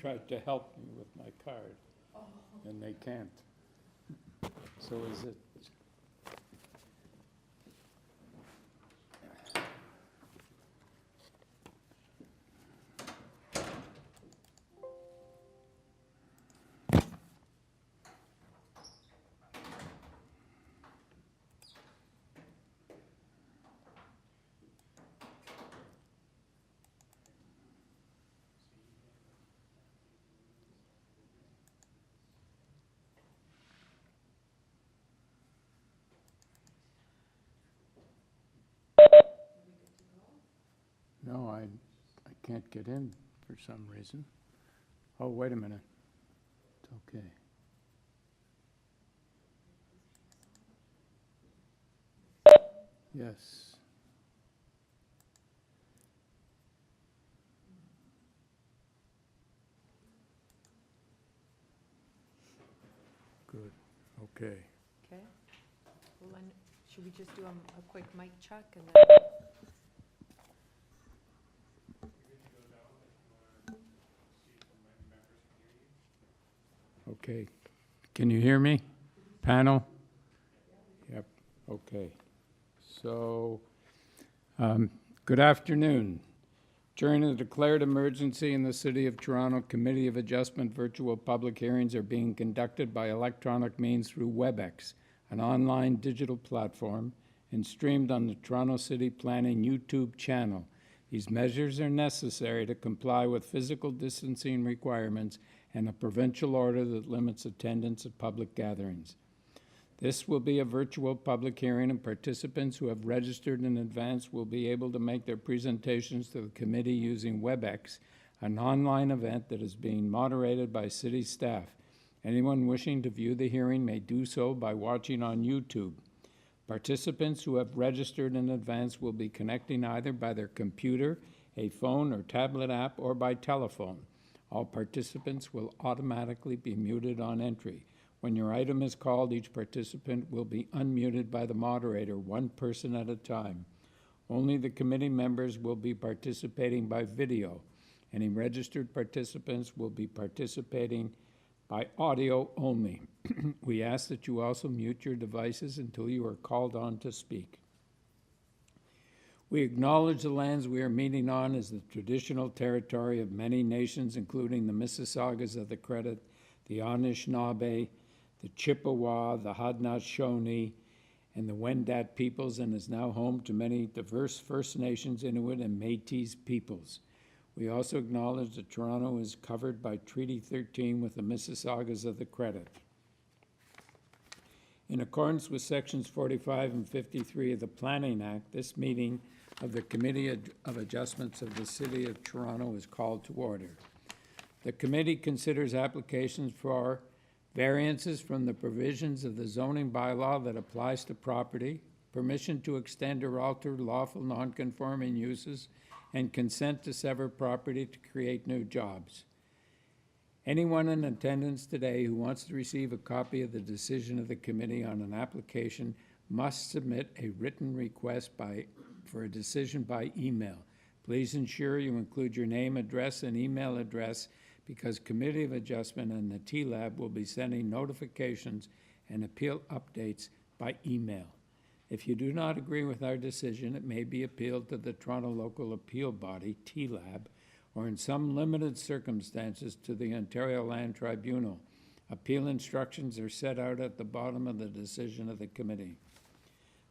tried to help me with my card, and they can't. So is it? No, I can't get in for some reason. Oh, wait a minute. It's okay. Yes. Good. Okay. Okay. Well, then, should we just do a quick mic check and then? Okay. Can you hear me? Panel? Yep. Okay. So, good afternoon. During the declared emergency in the City of Toronto, Committee of Adjustment virtual public hearings are being conducted by electronic means through WebEx, an online digital platform, and streamed on the Toronto City Planning YouTube channel. These measures are necessary to comply with physical distancing requirements and a provincial order that limits attendance at public gatherings. This will be a virtual public hearing, and participants who have registered in advance will be able to make their presentations to the committee using WebEx, an online event that is being moderated by city staff. Anyone wishing to view the hearing may do so by watching on YouTube. Participants who have registered in advance will be connecting either by their computer, a phone or tablet app, or by telephone. All participants will automatically be muted on entry. When your item is called, each participant will be unmuted by the moderator, one person at a time. Only the committee members will be participating by video. Any registered participants will be participating by audio only. We ask that you also mute your devices until you are called on to speak. We acknowledge the lands we are meeting on as the traditional territory of many nations, including the Mississaugas of the Credit, the Anishinaabe, the Chippewa, the Haudenosaunee, and the Wendat peoples, and is now home to many diverse First Nations, Inuit, and Métis peoples. We also acknowledge that Toronto is covered by Treaty 13 with the Mississaugas of the Credit. In accordance with Sections 45 and 53 of the Planning Act, this meeting of the Committee of Adjustments of the City of Toronto is called to order. The committee considers applications for variances from the provisions of the zoning bylaw that applies to property, permission to extend or alter lawful non-conforming uses, and consent to sever property to create new jobs. Anyone in attendance today who wants to receive a copy of the decision of the committee on an application must submit a written request for a decision by email. Please ensure you include your name, address, and email address, because Committee of Adjustment and the TLAB will be sending notifications and appeal updates by email. If you do not agree with our decision, it may be appealed to the Toronto Local Appeal Body, TLAB, or in some limited circumstances to the Ontario Land Tribunal. Appeal instructions are set out at the bottom of the decision of the committee.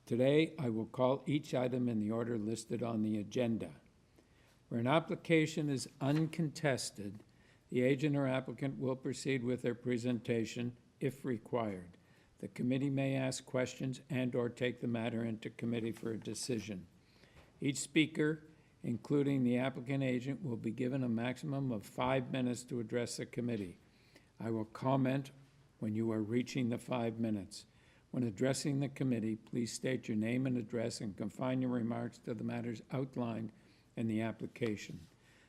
Today, I will call each item in the order listed on the agenda. Where an application is uncontested, the agent or applicant will proceed with their presentation if required. The committee may ask questions and/or take the matter into committee for a decision. Each speaker, including the applicant agent, will be given a maximum of 5 minutes to address the committee. I will comment when you are reaching the 5 minutes. When addressing the committee, please state your name and address and confine your remarks to the matters outlined in the application.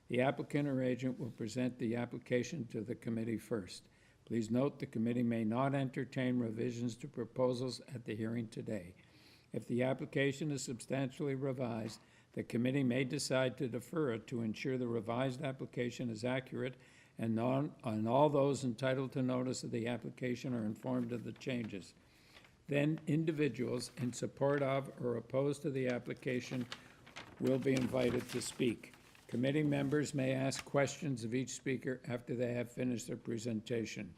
The applicant or agent will present the application to the committee first. Please note the committee may not entertain revisions to proposals at the hearing today. If the application is substantially revised, the committee may decide to defer it to ensure the revised application is accurate and all those entitled to notice of the application are informed of the changes. Then individuals in support of or opposed to the application will be invited to speak. Committee members may ask questions of each speaker after they have finished their presentation.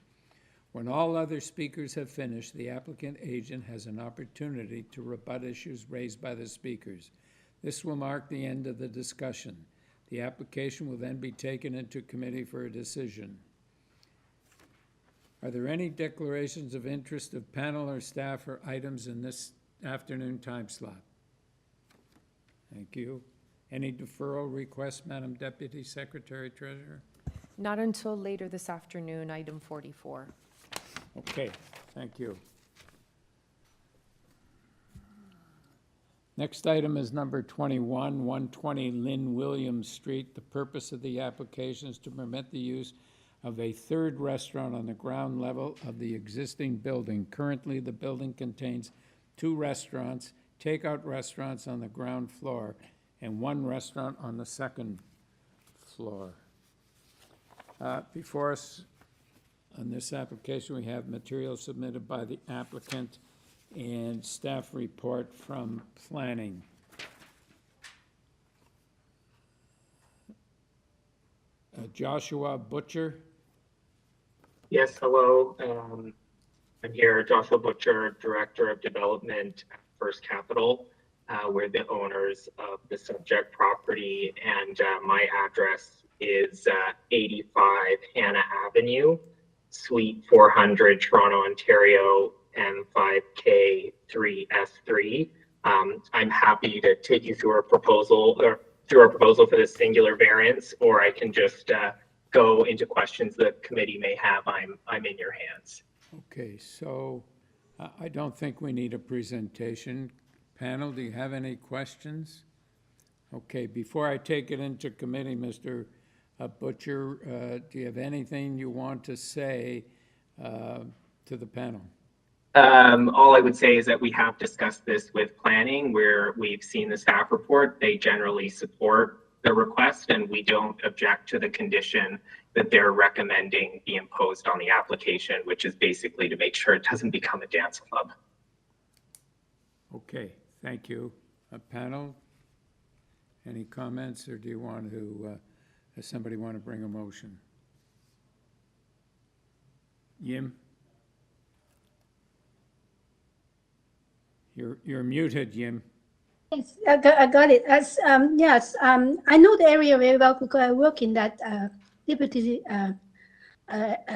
When all other speakers have finished, the applicant agent has an opportunity to rebut issues raised by the speakers. This will mark the end of the discussion. The application will then be taken into committee for a decision. Are there any declarations of interest of panel or staff or items in this afternoon time slot? Thank you. Any deferral requests, Madam Deputy Secretary Treasurer? Not until later this afternoon, item 44. Okay, thank you. Next item is number 21, 120 Lynn Williams Street. The purpose of the application is to permit the use of a third restaurant on the ground level of the existing building. Currently, the building contains 2 restaurants, takeout restaurants on the ground floor, and 1 restaurant on the second floor. Before us on this application, we have material submitted by the applicant and staff report from planning. Joshua Butcher. Yes, hello. I'm here, Joshua Butcher, Director of Development at First Capital. We're the owners of the subject property, and my address is 85 Hannah Avenue, Suite 400, Toronto, Ontario, N5K3S3. I'm happy to take you through our proposal for this singular variance, or I can just go into questions the committee may have. I'm in your hands. Okay, so I don't think we need a presentation. Panel, do you have any questions? Okay, before I take it into committee, Mr. Butcher, do you have anything you want to say to the panel? All I would say is that we have discussed this with planning, where we've seen the staff report. They generally support the request, and we don't object to the condition that they're recommending be imposed on the application, which is basically to make sure it doesn't become a dance club. Okay, thank you. Panel, any comments, or do you want to, does somebody want to bring a motion? Yim? You're muted, Yim. Yes, I got it. Yes, I know the area very well because I work in that Liberty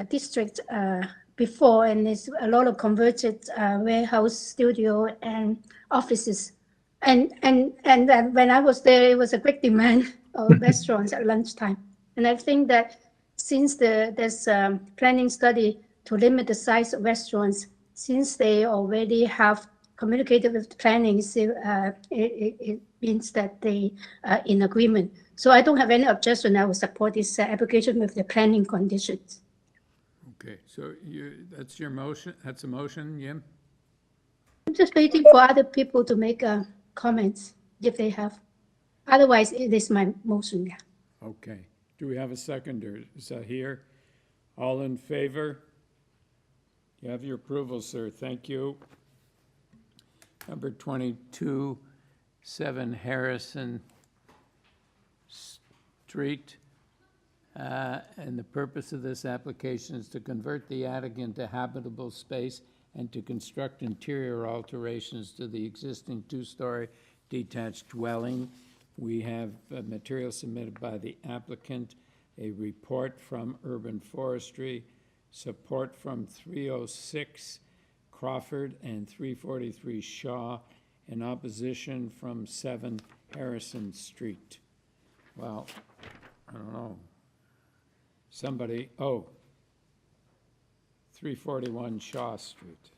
district before, and there's a lot of converted warehouse, studio, and offices. And when I was there, it was a great demand of restaurants at lunchtime. And I think that since there's a planning study to limit the size of restaurants, since they already have communicated with planning, so, it means that they are in agreement. So I don't have any objection. I will support this application with the planning conditions. Okay, so that's your motion, that's a motion, Yim? I'm just waiting for other people to make comments if they have. Otherwise, it is my motion. Yeah. Okay, do we have a seconder? Is that here? All in favor? You have your approval, sir. Thank you. Number 22, 7 Harrison Street. And the purpose of this application is to convert the attic into habitable space and to construct interior alterations to the existing 2-story detached dwelling. We have material submitted by the applicant, a report from Urban Forestry, support from 306 Crawford and 343 Shaw, in opposition from 7 Harrison Street. Well, I don't know. Somebody, 341 Shaw Street.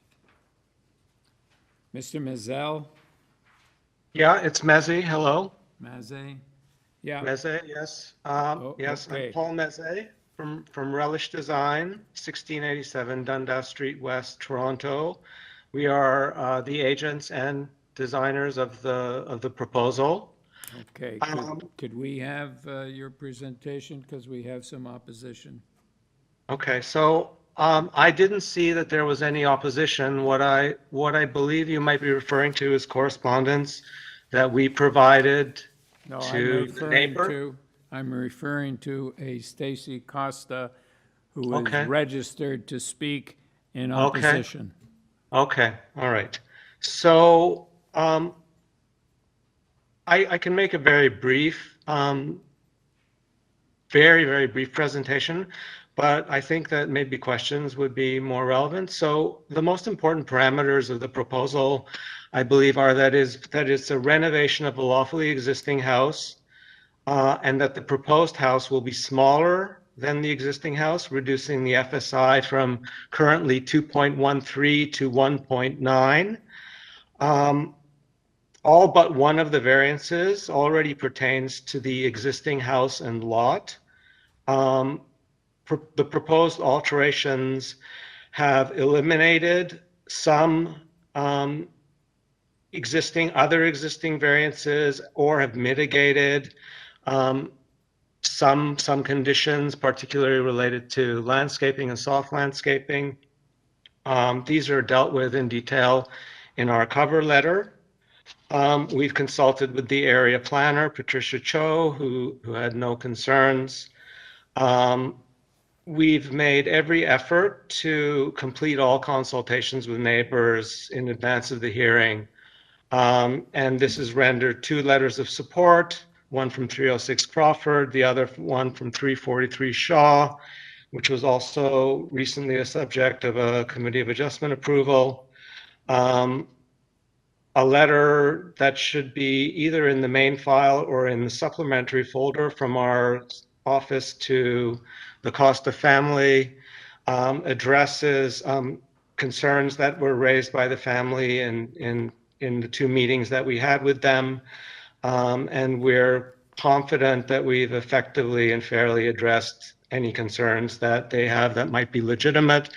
Mr. Mazel? Yeah, it's Mezze. Hello. Maze? Yeah. Mezze, yes. Yes, okay. I'm Paul Mezze from Relish Design, 1687 Dundas Street West, Toronto. We are the agents and designers of the proposal. Okay, could we have your presentation, because we have some opposition? Okay, so I didn't see that there was any opposition. What I believe you might be referring to is correspondence that we provided No, to the neighbor. I'm referring to a Stacy Costa who is Okay. registered to speak in Okay. opposition. Okay, all right. So I can make a very brief, very brief presentation, but I think that maybe questions would be more relevant. So the most important parameters of the proposal, I believe, are that it's a renovation of a lawfully existing house, and that the proposed house will be smaller than the existing house, reducing the FSI from currently 2.13 to 1.9. All but one of the variances already pertains to the existing house and lot. The proposed alterations have eliminated some other existing variances, or have mitigated some conditions, particularly related to landscaping and soft landscaping. These are dealt with in detail in our cover letter. We've consulted with the area planner, Patricia Cho, who had no concerns. We've made every effort to complete all consultations with neighbors in advance of the hearing. And this has rendered 2 letters of support, one from 306 Crawford, the other one from 343 Shaw, which was also recently a subject of a committee of adjustment approval. A letter that should be either in the main file or in the supplementary folder from our office to the Costa family, addresses concerns that were raised by the family in the 2 meetings that we had with them. And we're confident that we've effectively and fairly addressed any concerns that they have that might be legitimate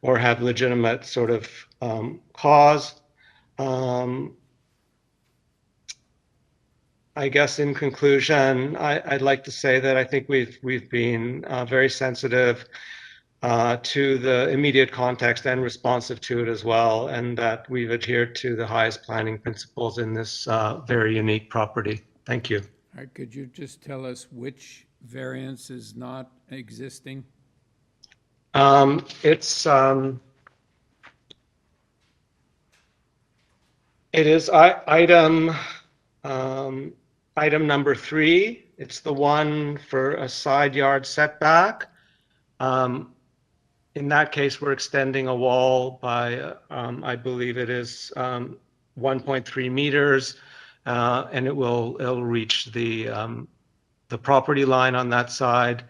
or have legitimate sort of cause. I guess in conclusion, I'd like to say that I think we've been very sensitive to the immediate context and responsive to it as well, and that we've adhered to the highest planning principles in this very unique property. Thank you. All right, could you just tell us which variance is not existing? It is item number 3. It's the one for a side yard setback. In that case, we're extending a wall by, I believe it is 1.3 meters, and it'll reach the property line on that side,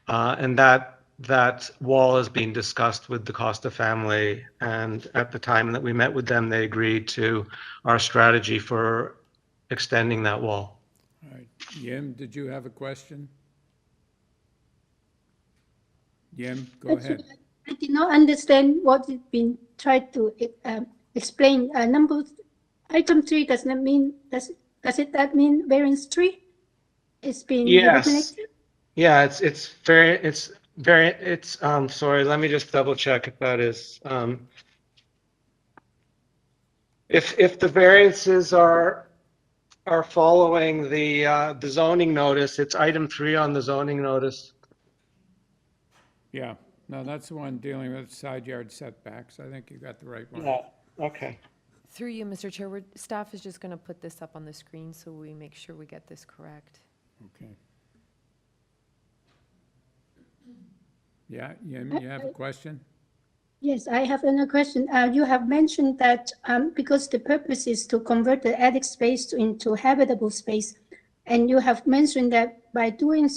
and that wall is being discussed with the Costa family. And at the time that we met with them, they agreed to our strategy for extending that wall. All right, Yim, did you have a question? Yim, go ahead. I did not understand what has been tried to explain. Item 3 does not mean, does it that mean variance 3? It's been eliminated? Yeah, sorry, let me just double check if that is, if the variances are following the zoning notice, it's item 3 on the zoning notice. Yeah, no, that's the one dealing with side yard setbacks. I think you got the right one. Yeah, okay. Through you, Mr. Chair, staff is just going to put this up on the screen so we make sure we get this correct. Okay. Yeah, Yim, you have a question? Yes, I have another question. You have mentioned that because the purpose is to convert the attic space into habitable space, and you have mentioned that by doing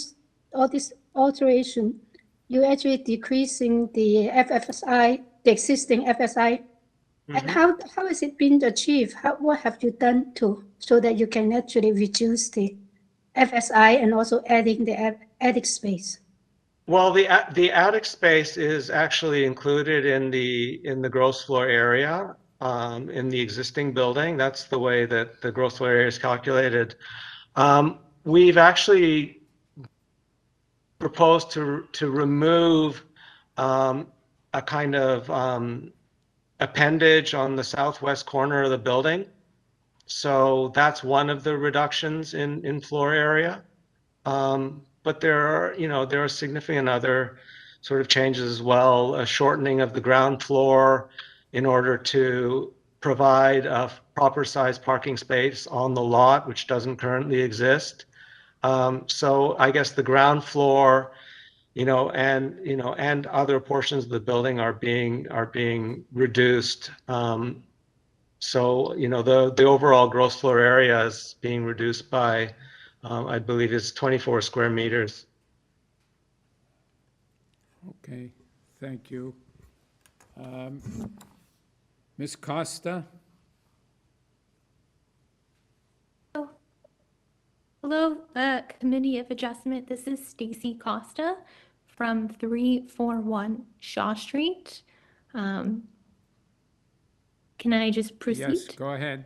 all this alteration, you're actually decreasing the FSI, the existing FSI. And how has it been achieved? What have you done so that you can actually reduce the FSI and also adding the attic space? Well, the attic space is actually included in the gross floor area in the existing building. That's the way that the gross floor area is calculated. We've actually proposed to remove a kind of appendage on the southwest corner of the building. So that's one of the reductions in floor area. But there are significant other sort of changes as well. A shortening of the ground floor in order to provide a proper size parking space on the lot, which doesn't currently exist. So I guess the ground floor, and other portions of the building are being reduced. So the overall gross floor area is being reduced by, I believe it's 24 square meters. Okay, thank you. Ms. Costa? Hello, Committee of Adjustment. This is Stacy Costa from 341 Shaw Street. Can I just proceed? Yes, go ahead.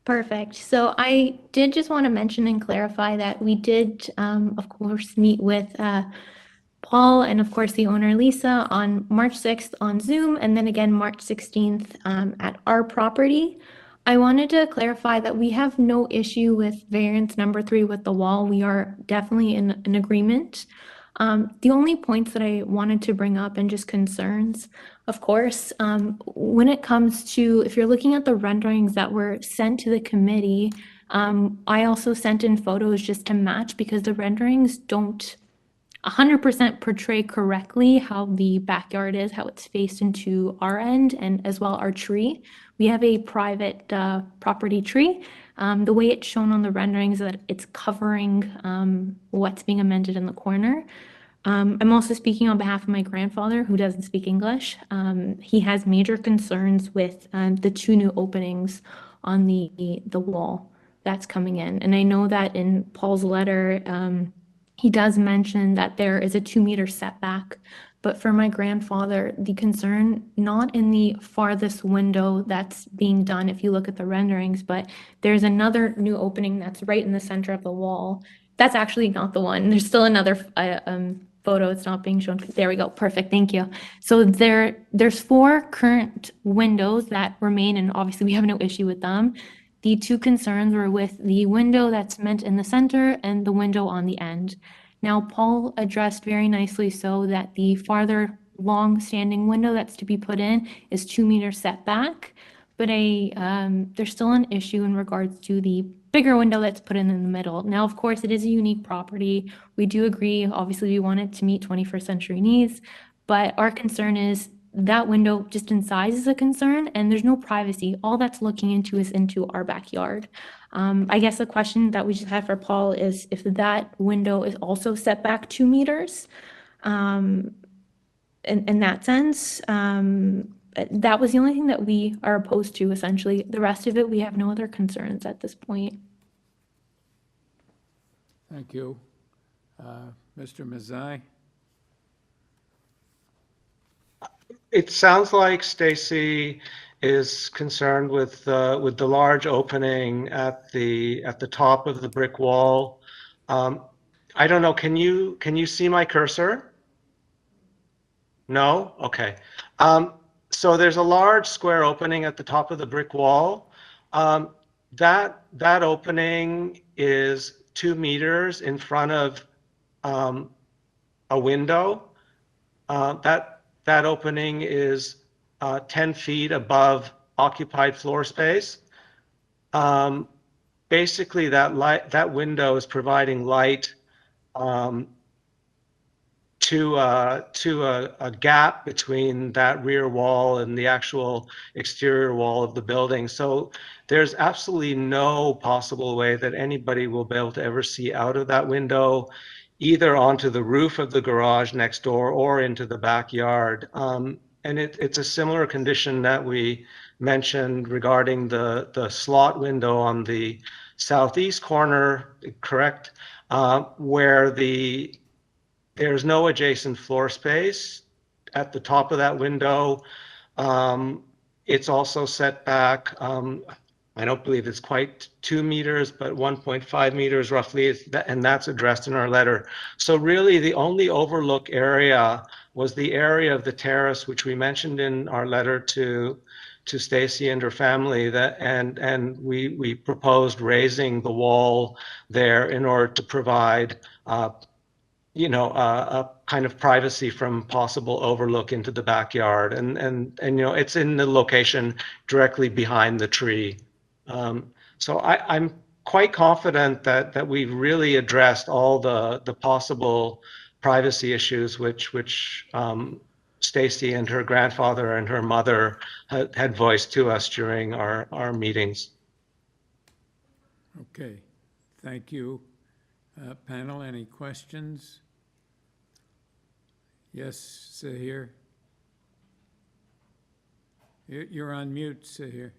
Perfect. So I did just want to mention and clarify that we did, of course, meet with Paul and, of course, the owner, Lisa, on March 6th on Zoom, and then again March 16th at our property. I wanted to clarify that we have no issue with variance number 3 with the wall. We are definitely in agreement. The only points that I wanted to bring up and just concerns, of course, when it comes to, if you're looking at the renderings that were sent to the committee, I also sent in photos just to match because the renderings don't 100% portray correctly how the backyard is, how it's faced into our end, and as well our tree. We have a private property tree. The way it's shown on the renderings is that it's covering what's being amended in the corner. I'm also speaking on behalf of my grandfather who doesn't speak English. He has major concerns with the 2 new openings on the wall that's coming in. And I know that in Paul's letter, he does mention that there is a 2-meter setback, but for my grandfather, the concern, not in the farthest window that's being done, if you look at the renderings, but there's another new opening that's right in the center of the wall. That's actually not the one. There's still another photo. It's not being shown. There we go. Perfect. Thank you. So there's 4 current windows that remain, and obviously we have no issue with them. The 2 concerns were with the window that's meant in the center and the window on the end. Now, Paul addressed very nicely so that the farther long-standing window that's to be put in is 2-meter setback, but there's still an issue in regards to the bigger window that's put in the middle. Now, of course, it is a unique property. We do agree, obviously, we want it to meet 21st century needs, but our concern is that window just in size is a concern, and there's no privacy. All that's looking into is into our backyard. I guess the question that we just had for Paul is if that window is also set back 2 meters. In that sense, that was the only thing that we are opposed to, essentially. The rest of it, we have no other concerns at this point. Thank you. Mr. Mazzei? It sounds like Stacy is concerned with the large opening at the top of the brick wall. I don't know. Can you see my cursor? No? Okay. So there's a large square opening at the top of the brick wall. That opening is 2 meters in front of a window. That opening is 10 feet above occupied floor space. Basically, that window is providing light to a gap between that rear wall and the actual exterior wall of the building. So there's absolutely no possible way that anybody will be able to ever see out of that window, either onto the roof of the garage next door or into the backyard. And it's a similar condition that we mentioned regarding the slot window on the southeast corner, correct? Where there's no adjacent floor space at the top of that window. It's also set back I don't believe it's quite 2 meters, but 1.5 meters roughly, and that's addressed in our letter. So really, the only overlook area was the area of the terrace, which we mentioned in our letter to Stacy and her family, and we proposed raising the wall there in order to provide a kind of privacy from possible overlook into the backyard, and it's in the location directly behind the tree. So I'm quite confident that we've really addressed all the possible privacy issues which Stacy and her grandfather and her mother had voiced to us during our meetings. Okay, thank you. Panel, any questions? Yes, Sahir? You're on mute, Sahir.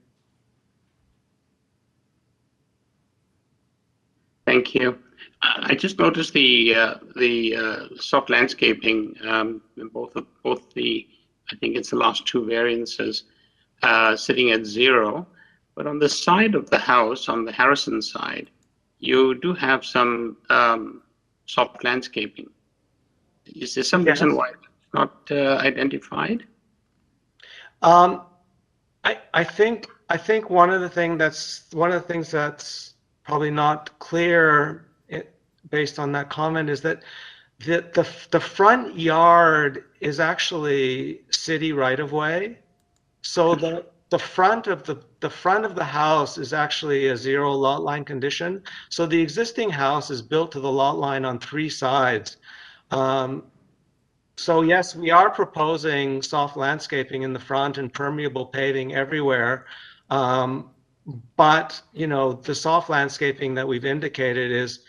Thank you. I just noticed the soft landscaping in both the, I think it's the last two variances, sitting at 0. But on the side of the house, on the Harrison side, you do have some soft landscaping. Is there some reason why it's not identified? I think one of the things that's probably not clear based on that comment is that the front yard is actually city right of way. So the front of the house is actually a 0 lot line condition. So the existing house is built to the lot line on 3 sides. So yes, we are proposing soft landscaping in the front and permeable paving everywhere. But, the soft landscaping that we've indicated is,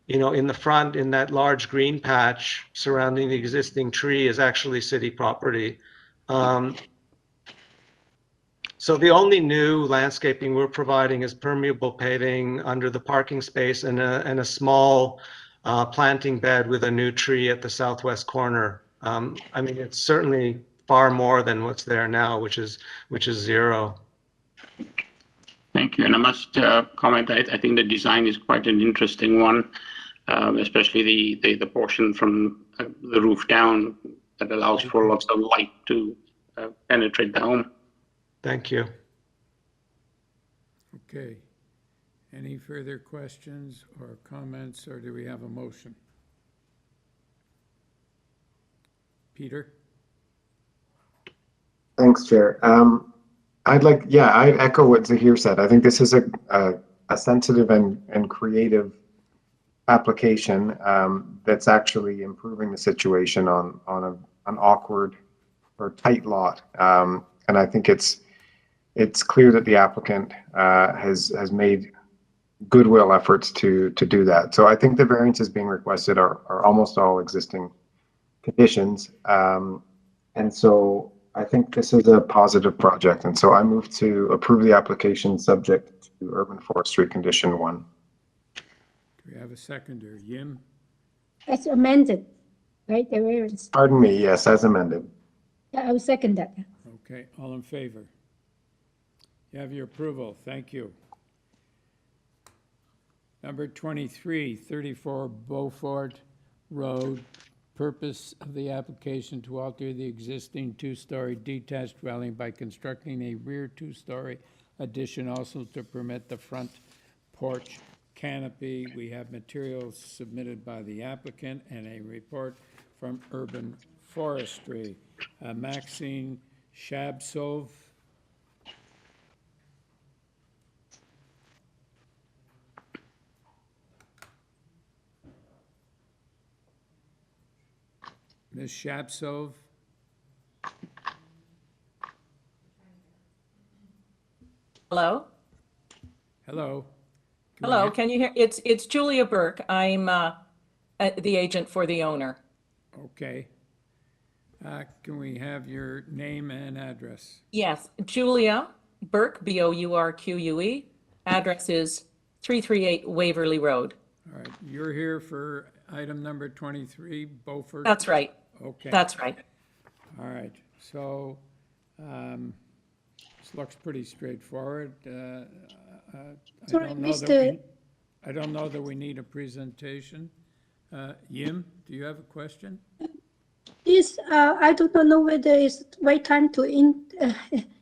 in the front, in that large green patch surrounding the existing tree is actually city property. So the only new landscaping we're providing is permeable paving under the parking space and a small planting bed with a new tree at the southwest corner. I mean, it's certainly far more than what's there now, which is 0. Thank you. And I must comment, I think the design is quite an interesting one, especially the portion from the roof down that allows for lots of light to penetrate the home. Thank you. Okay. Any further questions or comments, or do we have a motion? Peter? Thanks, Chair. I'd echo what Zahir said. I think this is a sensitive and creative application that's actually improving the situation on an awkward or tight lot. And I think it's clear that the applicant has made goodwill efforts to do that. So I think the variances being requested are almost all existing conditions. And so I think this is a positive project. And so I move to approve the application subject to urban forestry condition 1. Do we have a seconder? Yim? It's amended, right? The variance. Pardon me, yes, as amended. Yeah, I will second that. Okay, all in favor? You have your approval. Thank you. Number 23, 34 Beaufort Road. Purpose of the application to alter the existing 2-story detached dwelling by constructing a rear 2-story addition, also to permit the front porch canopy. We have materials submitted by the applicant and a report from Urban Forestry. Maxine Shabsov. Ms. Shabsov? Hello? Hello? Hello, can you hear? It's Julia Burke. I'm the agent for the owner. Okay. Can we have your name and address? Yes, Julia Burke, Bourque. Address is 338 Waverly Road. All right, you're here for item number 23, Beaufort? That's right. Okay. That's right. All right, so this looks pretty straightforward. Sorry, don't know that Mr. I don't know that we need a presentation. Yim, do you have a question? Yes, I do not know whether it's right time to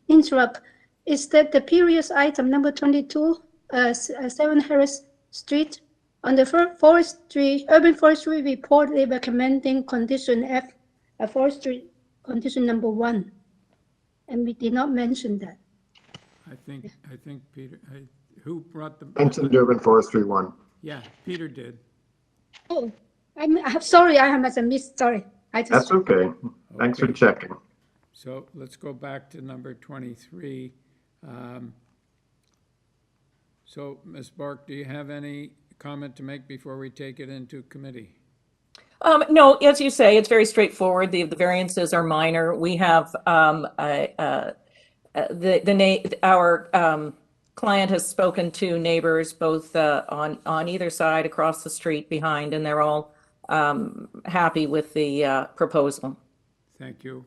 interrupt. Is that the previous item, number 22, 7 Harris Street? On the urban forestry report, they recommending condition F, forestry condition number 1. And we did not mention that. I think Peter, who brought the? Mentioned urban forestry 1. Yeah, Peter did. Oh, I'm sorry, I must have missed, sorry. That's okay. Thanks for Okay. checking. So let's go back to number 23. So, Ms. Bark, do you have any comment to make before we take it into committee? No, as you say, it's very straightforward. The variances are minor. We have our client has spoken to neighbors both on either side across the street behind, and they're all happy with the proposal. Thank you.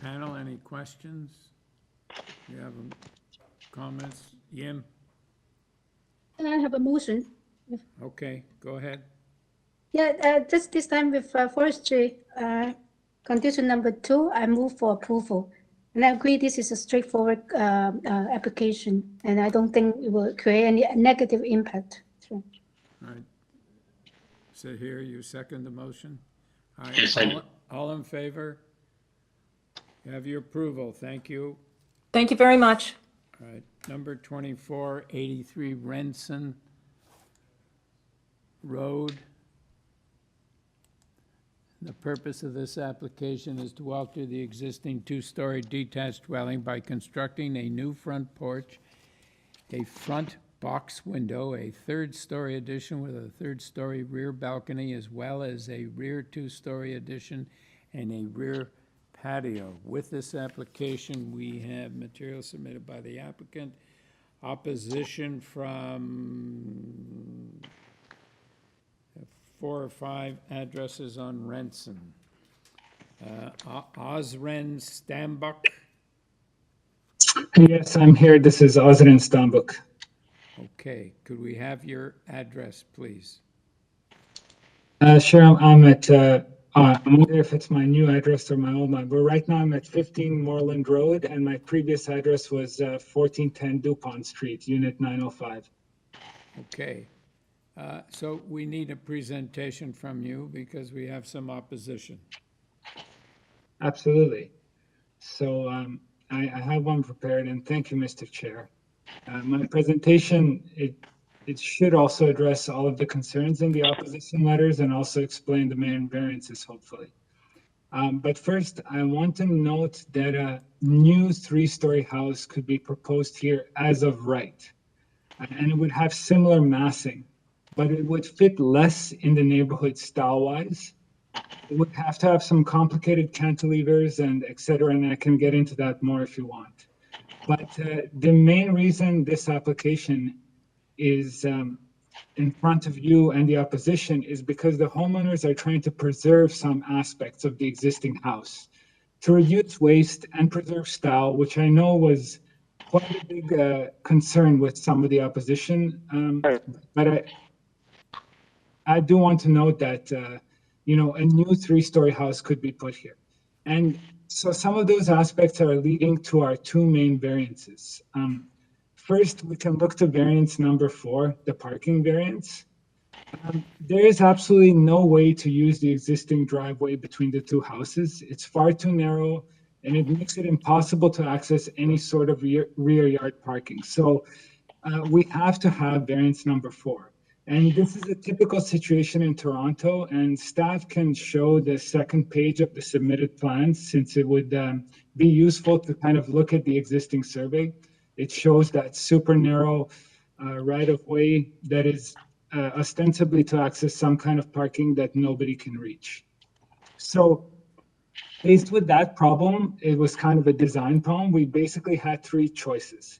Panel, any questions? You have comments? Yim? I have a motion. Okay, go ahead. Yeah, just this time with forestry, condition number 2, I move for approval. And I agree this is a straightforward application, and I don't think it will create any negative impact. Sure. All right. So here, you second the motion? All right, Yes, I do. all in favor? You have your approval. Thank you. Thank you very much. All right, number 24, 83 Renson Road. The purpose of this application is to alter the existing 2-story detached dwelling by constructing a new front porch, a front box window, a 3rd-story addition with a 3rd-story rear balcony, as well as a rear 2-story addition and a rear patio. With this application, we have material submitted by the applicant, opposition from 4 or 5 addresses on Renson. Osren Stambuk. Yes, I'm here. This is Osren Stambuk. Okay, could we have your address, please? Sure, I'm at, I wonder if it's my new address or my old one, but right now I'm at 15 Moreland Road, and my previous address was 1410 DuPont Street, Unit 905. Okay, so we need a presentation from you because we have some opposition. Absolutely. So I have one prepared, and thank you, Mr. Chair. My presentation, it should also address all of the concerns in the opposition letters and also explain the main variances, hopefully. But first, I want to note that a new 3-story house could be proposed here as of right, and it would have similar massing, but it would fit less in the neighborhood style-wise. It would have to have some complicated cantilevers and et cetera, and I can get into that more if you want. But the main reason this application is in front of you and the opposition is because the homeowners are trying to preserve some aspects of the existing house to reduce waste and preserve style, which I know was quite a big concern with some of the opposition. But I do want to note that, you know, a new 3-story house could be put here. And so some of those aspects are leading to our 2 main variances. First, we can look to variance number 4, the parking variance. There is absolutely no way to use the existing driveway between the 2 houses. It's far too narrow, and it makes it impossible to access any sort of rear yard parking. So we have to have variance number 4. And this is a typical situation in Toronto, and staff can show the second page of the submitted plans since it would be useful to kind of look at the existing survey. It shows that super narrow right-of-way that is ostensibly to access some kind of parking that nobody can reach. So faced with that problem, it was kind of a design problem. We basically had 3 choices.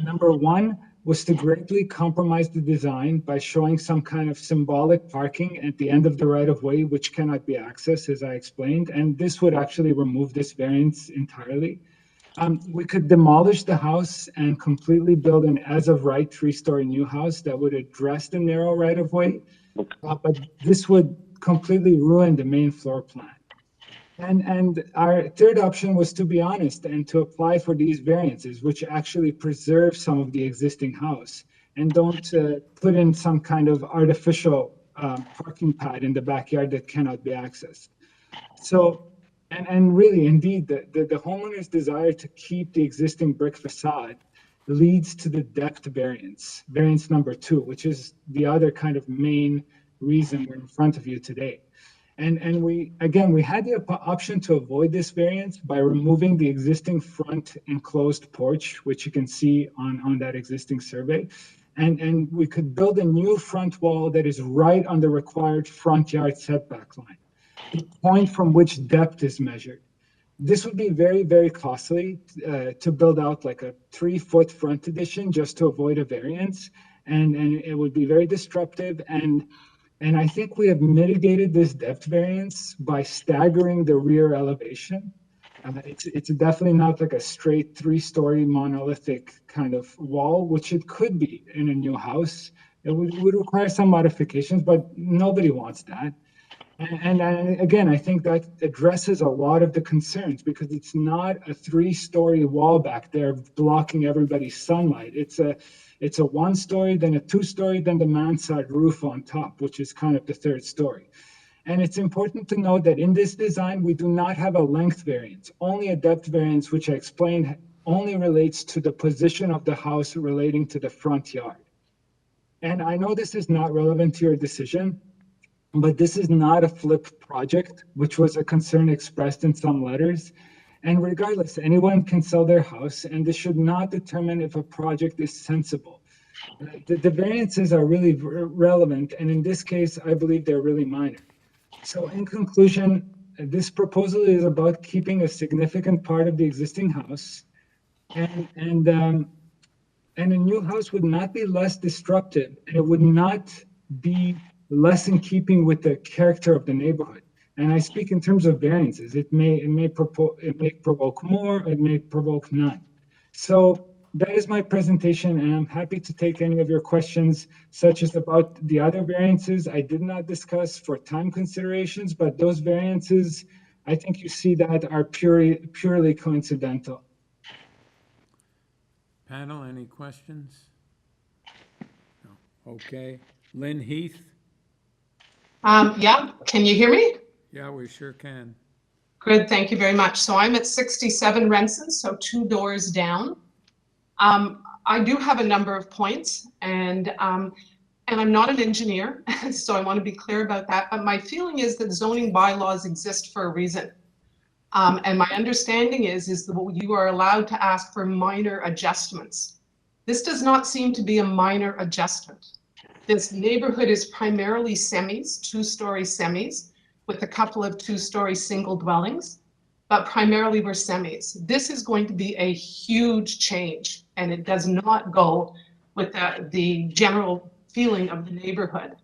Number 1 was to greatly compromise the design by showing some kind of symbolic parking at the end of the right-of-way, which cannot be accessed, as I explained, and this would actually remove this variance entirely. We could demolish the house and completely build an as-of-right 3-story new house that would address the narrow right-of-way, but this would completely ruin the main floor plan. And our third option was to be honest and to apply for these variances, which actually preserve some of the existing house and don't put in some kind of artificial parking pad in the backyard that cannot be accessed. So, and really, indeed, the homeowner's desire to keep the existing brick facade leads to the depth variance, variance number 2, which is the other kind of main reason we're in front of you today. And we had the option to avoid this variance by removing the existing front enclosed porch, which you can see on that existing survey. And we could build a new front wall that is right on the required front yard setback line, the point from which depth is measured. This would be very, very costly to build out like a 3-foot front addition just to avoid a variance. And it would be very disruptive. And I think we have mitigated this depth variance by staggering the rear elevation. It's definitely not like a straight 3-story monolithic kind of wall, which it could be in a new house. It would require some modifications, but nobody wants that. And again, I think that addresses a lot of the concerns because it's not a 3-story wall back there blocking everybody's sunlight. It's a 1-story, then a 2-story, then the mansard roof on top, which is kind of the 3rd story. And it's important to note that in this design, we do not have a length variance, only a depth variance, which I explained only relates to the position of the house relating to the front yard. And I know this is not relevant to your decision, but this is not a flip project, which was a concern expressed in some letters. And regardless, anyone can sell their house, and this should not determine if a project is sensible. The variances are really relevant, and in this case, I believe they're really minor. So in conclusion, this proposal is about keeping a significant part of the existing house, and a new house would not be less disruptive, and it would not be less in keeping with the character of the neighborhood. And I speak in terms of variances. It may provoke more, it may provoke none. So that is my presentation, and I'm happy to take any of your questions, such as about the other variances I did not discuss for time considerations, but those variances, I think you see that are purely coincidental. Panel, any questions? No. Okay. Lynn Heath? Yeah, can you hear me? Yeah, we sure can. Good, thank you very much. So I'm at 67 Renson, so 2 doors down. I do have a number of points, and I'm not an engineer, so I want to be clear about that. But my feeling is that zoning bylaws exist for a reason. And my understanding is that you are allowed to ask for minor adjustments. This does not seem to be a minor adjustment. This neighborhood is primarily semis, 2-story semis, with a couple of 2-story single dwellings, but primarily we're semis. This is going to be a huge change, and it does not go with the general feeling of the neighborhood.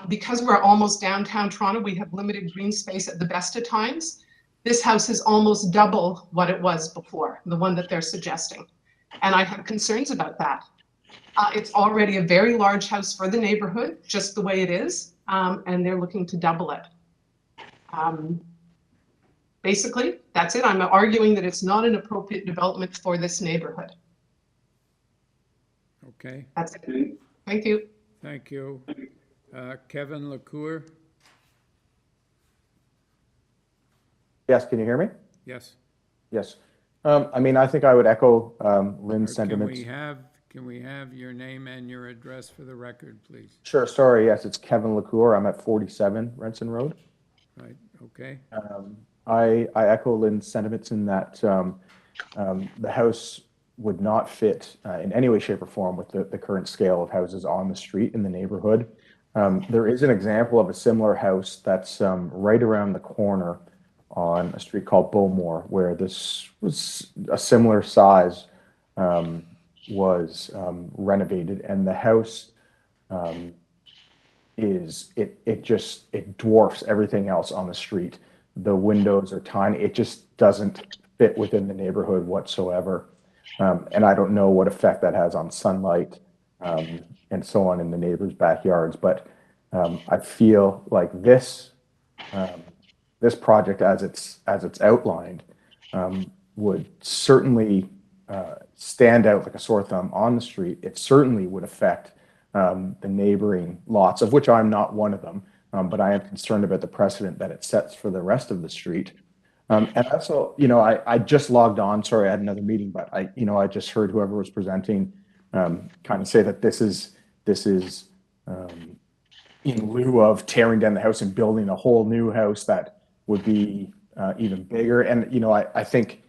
Because we're almost downtown Toronto, we have limited green space at the best of times. This house is almost double what it was before, the one that they're suggesting. And I have concerns about that. It's already a very large house for the neighborhood, just the way it is, and they're looking to double it. Basically, that's it. I'm arguing that it's not an appropriate development for this neighborhood. Okay. That's it. Thank you. Thank you. Kevin LaCour? Yes, can you hear me? Yes. Yes. I mean, I think I would echo Lynn's Or sentiments. Can we have your name and your address for the record, please? Sure, sorry, yes, it's Kevin LaCour. I'm at 47 Renson Road. Right, okay. I echo Lynn's sentiments in that the house would not fit in any way, shape, or form with the current scale of houses on the street in the neighborhood. There is an example of a similar house that's right around the corner on a street called Beaumont, where this was a similar size, was renovated, and the house it dwarfs everything else on the street. The windows are tiny. It just doesn't fit within the neighborhood whatsoever. And I don't know what effect that has on sunlight and so on in the neighbors' backyards. But I feel like this project, as it's outlined, would certainly stand out like a sore thumb on the street. It certainly would affect the neighboring lots, of which I'm not one of them, but I am concerned about the precedent that it sets for the rest of the street. And also, I just logged on. Sorry, I had another meeting, but I just heard whoever was presenting kind of say that this is in lieu of tearing down the house and building a whole new house that would be even bigger. And I think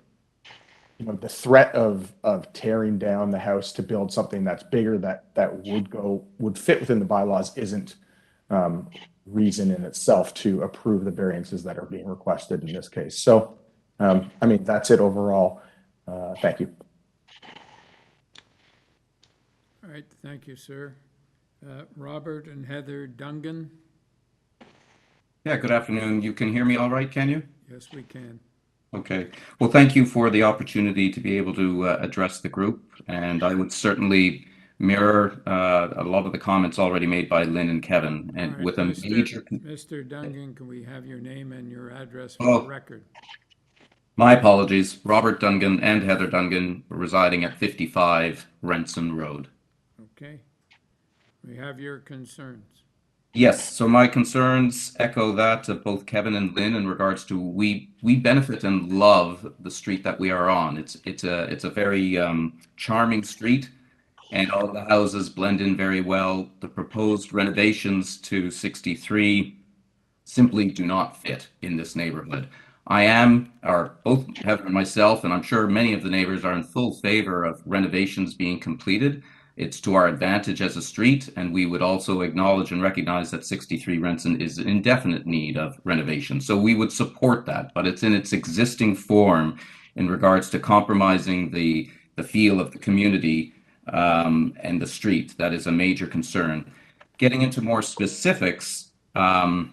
the threat of tearing down the house to build something that's bigger that would fit within the bylaws isn't reason in itself to approve the variances that are being requested in this case. So, that's it overall. Thank you. All right, thank you, sir. Robert and Heather Dungan? Yeah, good afternoon. You can hear me all right, can you? Yes, we can. Okay. Well, thank you for the opportunity to be able to address the group. And I would certainly mirror a lot of the comments already made by Lynn and Kevin. And All right, with a major... Mr. Dungan, can we have your name and your address for Oh. the record? My apologies. Robert Dungan and Heather Dungan residing at 55 Renson Road. Okay. We have your concerns. Yes, so my concerns echo that of both Kevin and Lynn in regards to we benefit and love the street that we are on. It's a very charming street, and all the houses blend in very well. The proposed renovations to 63 simply do not fit in this neighborhood. Both Heather and myself, and I'm sure many of the neighbors are in full favor of renovations being completed. It's to our advantage as a street, and we would also acknowledge and recognize that 63 Renson is in indefinite need of renovation. So we would support that, but it's in its existing form in regards to compromising the feel of the community and the street. That is a major concern. Getting into more specifics and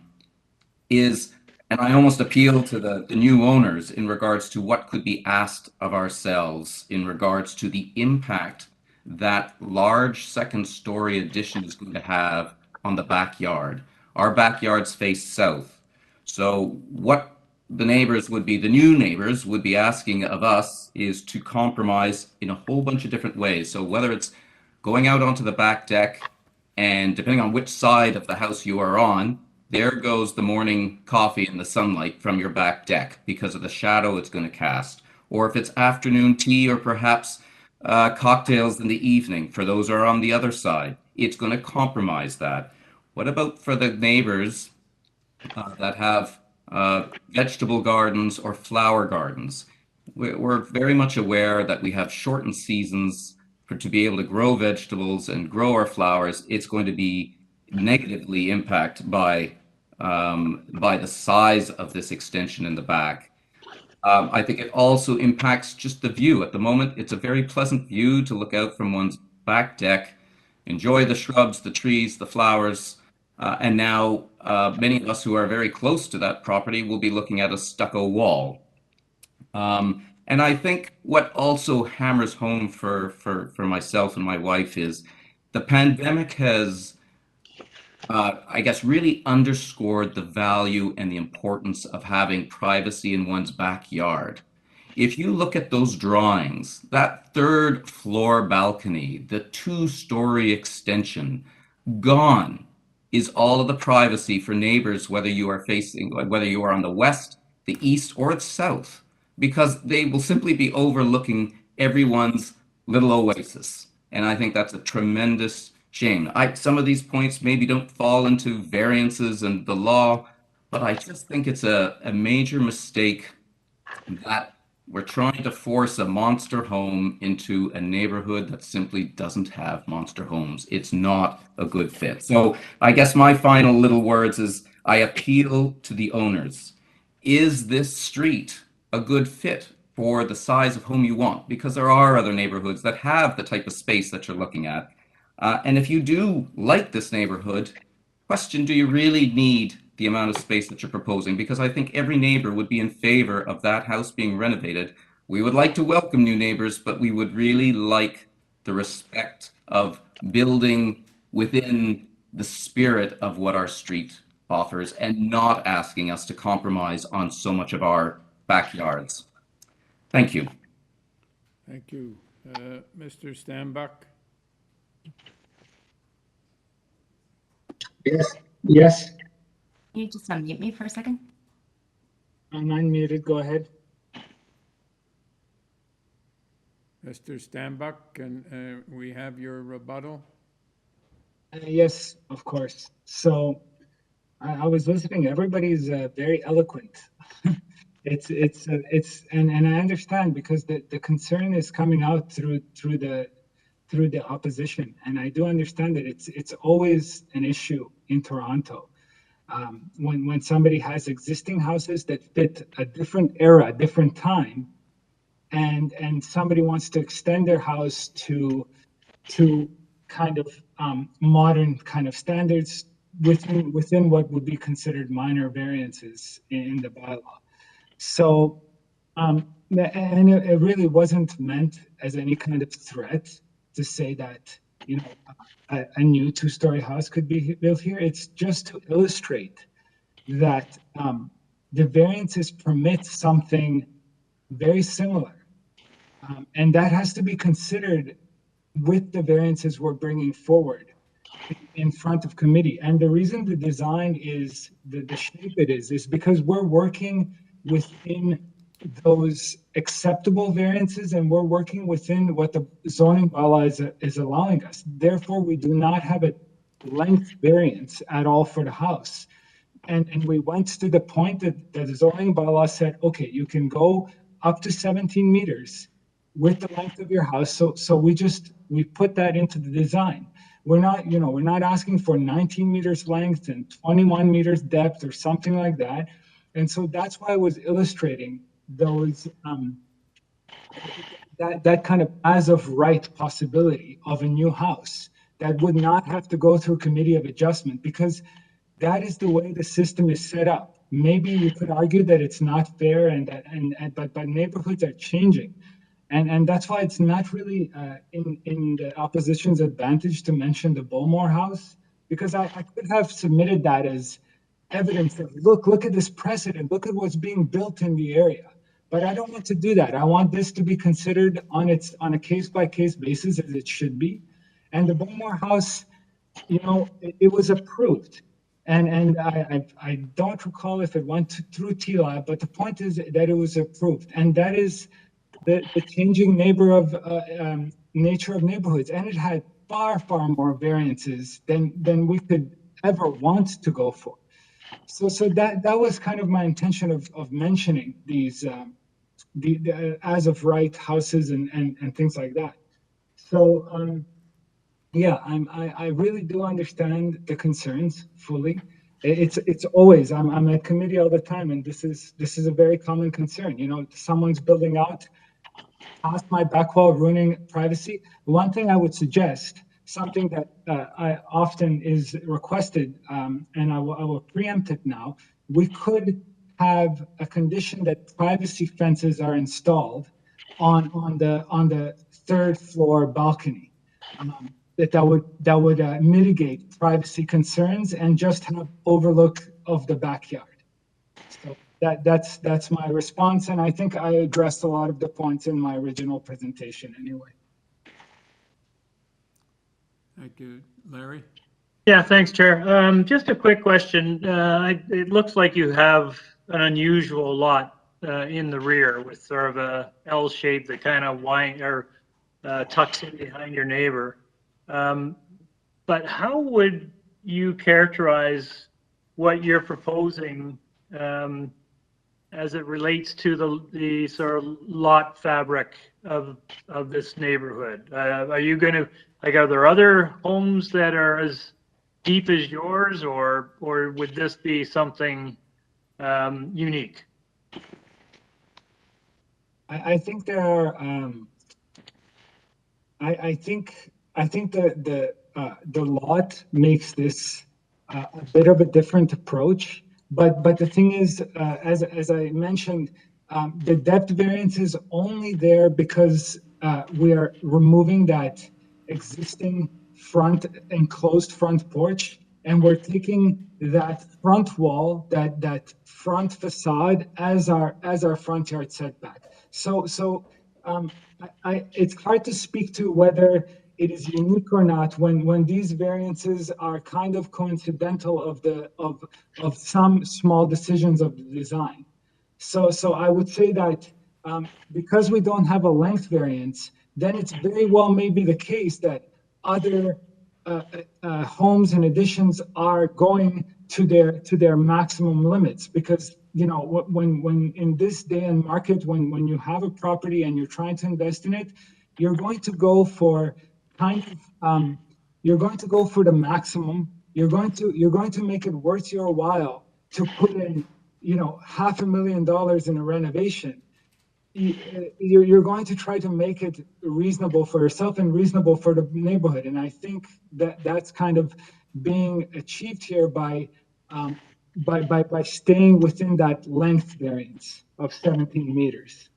I almost appeal to the new owners in regards to what could be asked of ourselves in regards to the impact that large second-story addition is going to have on the backyard. Our backyards face south. So what the neighbors would be, the new neighbors would be asking of us is to compromise in a whole bunch of different ways. So whether it's going out onto the back deck, and depending on which side of the house you are on, there goes the morning coffee in the sunlight from your back deck because of the shadow it's going to cast. Or if it's afternoon tea or perhaps cocktails in the evening for those who are on the other side, it's going to compromise that. What about for the neighbors that have vegetable gardens or flower gardens? We're very much aware that we have shortened seasons to be able to grow vegetables and grow our flowers. It's going to be negatively impacted by the size of this extension in the back. I think it also impacts just the view. At the moment, it's a very pleasant view to look out from one's back deck, enjoy the shrubs, the trees, the flowers, and now many of us who are very close to that property will be looking at a stucco wall. And I think what also hammers home for myself and my wife is the pandemic has I guess, really underscored the value and the importance of having privacy in one's backyard. If you look at those drawings, that third floor balcony, the 2-story extension, gone is all of the privacy for neighbors, whether you are on the west, the east, or the south, because they will simply be overlooking everyone's little oasis. And I think that's a tremendous shame. Some of these points maybe don't fall into variances and the law, but I just think it's a major mistake that we're trying to force a monster home into a neighborhood that simply doesn't have monster homes. It's not a good fit. So I guess my final little words is I appeal to the owners. Is this street a good fit for the size of home you want? Because there are other neighborhoods that have the type of space that you're looking at. And if you do like this neighborhood, question, do you really need the amount of space that you're proposing, because I think every neighbor would be in favor of that house being renovated. We would like to welcome new neighbors, but we would really like the respect of building within the spirit of what our street offers and not asking us to compromise on so much of our backyards. Thank you. Thank you. Mr. Stambach? Yes, Can you just unmute me for a second? I'm unmuted. Go ahead. Mr. Stambach, can we have your rebuttal? Yes, of course. So I was listening. Everybody's very eloquent. And I understand because the concern is coming out through the opposition, and I do understand that it's always an issue in Toronto. When somebody has existing houses that fit a different era, a different time, and somebody wants to extend their house to kind of modern kind of standards within what would be considered minor variances in the bylaw. So, and it really wasn't meant as any kind of threat to say that, you know, a new two-story house could be built here. It's just to illustrate that the variances permit something very similar. And that has to be considered with the variances we're bringing forward in front of committee. And the reason the design is the shape it is because we're working within those acceptable variances and we're working within what the zoning bylaw is allowing us. Therefore, we do not have a length variance at all for the house. And we went to the point that the zoning bylaw said, okay, you can go up to 17 meters with the length of your house. So we put that into the design. We're not asking for 19 meters length and 21 meters depth or something like that. And so that's why I was illustrating those that kind of as of right possibility of a new house that would not have to go through committee of adjustment, because that is the way the system is set up. Maybe you could argue that it's not fair, but neighborhoods are changing. And that's why it's not really in the opposition's advantage to mention the Bowmore house, because I could have submitted that as evidence that look at this precedent, look at what's being built in the area. But I don't want to do that. I want this to be considered on a case-by-case basis, as it should be. And the Bowmore house, you know, it was approved. And I don't recall if it went through TLAB, but the point is that it was approved. And that is the changing nature of neighborhoods. And it had far more variances than we could ever want to go for. So that was kind of my intention of mentioning these the as of right houses and things like that. So yeah, I really do understand the concerns fully. It's always I'm at committee all the time, and this is a very common concern. You know, someone's building out past my back wall, ruining privacy. One thing I would suggest, something that I often is requested, and I will preempt it now. We could have a condition that privacy fences are installed on the third floor balcony. That would mitigate privacy concerns and just have overlook of the backyard. So that's my response, and I think I addressed a lot of the points in my original presentation anyway. Thank you. Larry? Yeah, thanks, Chair. Just a quick question. It looks like you have an unusual lot in the rear with sort of a L shape that kind of tucks in behind your neighbor. But how would you characterize what you're proposing as it relates to the sort of lot fabric of this neighborhood? Are you going to, like, are there other homes that are as deep as yours, or would this be something unique? I think there are. I think the lot makes this a bit of a different approach. But the thing is, as I mentioned, the depth variance is only there because we are removing that existing enclosed front porch, and we're taking that front wall, that front facade as our front yard setback. So it's hard to speak to whether it is unique or not when these variances are kind of coincidental of some small decisions of the design. So I would say that because we don't have a length variance, then it's very well maybe the case that other homes and additions are going to their maximum limits, because when in this day and market, when you have a property and you're trying to invest in it, you're going to go for you're going to go for the maximum. You're going to make it worth your while to put in $500,000 in a renovation. You're going to try to make it reasonable for yourself and reasonable for the neighborhood. And I think that's kind of being achieved here by staying within that length variance of 17 meters.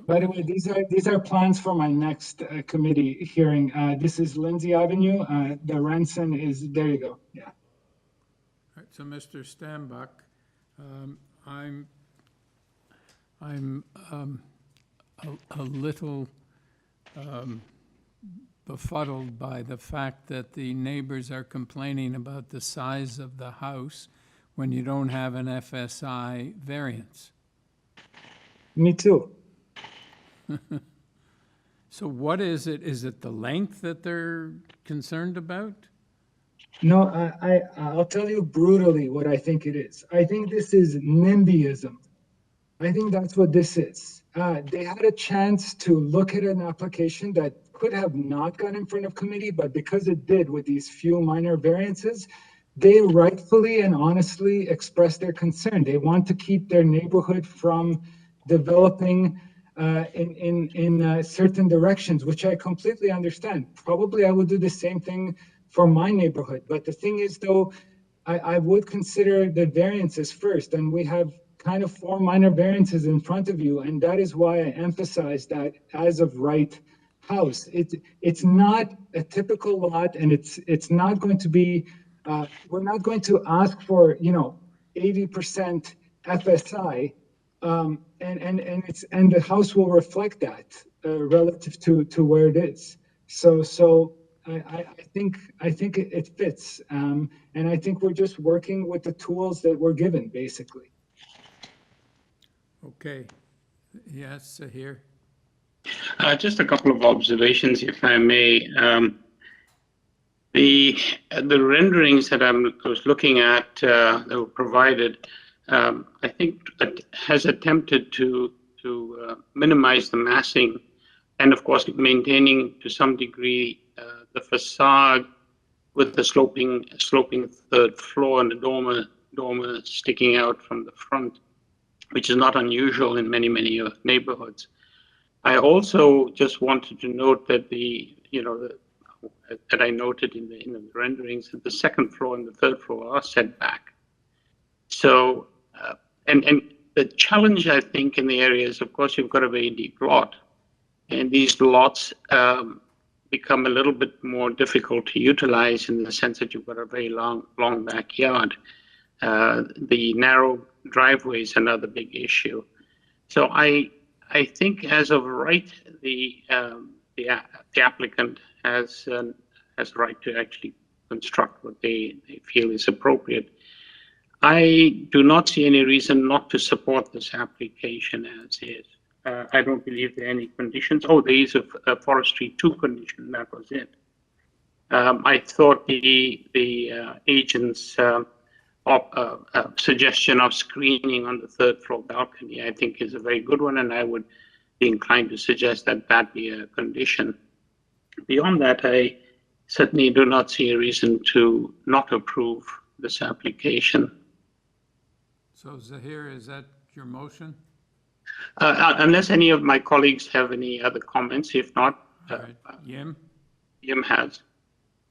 By the way, these are plans for my next committee hearing. This is Lindsay Avenue. The Renson is, there you go. Yeah. All right, so Mr. Stambach, I'm a little befuddled by the fact that the neighbors are complaining about the size of the house when you don't have an FSI variance. Me too. So what is it? Is it the length that they're concerned about? No, I'll tell you brutally what I think it is. I think this is NIMBYism. I think that's what this is. They had a chance to look at an application that could have not gone in front of committee, but because it did with these few minor variances, they rightfully and honestly expressed their concern. They want to keep their neighborhood from developing in certain directions, which I completely understand. Probably I would do the same thing for my neighborhood. But the thing is, though, I would consider the variances first, and we have kind of 4 minor variances in front of you, and that is why I emphasize that as of right house. It's not a typical lot, and it's not going to be. We're not going to ask for 80% FSI. And the house will reflect that relative to where it is. So I think it fits, and I think we're just working with the tools that we're given, basically. Okay. Yes, here. Just a couple of observations, if I may. The renderings that I was looking at that were provided, I think has attempted to minimize the massing, and of course maintaining to some degree the facade with the sloping third floor and the dormer sticking out from the front, which is not unusual in many neighborhoods. I also just wanted to note that that I noted in the renderings that the second floor and the third floor are set back. So, and the challenge, I think, in the area is, of course, you've got a very deep lot, and these lots become a little bit more difficult to utilize in the sense that you've got a very long backyard. The narrow driveway is another big issue. So I think as of right, the applicant has the right to actually construct what they feel is appropriate. I do not see any reason not to support this application as is. I don't believe there are any conditions. Oh, there is a forestry 2 condition, that was it. I thought the agent's suggestion of screening on the 3rd floor balcony, I think, is a very good one, and I would be inclined to suggest that that be a condition. Beyond that, I certainly do not see a reason to not approve this application. So Zahir, is that your motion? Unless any of my colleagues have any other comments, if not, All right. Yim? Yim has.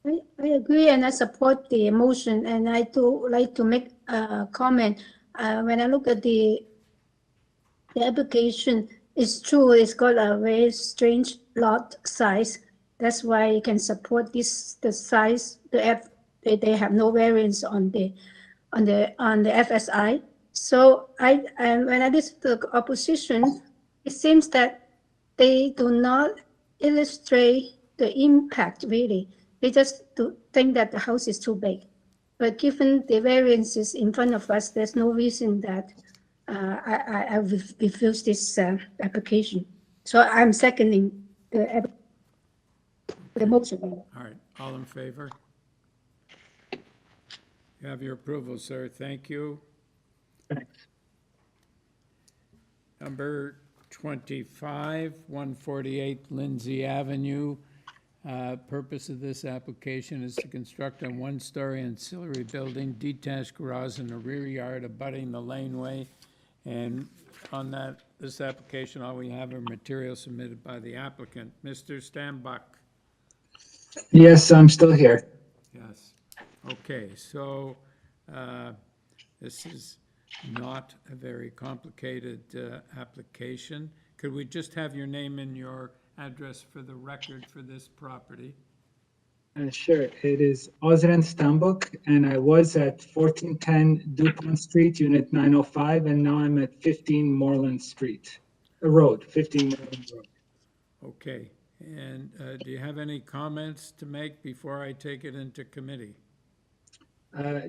I agree and I support the motion, and I do like to make a comment. When I look at the application, it's true, it's got a very strange lot size. That's why you can support this, the size, they have no variance on the FSI. So and when I listen to the opposition, it seems that they do not illustrate the impact really. They just do think that the house is too big. But given the variances in front of us, there's no reason that I refuse this application. So I'm seconding the motion. All right, all in favor? You have your approval, sir. Thank you. Thanks. Number 25, 148 Lindsay Avenue. Purpose of this application is to construct a one-story ancillary building, detached garage in the rear yard abutting the laneway. And on this application, all we have are materials submitted by the applicant. Mr. Stambach? Yes, I'm still here. Yes. Okay, so this is not a very complicated application. Could we just have your name and your address for the record for this property? Sure. It is Ozren Stambuk, and I was at 1410 DuPont Street, Unit 905, and now I'm at 15 Moreland Street, Road, 15 Moreland Road. Okay, and do you have any comments to make before I take it into committee?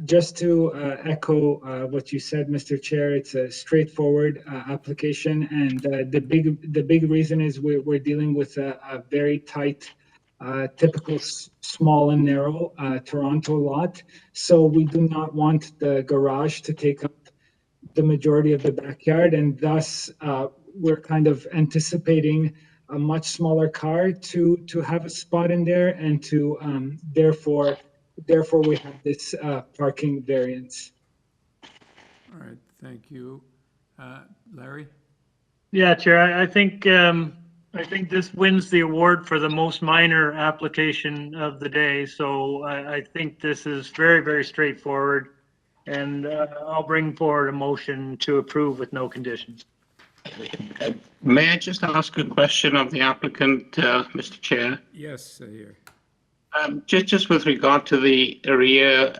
Just to echo what you said, Mr. Chair, it's a straightforward application, and the big reason is we're dealing with a very tight, typical small and narrow Toronto lot. So we do not want the garage to take up the majority of the backyard, and thus we're kind of anticipating a much smaller car to have a spot in there, and to therefore we have this parking variance. All right, thank you. Larry? Yeah, Chair, I think this wins the award for the most minor application of the day. So I think this is very, very straightforward. And I'll bring forward a motion to approve with no conditions. May I just ask a question of the applicant, Mr. Chair? Yes, here. Just with regard to the rear,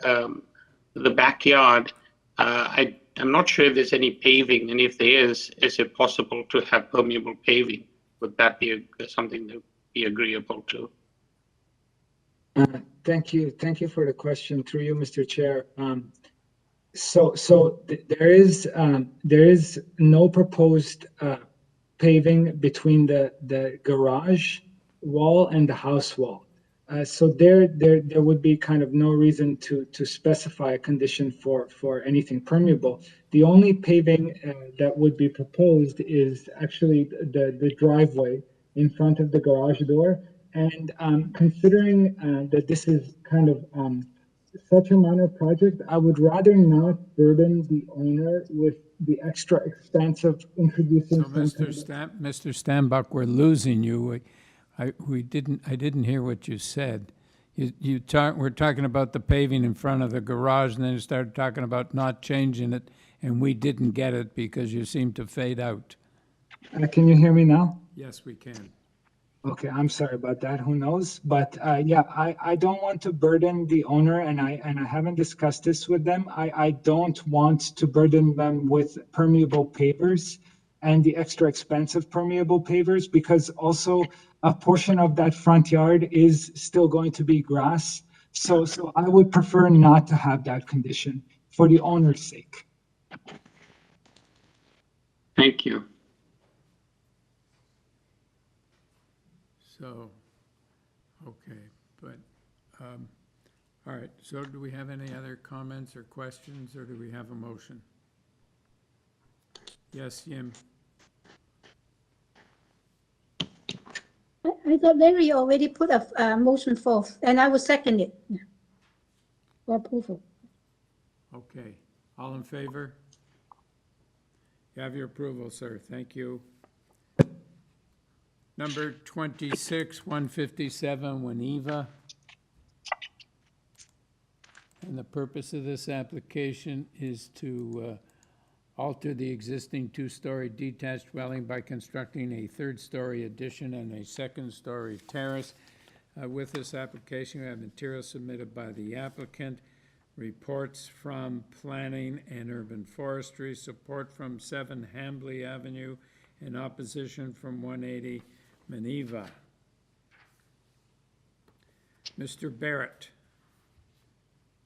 the backyard, I'm not sure if there's any paving, and if there is it possible to have permeable paving? Would that be something that would be agreeable to? Thank you for the question. Through you, Mr. Chair. There is no proposed paving between the garage wall and the house wall. So there would be kind of no reason to specify a condition for anything permeable. The only paving that would be proposed is actually the driveway in front of the garage door. And considering that this is kind of such a minor project, I would rather not burden the owner with the extra expense of introducing. So Mr. Stambach, we're losing you. I didn't hear what you said. We're talking about the paving in front of the garage, and then you started talking about not changing it, and we didn't get it because you seemed to fade out. Can you hear me now? Yes, we can. Okay, I'm sorry about that. Who knows? But yeah, I don't want to burden the owner, and I haven't discussed this with them. I don't want to burden them with permeable pavers and the extra expensive permeable pavers, because also a portion of that front yard is still going to be grass. So I would prefer not to have that condition for the owner's sake. Thank you. So, okay, but, all right, so do we have any other comments or questions, or do we have a motion? Yes, Yim? I thought Larry already put a motion forth, and I will second it for approval. Okay, all in favor? You have your approval, sir, thank you. Number 26, 157, Winiva. And the purpose of this application is to alter the existing two-story detached dwelling by constructing a third-story addition and a second-story terrace. With this application, we have material submitted by the applicant, reports from Planning and Urban Forestry, support from 7 Hambley Avenue, and opposition from 180 Maneva. Mr. Barrett.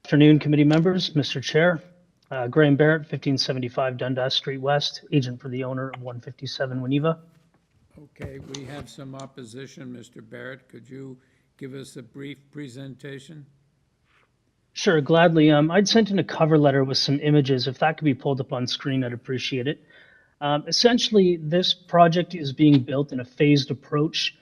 Afternoon, committee members, Mr. Chair. Graham Barrett, 1575 Dundas Street West, agent for the owner of 157 Winneva. Okay, we have some opposition, Mr. Barrett. Could you give us a brief presentation? Sure, gladly. I'd sent in a cover letter with some images. If that could be pulled up on screen, I'd appreciate it. Essentially, this project is being built in a phased approach.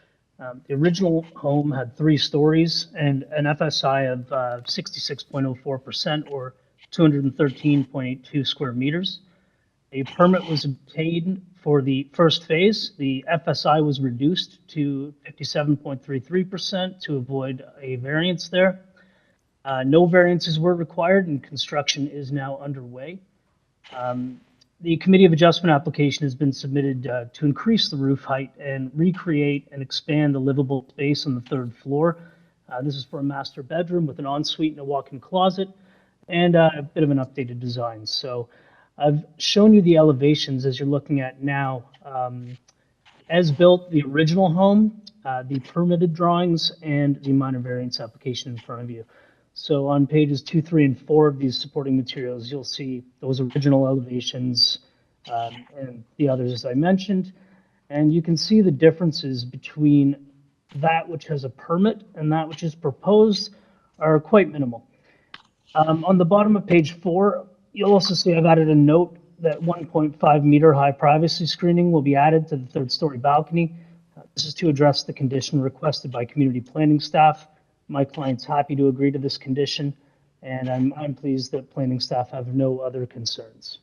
The original home had 3 stories and an FSI of 66.04% or 213.82 square meters. A permit was obtained for the first phase. The FSI was reduced to 57.33% to avoid a variance there. No variances were required and construction is now underway. The Committee of Adjustment application has been submitted to increase the roof height and recreate and expand the livable space on the 3rd floor. This is for a master bedroom with an ensuite and a walk-in closet and a bit of an updated design. So I've shown you the elevations as you're looking at now. As built, the original home, the permitted drawings, and the minor variance application in front of you. So on pages 2, 3, and 4 of these supporting materials, you'll see those original elevations and the others as I mentioned. And you can see the differences between that which has a permit and that which is proposed are quite minimal. On the bottom of page 4, you'll also see I've added a note that 1.5 meter high privacy screening will be added to the 3rd story balcony. This is to address the condition requested by community planning staff. My client's happy to agree to this condition, and I'm pleased that planning staff have no other concerns.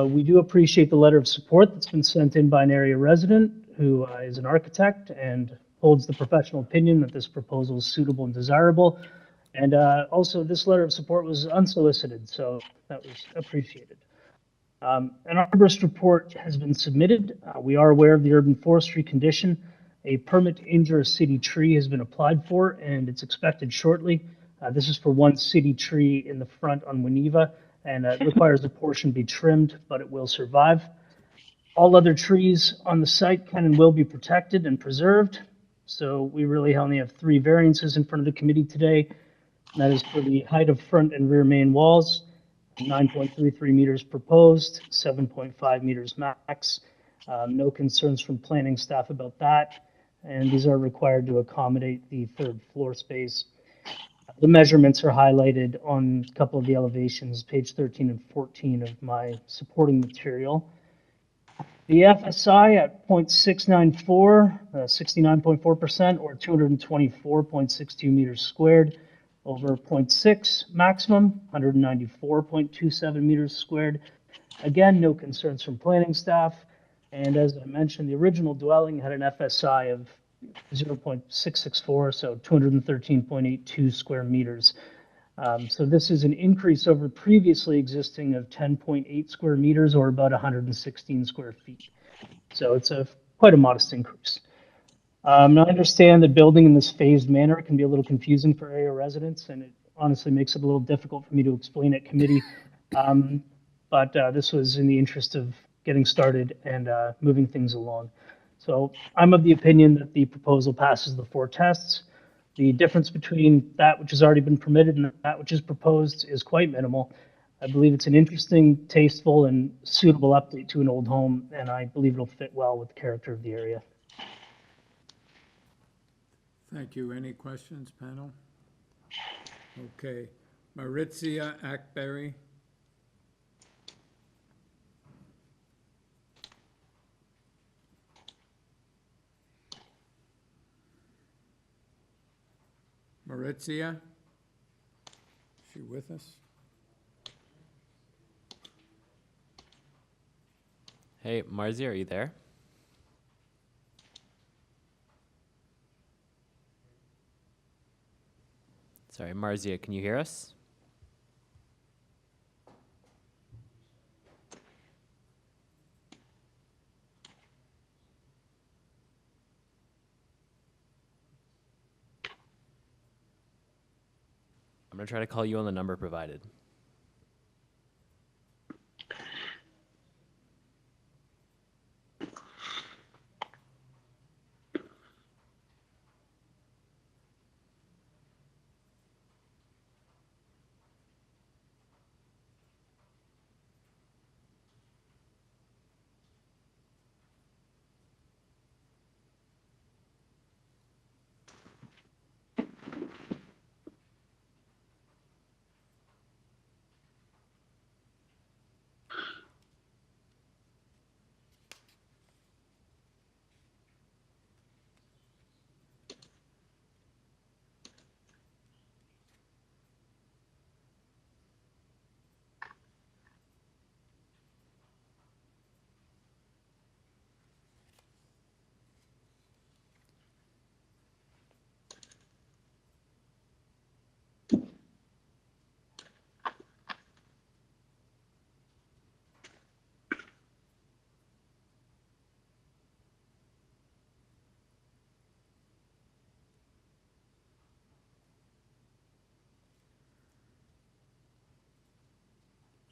We do appreciate the letter of support that's been sent in by an area resident who is an architect and holds the professional opinion that this proposal is suitable and desirable. And also, this letter of support was unsolicited, so that was appreciated. An Arborist Report has been submitted. We are aware of the urban forestry condition. A permit to injure a city tree has been applied for, and it's expected shortly. This is for 1 city tree in the front on Winneva, and it requires a portion be trimmed, but it will survive. All other trees on the site can and will be protected and preserved. So we really only have 3 variances in front of the committee today. And that is for the height of front and rear main walls, 9.33 meters proposed, 7.5 meters max. No concerns from planning staff about that. And these are required to accommodate the 3rd floor space. The measurements are highlighted on a couple of the elevations, page 13 and 14 of my supporting material. The FSI at 0.694, 69.4%, or 224.62 meters squared over 0.6 maximum, 194.27 meters squared. Again, no concerns from planning staff. And as I mentioned, the original dwelling had an FSI of 0.664, so 213.82 square meters. So this is an increase over previously existing of 10.8 square meters or about 116 square feet. So it's quite a modest increase. Now I understand that building in this phased manner can be a little confusing for area residents, and it honestly makes it a little difficult for me to explain at committee. But this was in the interest of getting started and moving things along. So I'm of the opinion that the proposal passes the 4 tests. The difference between that which has already been permitted and that which is proposed is quite minimal. I believe it's an interesting, tasteful, and suitable update to an old home, and I believe it'll fit well with the character of the area. Thank you. Any questions, panel? Okay. Maritzia Ackberry. Maritzia? Is she with us? Hey, Marzi, are you there? Sorry, Marzia, can you hear us? I'm going to try to call you on the number provided.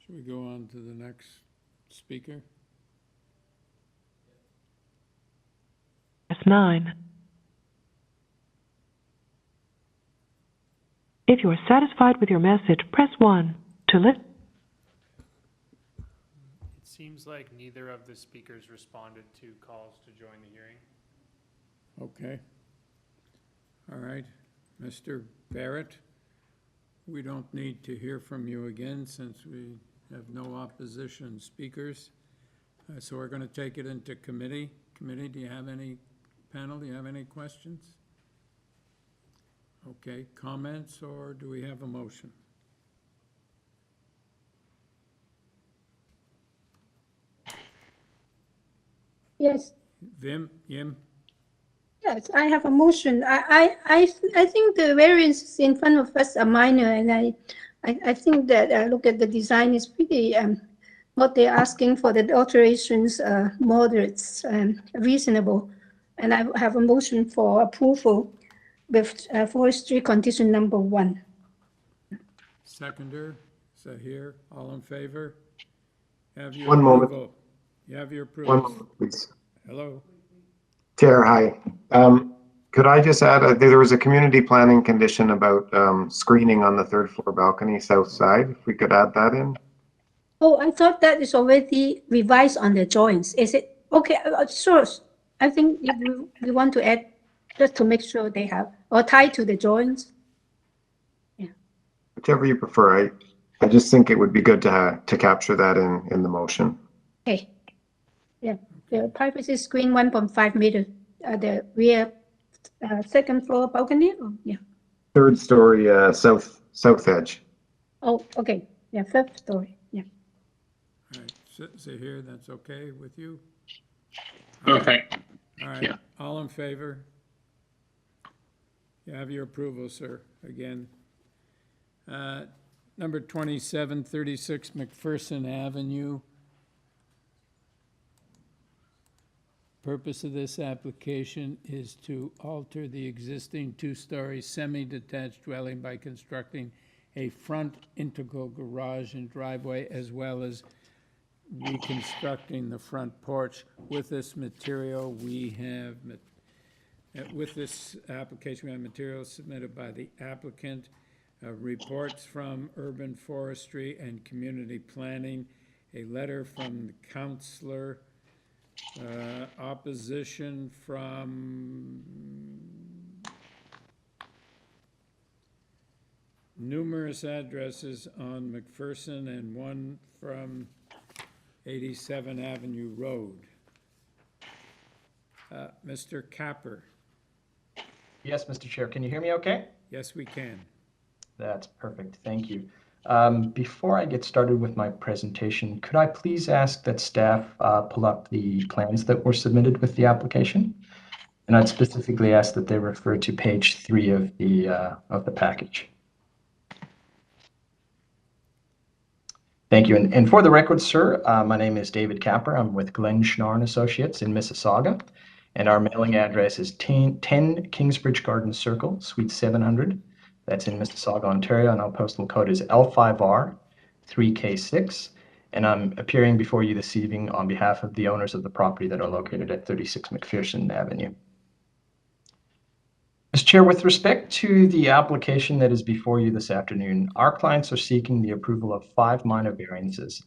Should we go on to the next speaker? Press 9. If you are satisfied with your message, press 1 to listen. It seems like neither of the speakers responded to calls to join the hearing. Okay. All right. Mr. Barrett, we don't need to hear from you again since we have no opposition speakers. So we're going to take it into committee. Committee, do you have any, panel, do you have any questions? Okay, comments, or do we have a motion? Yes. Yim? Yes, I have a motion. I think the variance in front of us are minor, and I think that look at the design is pretty what they're asking for the alterations moderates and reasonable, and I have a motion for approval with forestry condition number 1. Seconder, is that here? All in favor? Have your One moment. approval. You have your approval. One moment, please. Hello? Chair, hi. Could I just add, there was a community planning condition about screening on the 3rd floor balcony south side. If we could add that in. Oh, I thought that is already revised on the drawings. Is it? Okay, sure. I think if we want to add, just to make sure they have, or tied to the drawings. Yeah. Whichever you prefer. I just think it would be good to capture that in the motion. Okay. Yeah. The privacy screen 1.5 meter. The rear 2nd floor balcony. Oh, yeah. 3rd story south edge. Oh, okay. Yeah, 3rd story. Yeah. All right, so here, that's okay with you? Perfect. All right, Yeah. all in favor? You have your approval, sir, again. Number 2736 Mcpherson Avenue. Purpose of this application is to alter the existing 2-story semi-detached dwelling by constructing a front integral garage and driveway, as well as reconstructing the front porch. With this material, we have, with this application, we have materials submitted by the applicant, reports from urban forestry and community planning, a letter from the counselor, opposition from numerous addresses on Mcpherson and one from 87 Avenue Road. Mr. Capper. Yes, Mr. Chair. Can you hear me okay? Yes, we can. That's perfect. Thank you. Before I get started with my presentation, could I please ask that staff pull up the plans that were submitted with the application? And I'd specifically ask that they refer to page 3 of the package. Thank you. And for the record, sir, my name is David Capper. I'm with Glenn Schnarr and Associates in Mississauga, and our mailing address is 10 Kingsbridge Garden Circle, Suite 700. That's in Mississauga, Ontario, and our postal code is L5R 3K6. And I'm appearing before you this evening on behalf of the owners of the property that are located at 36 Mcpherson Avenue. Mr. Chair, with respect to the application that is before you this afternoon, our clients are seeking the approval of 5 minor variances.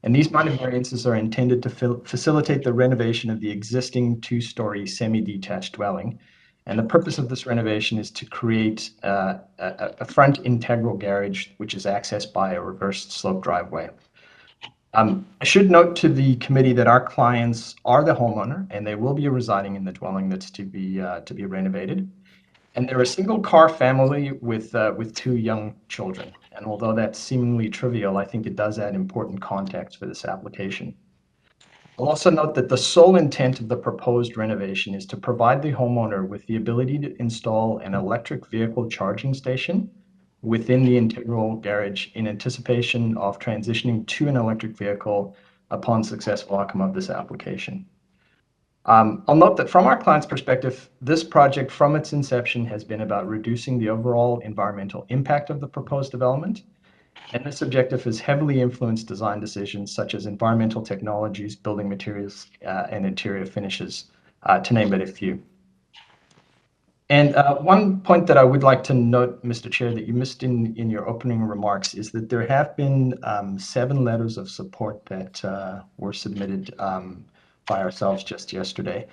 And these minor variances are intended to facilitate the renovation of the existing 2-story semi-detached dwelling. And the purpose of this renovation is to create a front integral garage, which is accessed by a reversed slope driveway. I should note to the committee that our clients are the homeowner, and they will be residing in the dwelling that's to be renovated. And they're a single-car family with 2 young children. And although that's seemingly trivial, I think it does add important context for this application. I'll also note that the sole intent of the proposed renovation is to provide the homeowner with the ability to install an electric vehicle charging station within the integral garage in anticipation of transitioning to an electric vehicle upon successful outcome of this application. I'll note that from our client's perspective, this project from its inception has been about reducing the overall environmental impact of the proposed development. And this objective has heavily influenced design decisions such as environmental technologies, building materials, and interior finishes, to name but a few. And one point that I would like to note, Mr. Chair, that you missed in your opening remarks is that there have been 7 letters of support that were submitted by ourselves just yesterday.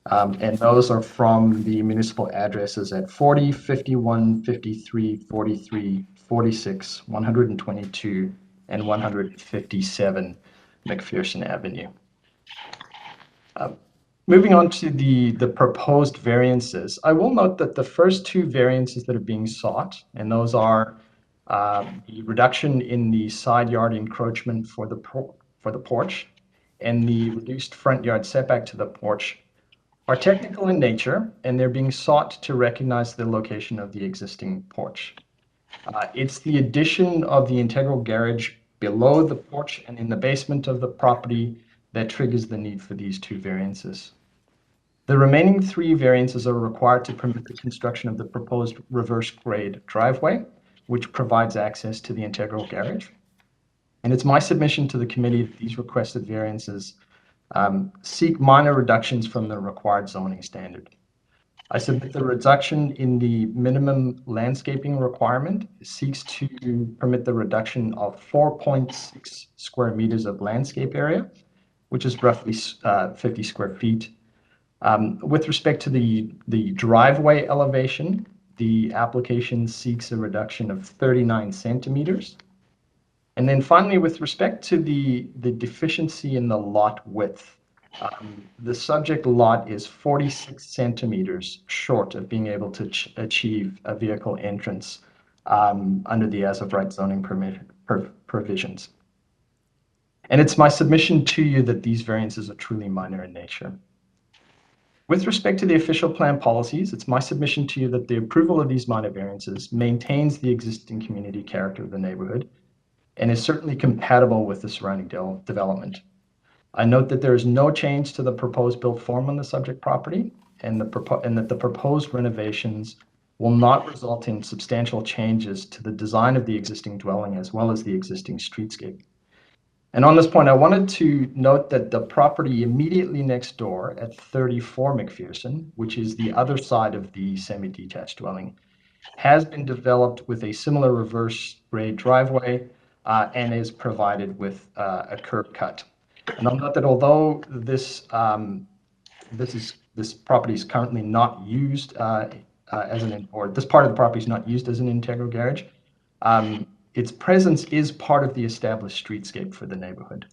And those are from the municipal addresses at 40, 51, 53, 43, 46, 122, and 157 Mcpherson Avenue. Moving on to the proposed variances, I will note that the first 2 variances that are being sought, and those are the reduction in the side yard encroachment for the porch and the reduced front yard setback to the porch, are technical in nature, and they're being sought to recognize the location of the existing porch. It's the addition of the integral garage below the porch and in the basement of the property that triggers the need for these 2 variances. The remaining 3 variances are required to permit the construction of the proposed reverse grade driveway, which provides access to the integral garage. And it's my submission to the committee that these requested variances seek minor reductions from the required zoning standard. I submit the reduction in the minimum landscaping requirement seeks to permit the reduction of 4.6 square meters of landscape area, which is roughly 50 square feet. With respect to the driveway elevation, the application seeks a reduction of 39 centimeters. And then finally, with respect to the deficiency in the lot width, the subject lot is 46 centimeters short of being able to achieve a vehicle entrance under the as-of-right zoning provisions. And it's my submission to you that these variances are truly minor in nature. With respect to the official plan policies, it's my submission to you that the approval of these minor variances maintains the existing community character of the neighborhood and is certainly compatible with the surrounding development. I note that there is no change to the proposed built form on the subject property, and that the proposed renovations will not result in substantial changes to the design of the existing dwelling as well as the existing streetscape. And on this point, I wanted to note that the property immediately next door at 34 Mcpherson, which is the other side of the semi-detached dwelling, has been developed with a similar reverse grade driveway and is provided with a curb cut. And I'll note that although this property is currently not used this part of the property is not used as an integral garage, its presence is part of the established streetscape for the neighborhood.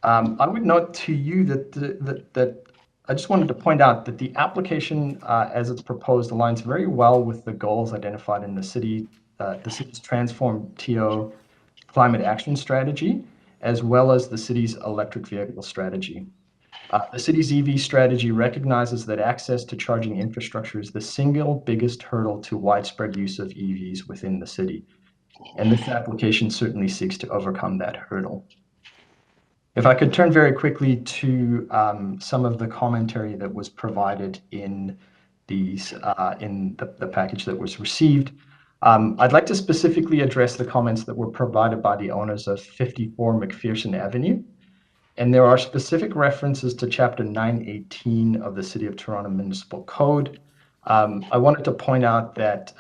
I would note to you that I just wanted to point out that the application as it's proposed aligns very well with the goals identified in the city's Transform TO climate action strategy, as well as the city's electric vehicle strategy. The city's EV strategy recognizes that access to charging infrastructure is the single biggest hurdle to widespread use of EVs within the city. And this application certainly seeks to overcome that hurdle. If I could turn very quickly to some of the commentary that was provided in these in the package that was received. I'd like to specifically address the comments that were provided by the owners of 54 Mcpherson Avenue. And there are specific references to Chapter 918 of the City of Toronto Municipal Code. I wanted to point out that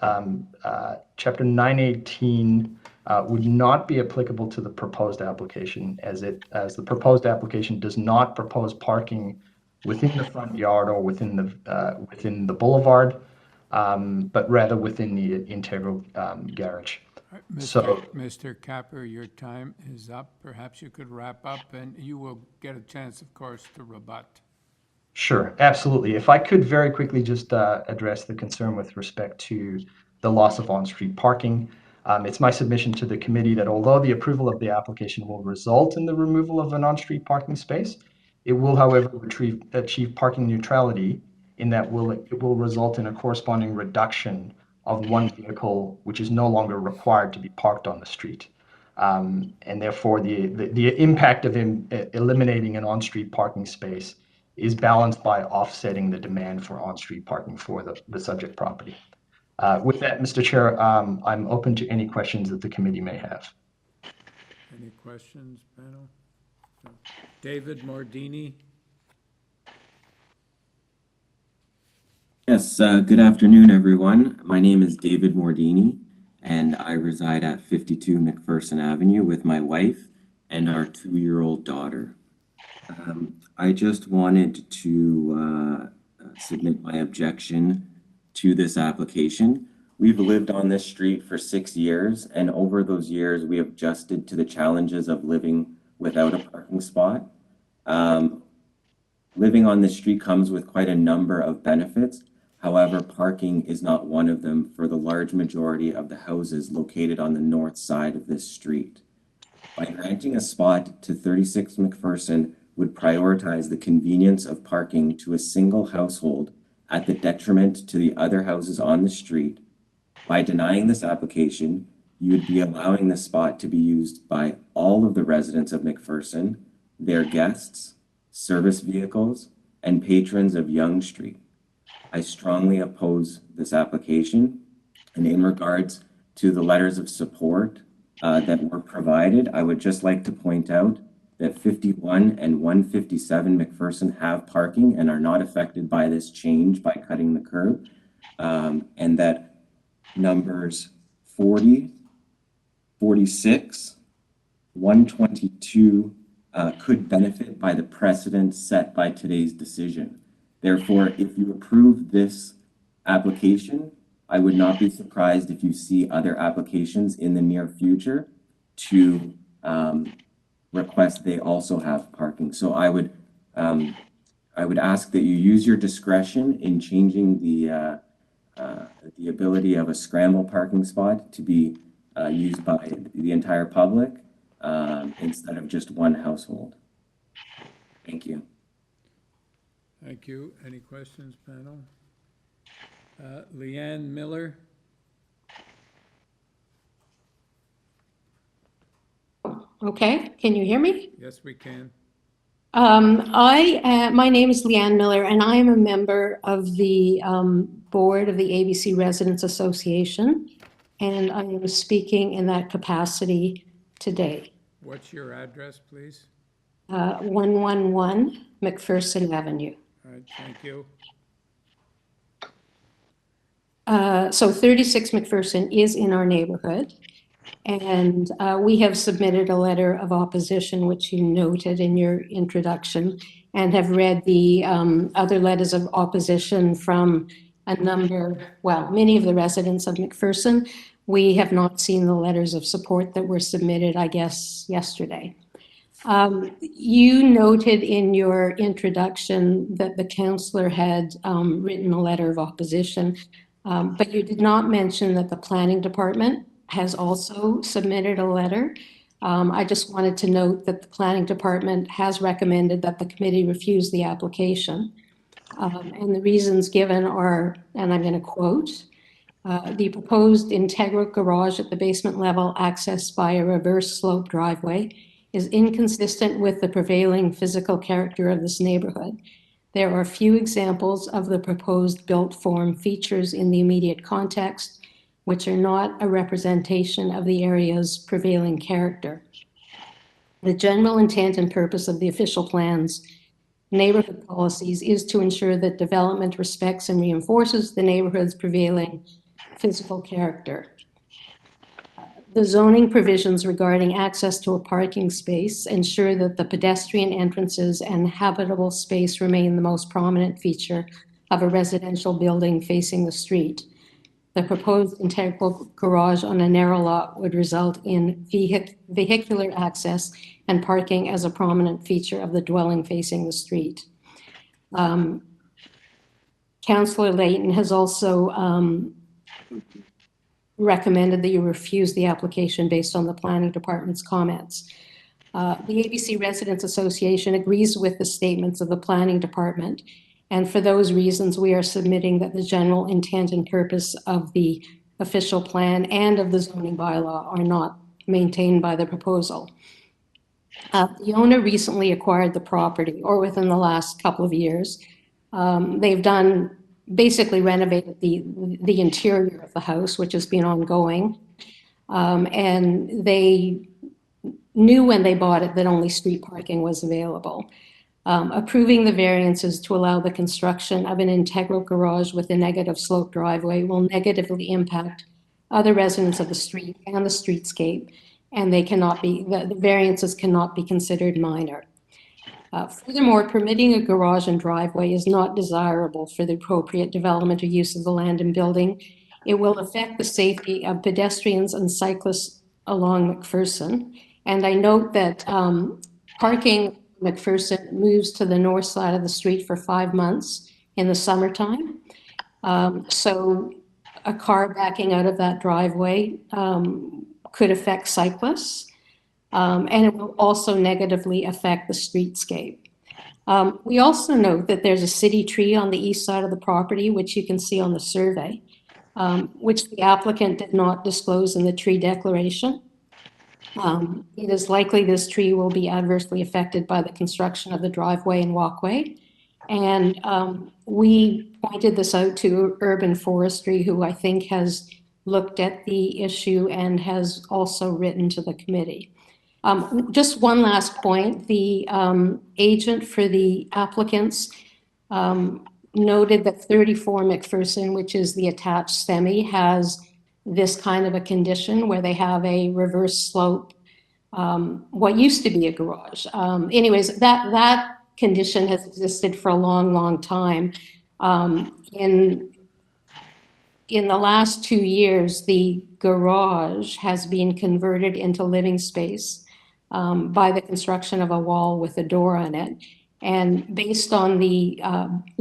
Chapter 918 would not be applicable to the proposed application, as the proposed application does not propose parking within the front yard or within the boulevard, but rather within the integral garage. Mr. Capper, your time is up. Perhaps you could wrap up, and you will get a chance, of course, to rebut. Sure, absolutely. If I could very quickly just address the concern with respect to the loss of on-street parking. It's my submission to the committee that although the approval of the application will result in the removal of an on-street parking space, it will, however, achieve parking neutrality in that it will result in a corresponding reduction of one vehicle, which is no longer required to be parked on the street. And therefore, the impact of eliminating an on-street parking space is balanced by offsetting the demand for on-street parking for the subject property. With that, Mr. Chair, I'm open to any questions that the committee may have. Any questions, panel? No. David Mordini? Yes, good afternoon, everyone. My name is David Mordini, and I reside at 52 Mcpherson Avenue with my wife and our 2-year-old daughter. I just wanted to submit my objection to this application. We've lived on this street for 6 years, and over those years, we have adjusted to the challenges of living without a parking spot. Living on this street comes with quite a number of benefits. However, parking is not one of them for the large majority of the houses located on the north side of this street. By granting a spot to 36 Mcpherson would prioritize the convenience of parking to a single household at the detriment to the other houses on the street. By denying this application, you would be allowing the spot to be used by all of the residents of Mcpherson, their guests, service vehicles, and patrons of Yonge Street. I strongly oppose this application, and in regards to the letters of support that were provided, I would just like to point out that 51 and 157 Mcpherson have parking and are not affected by this change by cutting the curb, and that numbers 40, 46, 122 could benefit by the precedent set by today's decision. Therefore, if you approve this application, I would not be surprised if you see other applications in the near future to request they also have parking. So I would ask that you use your discretion in changing the ability of a scramble parking spot to be used by the entire public instead of just one household. Thank you. Thank you. Any questions, panel? Leanne Miller? Okay, can you hear me? Yes, we can. My name is Leanne Miller, and I am a member of the board of the ABC Residents Association, and I am speaking in that capacity today. What's your address, please? 111 Mcpherson Avenue. All right, thank you. So 36 Mcpherson is in our neighborhood, and we have submitted a letter of opposition, which you noted in your introduction, and have read the other letters of opposition from many of the residents of Mcpherson. We have not seen the letters of support that were submitted, I guess, yesterday. You noted in your introduction that the councillor had written a letter of opposition, but you did not mention that the planning department has also submitted a letter. I just wanted to note that the planning department has recommended that the committee refuse the application. And the reasons given are, and I'm going to quote, the proposed integral garage at the basement level accessed by a reverse slope driveway is inconsistent with the prevailing physical character of this neighborhood. There are few examples of the proposed built form features in the immediate context, which are not a representation of the area's prevailing character. The general intent and purpose of the official plans neighborhood policies is to ensure that development respects and reinforces the neighborhood's prevailing physical character. The zoning provisions regarding access to a parking space ensure that the pedestrian entrances and habitable space remain the most prominent feature of a residential building facing the street. The proposed integral garage on a narrow lot would result in vehicular access and parking as a prominent feature of the dwelling facing the street. Councillor Layton has also recommended that you refuse the application based on the planning department's comments. The ABC Residents Association agrees with the statements of the planning department, and for those reasons, we are submitting that the general intent and purpose of the official plan and of the zoning bylaw are not maintained by the proposal. The owner recently acquired the property, or within the last couple of years. They've basically renovated the interior of the house, which has been ongoing. And they knew when they bought it that only street parking was available. Approving the variances to allow the construction of an integral garage with a negative slope driveway will negatively impact other residents of the street and the streetscape, and the variances cannot be considered minor. Furthermore, permitting a garage and driveway is not desirable for the appropriate development or use of the land and building. It will affect the safety of pedestrians and cyclists along Mcpherson. And I note that parking Mcpherson moves to the north side of the street for 5 months in the summertime. So a car backing out of that driveway could affect cyclists. And it will also negatively affect the streetscape. We also note that there's a city tree on the east side of the property, which you can see on the survey, which the applicant did not disclose in the tree declaration. It is likely this tree will be adversely affected by the construction of the driveway and walkway. And we pointed this out to Urban Forestry, who I think has looked at the issue and has also written to the committee. Just one last point, the agent for the applicants noted that 34 Mcpherson, which is the attached semi, has this kind of a condition where they have a reverse slope, what used to be a garage. Anyways, that condition has existed for a long, long time. In the last 2 years, the garage has been converted into living space by the construction of a wall with a door on it. And based on the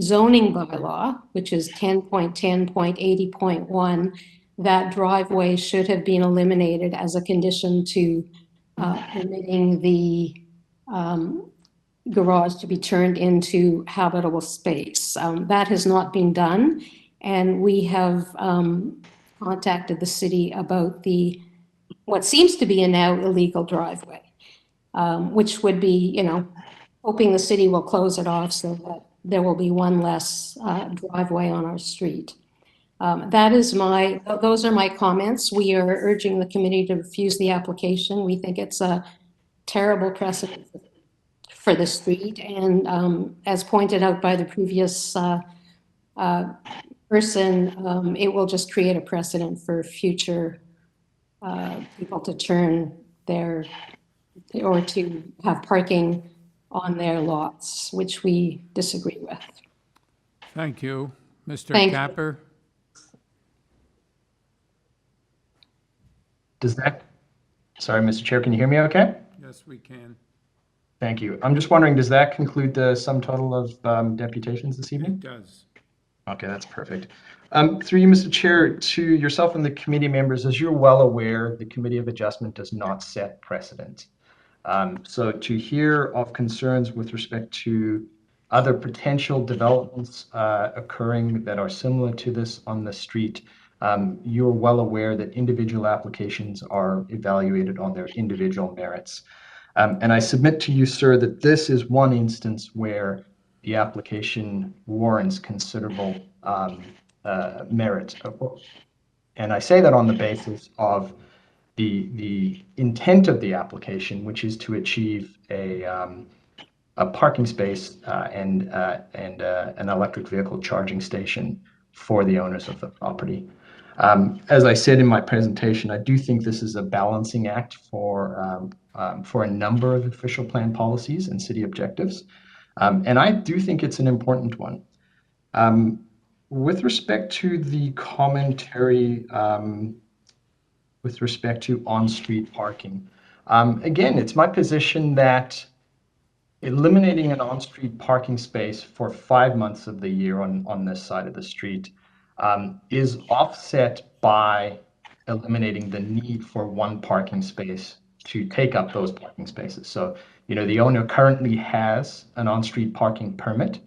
zoning bylaw, which is 10.10.80.1, that driveway should have been eliminated as a condition to permitting the garage to be turned into habitable space. That has not been done, and we have contacted the city about what seems to be a now illegal driveway. Which would be, hoping the city will close it off so that there will be one less driveway on our street. Those are my comments. We are urging the committee to refuse the application. We think it's a terrible precedent for the street. And as pointed out by the previous person, it will just create a precedent for future people to turn or to have parking on their lots, which we disagree with. Thank you. Mr. Thank you. Capper? Sorry, Mr. Chair, can you hear me okay? Yes, we can. Thank you. I'm just wondering, does that conclude the sum total of deputations this evening? It does. Okay, that's perfect. Through you, Mr. Chair, to yourself and the committee members, as you're well aware, the Committee of Adjustment does not set precedent. So to hear of concerns with respect to other potential developments occurring that are similar to this on the street, you're well aware that individual applications are evaluated on their individual merits. And I submit to you, sir, that this is one instance where the application warrants considerable merit. And I say that on the basis of the intent of the application, which is to achieve a parking space and an electric vehicle charging station for the owners of the property. As I said in my presentation, I do think this is a balancing act for a number of official plan policies and city objectives. And I do think it's an important one. With respect to the commentary with respect to on-street parking, again, it's my position that eliminating an on-street parking space for 5 months of the year on this side of the street is offset by eliminating the need for one parking space to take up those parking spaces. So, the owner currently has an on-street parking permit,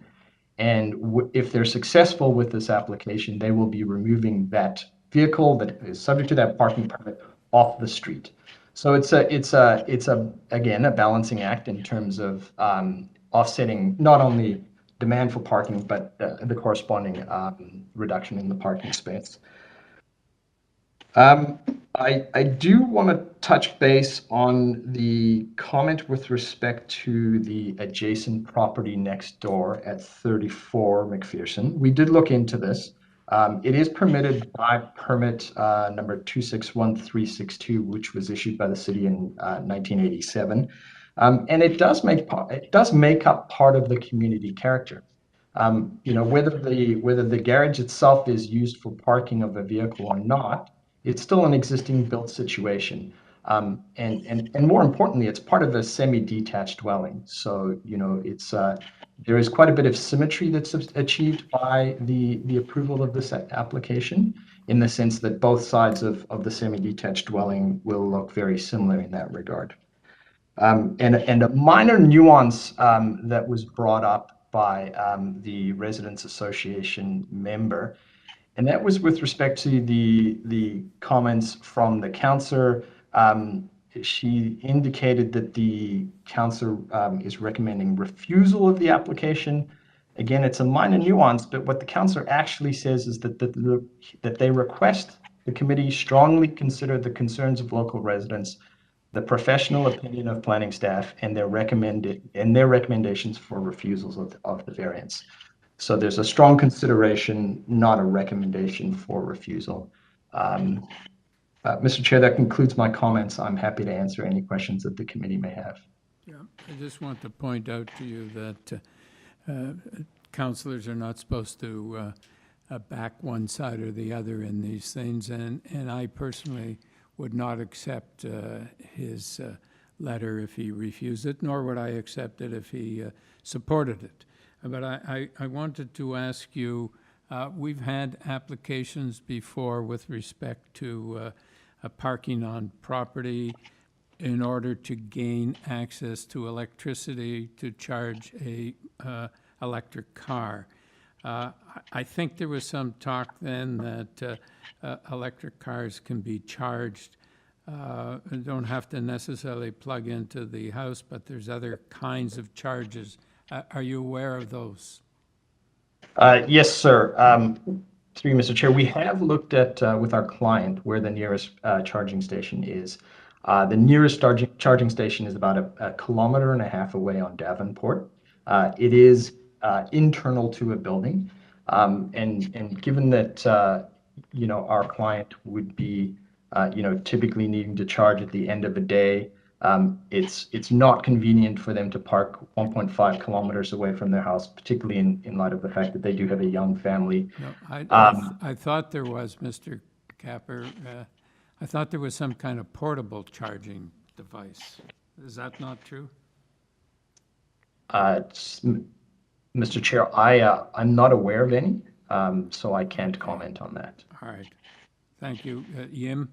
and if they're successful with this application, they will be removing that vehicle that is subject to that parking permit off the street. So it's again a balancing act in terms of offsetting not only demand for parking but the corresponding reduction in the parking space. I do want to touch base on the comment with respect to the adjacent property next door at 34 Mcpherson. We did look into this. It is permitted by permit number 261362, which was issued by the city in 1987. And it does make up part of the community character. Whether the garage itself is used for parking of a vehicle or not, it's still an existing built situation. And more importantly, it's part of a semi-detached dwelling. So, there is quite a bit of symmetry that's achieved by the approval of this application, in the sense that both sides of the semi-detached dwelling will look very similar in that regard. And a minor nuance that was brought up by the Residents Association member, and that was with respect to the comments from the councillor. She indicated that the councillor is recommending refusal of the application. Again, it's a minor nuance, but what the councillor actually says is that they request the committee strongly consider the concerns of local residents, the professional opinion of planning staff, and their recommendations for refusals of the variance. So there's a strong consideration, not a recommendation for refusal. Mr. Chair, that concludes my comments. I'm happy to answer any questions that the committee may have. Yeah, I just want to point out to you that councillors are not supposed to back one side or the other in these things, and I personally would not accept his letter if he refused it, nor would I accept it if he supported it. But I wanted to ask you, we've had applications before with respect to parking on property in order to gain access to electricity to charge a electric car. I think there was some talk then that electric cars can be charged and don't have to necessarily plug into the house, but there's other kinds of charges. Are you aware of those? Yes, sir. Through you, Mr. Chair, we have looked at, with our client, where the nearest charging station is. The nearest charging station is about a 1.5 kilometers away on Davenport. It is internal to a building. And given that, our client would be, typically needing to charge at the end of a day, it's not convenient for them to park 1.5 kilometers away from their house, particularly in light of the fact that they do have a young family. No, I thought there was, Mr. Capper, I thought there was some kind of portable charging device. Is that not true? Mr. Chair, I'm not aware of any, so I can't comment on that. All right. Thank you. Yim?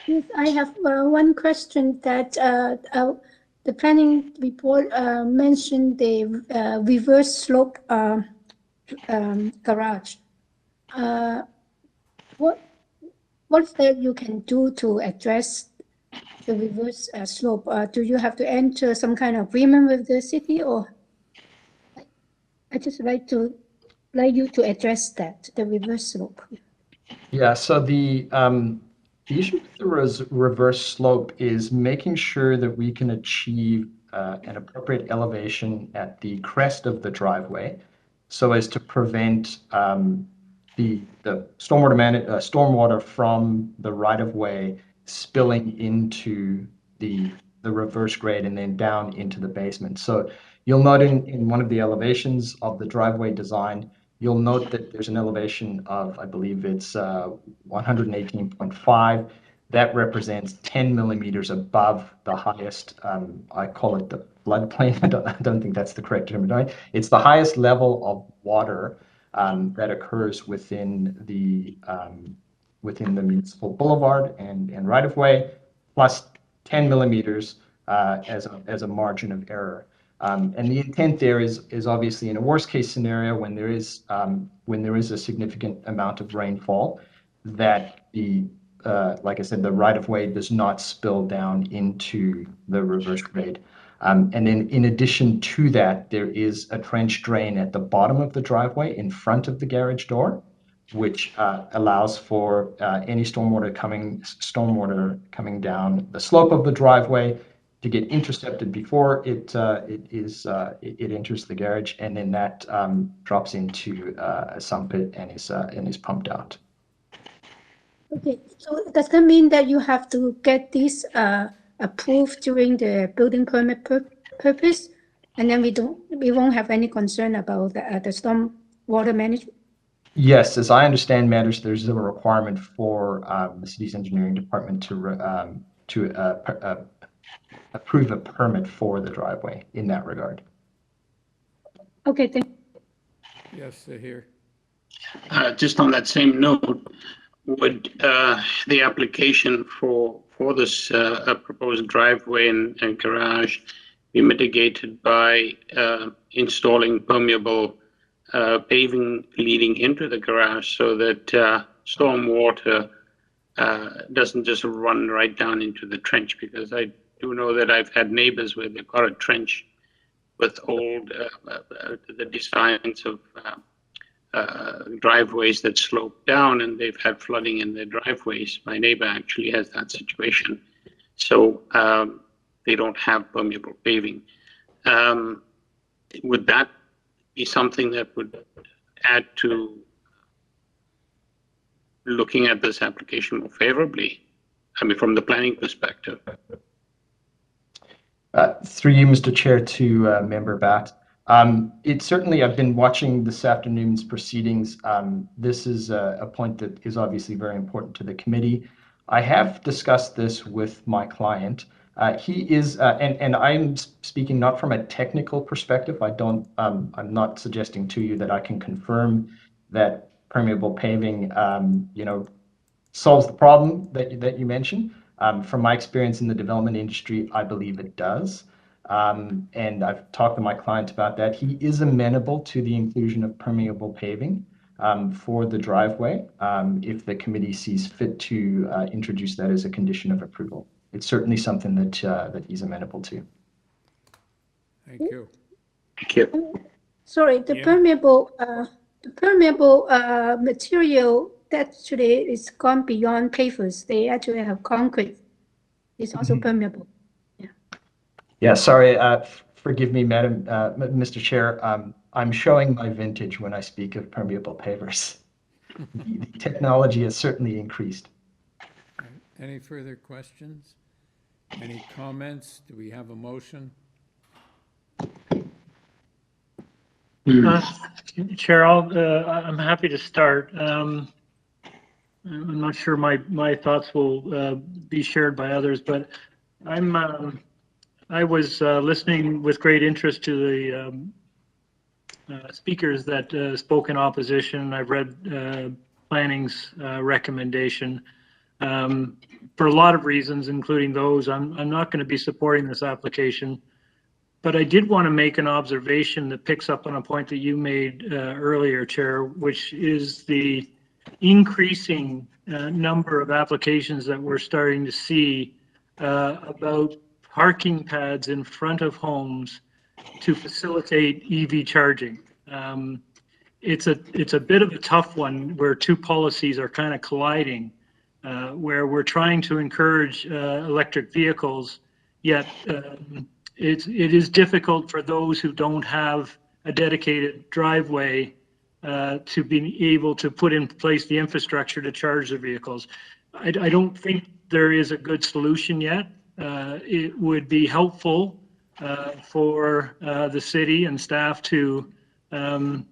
Yes, I have one question that the planning report mentioned the reverse slope garage. What's that you can do to address the reverse slope? Do you have to enter some kind of agreement with the city, or? I just like you to address that, the reverse slope. Yeah, so the issue with the reverse slope is making sure that we can achieve an appropriate elevation at the crest of the driveway so as to prevent the stormwater from the right-of-way spilling into the reverse grade and then down into the basement. So you'll note in one of the elevations of the driveway design, you'll note that there's an elevation of, I believe it's 118.5. That represents 10 millimeters above the highest, I call it the floodplain. I don't think that's the correct term. It's the highest level of water that occurs within the municipal boulevard and right-of-way, plus 10 millimeters as a margin of error. And the intent there is obviously in a worst-case scenario when there is a significant amount of rainfall, that like I said, the right-of-way does not spill down into the reverse grade. And then in addition to that, there is a trench drain at the bottom of the driveway in front of the garage door, which allows for any stormwater coming down the slope of the driveway to get intercepted before it enters the garage, and then that drops into a sump pit and is pumped out. Okay, so does that mean that you have to get this approved during the building permit purpose, and then we won't have any concern about the storm water management? Yes, as I understand matters, there's a requirement for the city's engineering department to approve a permit for the driveway in that regard. Okay, thank you. Yes, here. Just on that same note, would the application for this proposed driveway and garage be mitigated by installing permeable paving leading into the garage so that storm water doesn't just run right down into the trench? Because I do know that I've had neighbors where they've got a trench with old the designs of driveways that slope down, and they've had flooding in their driveways. My neighbor actually has that situation. So they don't have permeable paving. Would that be something that would add to looking at this application more favorably? I mean, from the planning perspective. Through you, Mr. Chair, to Member Batt. It certainly, I've been watching this afternoon's proceedings. This is a point that is obviously very important to the committee. I have discussed this with my client. He is, and I'm speaking not from a technical perspective. I'm not suggesting to you that I can confirm that permeable paving, solves the problem that you mentioned. From my experience in the development industry, I believe it does. And I've talked to my client about that. He is amenable to the inclusion of permeable paving for the driveway if the committee sees fit to introduce that as a condition of approval. It's certainly something that he's amenable to. Thank you. Thank you. Sorry, the permeable material that actually is gone beyond pavers. They actually have concrete. It's also permeable. Yeah, sorry. Forgive me, Mr. Chair. I'm showing my vintage when I speak of permeable pavers. The technology has certainly increased. Any further questions? Any comments? Do we have a motion? Chair, I'm happy to start. I'm not sure my thoughts will be shared by others, but I was listening with great interest to the speakers that spoke in opposition. I've read planning's recommendation. For a lot of reasons, including those, I'm not going to be supporting this application. But I did want to make an observation that picks up on a point that you made earlier, Chair, which is the increasing number of applications that we're starting to see about parking pads in front of homes to facilitate EV charging. It's a bit of a tough one where two policies are kind of colliding, where we're trying to encourage electric vehicles, yet it is difficult for those who don't have a dedicated driveway to be able to put in place the infrastructure to charge their vehicles. I don't think there is a good solution yet. It would be helpful for the city and staff to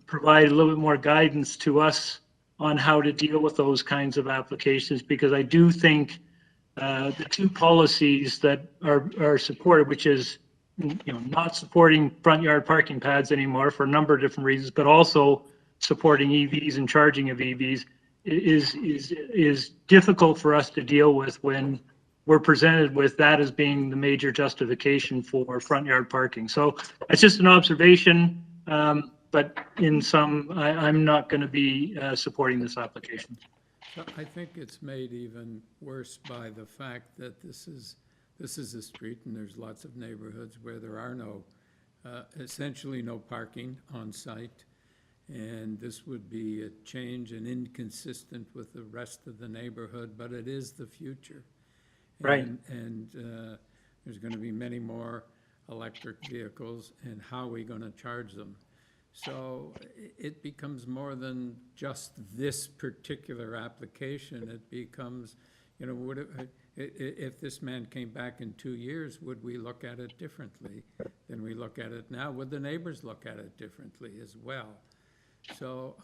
provide a little bit more guidance to us on how to deal with those kinds of applications, because I do think the two policies that are supported, which is not supporting front yard parking pads anymore for a number of different reasons, but also supporting EVs and charging of EVs, is difficult for us to deal with when we're presented with that as being the major justification for front yard parking. So it's just an observation, but in some, I'm not going to be supporting this application. So I think it's made even worse by the fact that this is a street, and there's lots of neighborhoods where there are essentially no parking on site. And this would be a change and inconsistent with the rest of the neighborhood, but it is the future. Right. And there's going to be many more electric vehicles, and how are we going to charge them? So it becomes more than just this particular application. It becomes, if this man came back in 2 years, would we look at it differently than we look at it now? Would the neighbors look at it differently as well? So,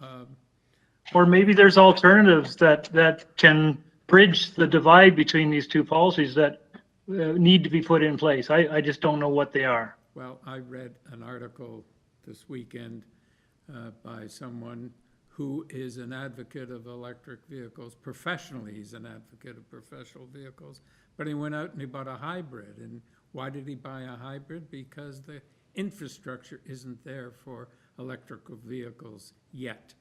or maybe there's alternatives that can bridge the divide between these two policies that need to be put in place. I just don't know what they are. Well, I read an article this weekend by someone who is an advocate of electric vehicles. Professionally, he's an advocate of professional vehicles, but he went out and he bought a hybrid. And why did he buy a hybrid? Because the infrastructure isn't there for electrical vehicles yet.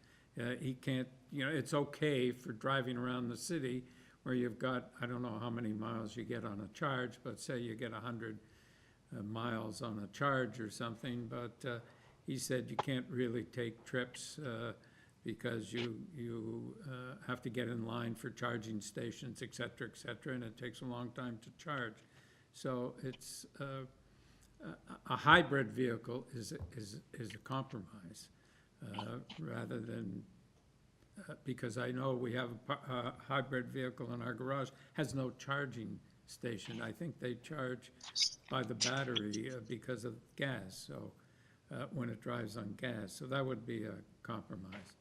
He can't, it's okay for driving around the city where you've got, I don't know how many miles you get on a charge, but say you get 100 miles on a charge or something, but he said you can't really take trips because you have to get in line for charging stations, et cetera, and it takes a long time to charge. So it's a hybrid vehicle is a compromise rather than because I know we have a hybrid vehicle in our garage has no charging station. I think they charge by the battery because of gas. So when it drives on gas, so that would be a compromise.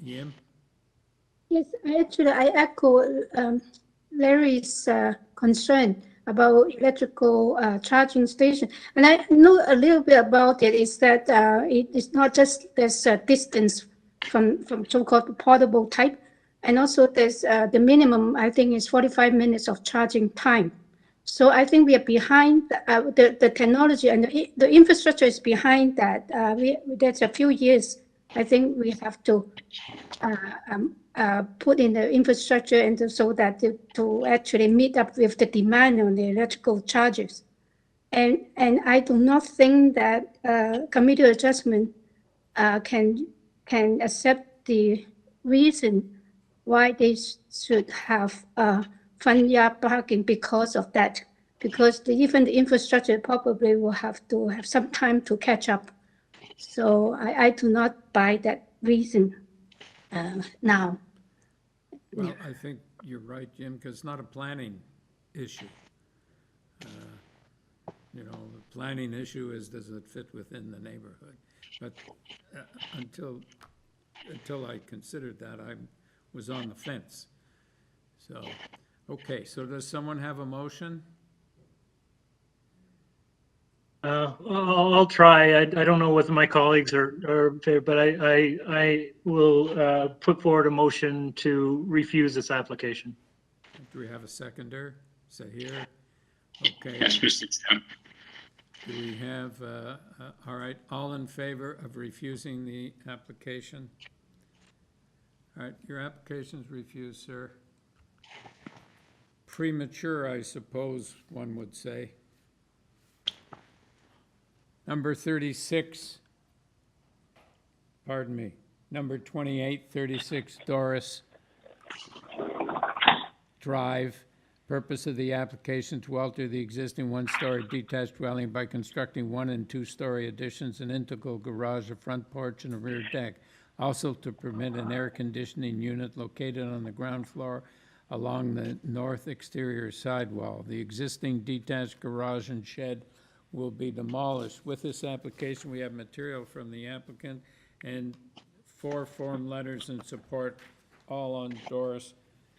Yim? Yes, I echo Larry's concern about electrical charging station. And I know a little bit about it, is that it is not just there's a distance from so-called portable type, and also there's the minimum, I think, is 45 minutes of charging time. So I think we are behind the technology, and the infrastructure is behind that. There's a few years, I think we have to put in the infrastructure and so that to actually meet up with the demand on the electrical charges. And I do not think that committee adjustment can accept the reason why they should have front yard parking because of that. Because even the infrastructure probably will have to have some time to catch up. So I do not buy that reason now. Well, I think you're right, Jim, because it's not a planning issue. The planning issue is, does it fit within the neighborhood? But until I considered that, I was on the fence. So, okay, so does someone have a motion? I'll try. I don't know whether my colleagues are but I will put forward a motion to refuse this application. Do we have a seconder? Say here. Okay. Yes, Mr. Chair. Do we have, all right, all in favor of refusing the application? All right, your application is refused, sir. Premature, I suppose one would say. Number 36, pardon me, number 2836 Doris Drive. Purpose of the application to alter the existing one-story detached dwelling by constructing 1- and 2-story additions, an integral garage, a front porch, and a rear deck. Also to permit an air conditioning unit located on the ground floor along the north exterior sidewall. The existing detached garage and shed will be demolished. With this application, we have material from the applicant and 4 form letters in support, all on Doris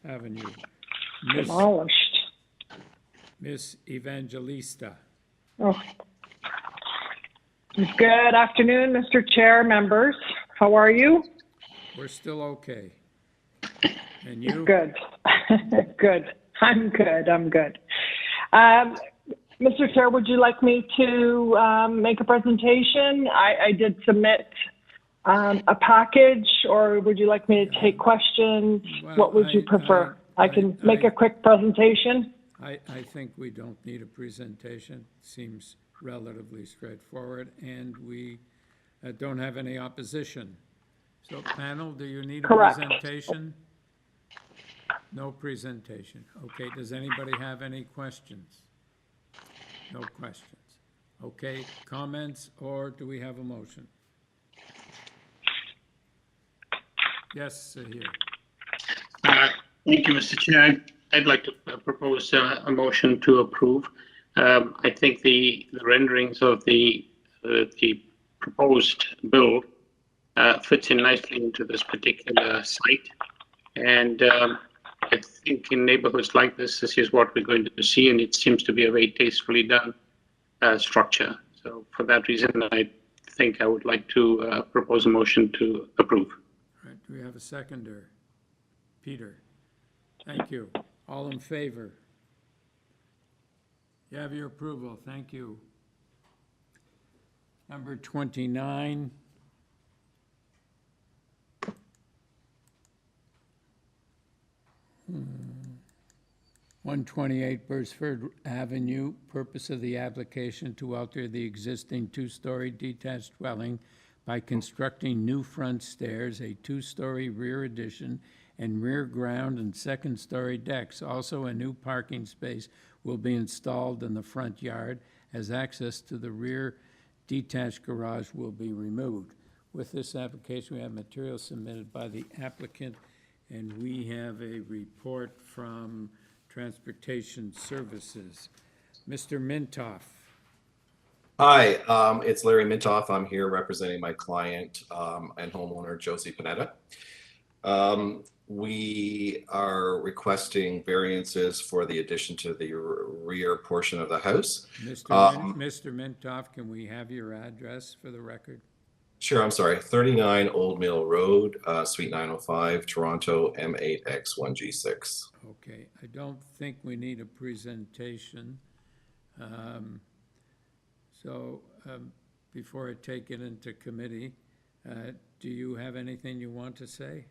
Avenue. Demolished. Miss Evangelista. Oh. Good afternoon, Mr. Chair, members. How are you? We're still okay. And you? Good. Good. I'm good. I'm good. Mr. Chair, would you like me to make a presentation? I did submit a package, or would you like me to take questions? Well, what would you prefer? I can make a quick presentation. I think we don't need a presentation. Seems relatively straightforward, and we don't have any opposition. So panel, do you need a Correct. presentation? No presentation. Okay, does anybody have any questions? No questions. Okay, comments, or do we have a motion? Yes, Sahir. Thank you, Mr. Chair. I'd like to propose a motion to approve. I think the renderings of the proposed build fits in nicely into this particular site. And I think in neighborhoods like this is what we're going to see, and it seems to be a very tastefully done structure. So for that reason, I think I would like to propose a motion to approve. All right, do we have a seconder? Peter. Thank you. All in favor? You have your approval. Thank you. Number 29. Hmm. 128 Bursford Avenue. Purpose of the application to alter the existing 2-story detached dwelling by constructing new front stairs, a 2-story rear addition, and rear ground and second-story decks. Also, a new parking space will be installed in the front yard, as access to the rear detached garage will be removed. With this application, we have material submitted by the applicant, and we have a report from Transportation Services. Mr. Mintoff. Hi, it's Larry Mintoff. I'm here representing my client and homeowner, Josie Panetta. We are requesting variances for the addition to the rear portion of the house. Mr. Mintoff, can we have your address for the record? Sure, I'm sorry. 39 Old Mill Road, Suite 905, Toronto, M8X1G6. Okay, I don't think we need a presentation. Before I take it into committee, do you have anything you want to say?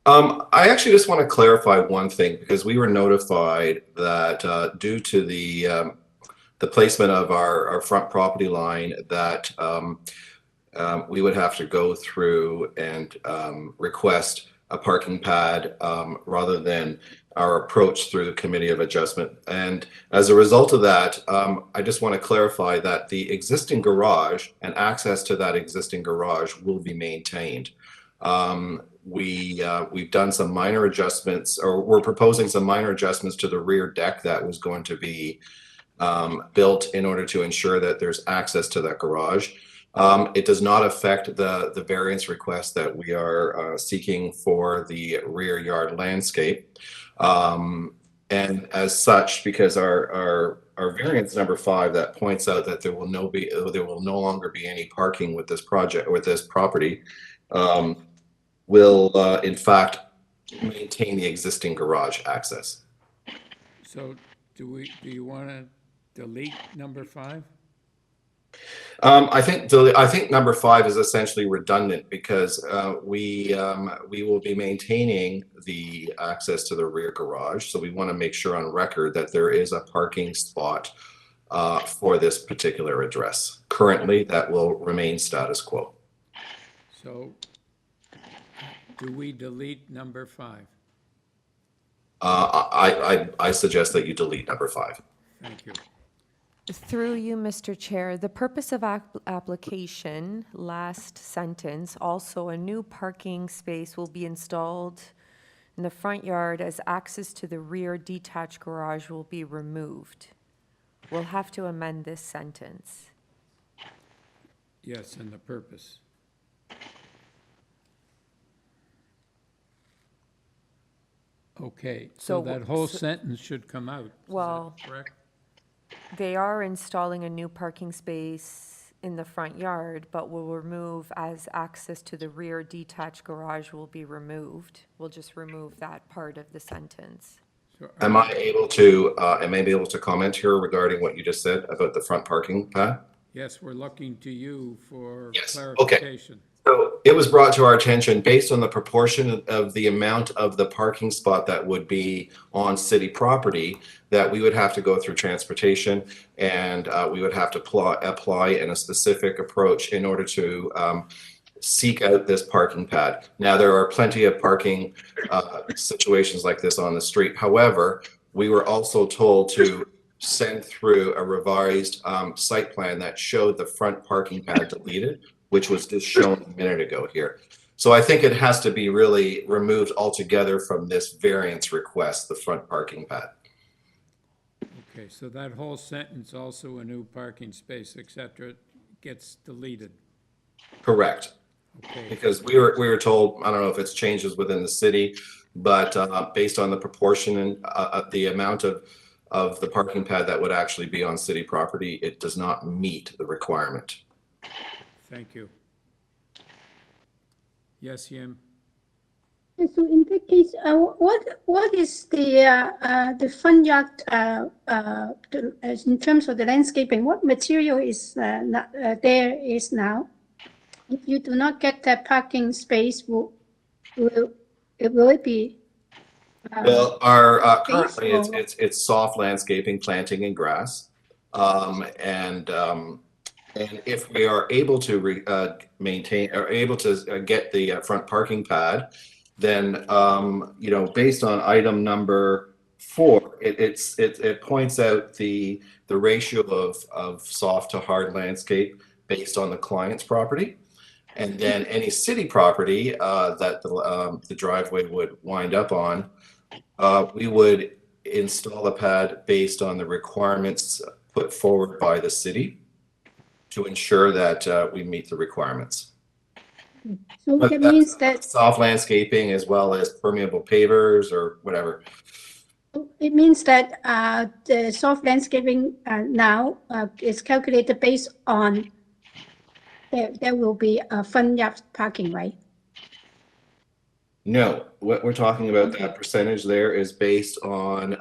I actually just want to clarify one thing, because we were notified that due to the placement of our front property line, that we would have to go through and request a parking pad rather than our approach through the Committee of Adjustment. And as a result of that, I just want to clarify that the existing garage and access to that existing garage will be maintained. We've done some minor adjustments, or we're proposing some minor adjustments to the rear deck that was going to be built in order to ensure that there's access to that garage. It does not affect the variance request that we are seeking for the rear yard landscape. And as such, because our variance number 5 that points out that there will no longer be any parking with this project, with this property, will in fact maintain the existing garage access. So do you want to delete number 5? I think number 5 is essentially redundant, because we will be maintaining the access to the rear garage. So we want to make sure on record that there is a parking spot for this particular address. Currently, that will remain status quo. So do we delete number 5? I suggest that you delete number 5. Thank you. Through you, Mr. Chair, the purpose of application, last sentence, also a new parking space will be installed in the front yard as access to the rear detached garage will be removed. We'll have to amend this sentence. Yes, and the purpose. Okay, so that whole sentence should come out. Well, is that correct? They are installing a new parking space in the front yard, but will remove as access to the rear detached garage will be removed. We'll just remove that part of the sentence. So Am I able to comment here regarding what you just said about the front parking pad? yes, we're looking to you for Yes, clarification. So it was brought to our attention based on the proportion of the amount of the parking spot that would be on city property that we would have to go through transportation and we would have to apply in a specific approach in order to seek out this parking pad. Now, there are plenty of parking situations like this on the street. However, we were also told to send through a revised site plan that showed the front parking pad deleted, which was just shown a minute ago here. So I think it has to be really removed altogether from this variance request, the front parking pad. Okay, so that whole sentence, also a new parking space, et cetera, gets deleted. Correct. Okay. Because we were told, I don't know if it's changes within the city, but based on the proportion and the amount of the parking pad that would actually be on city property, it does not meet the requirement. Thank you. Yes, Yim? So in that case, what is the front yard in terms of the landscaping? What material is there is now? If you do not get that parking space, will it be? Well, currently it's soft landscaping, planting, and grass, and if we are able to maintain or able to get the front parking pad, then based on item number 4, it points out the ratio of soft to hard landscape based on the client's property, and then any city property that the driveway would wind up on, we would install a pad based on the requirements put forward by the city to ensure that we meet the requirements. So that means that soft landscaping as well as permeable pavers or whatever. it means that the soft landscaping now is calculated based on there will be a front yard parking, right? No, what we're talking about, that percentage there is based on,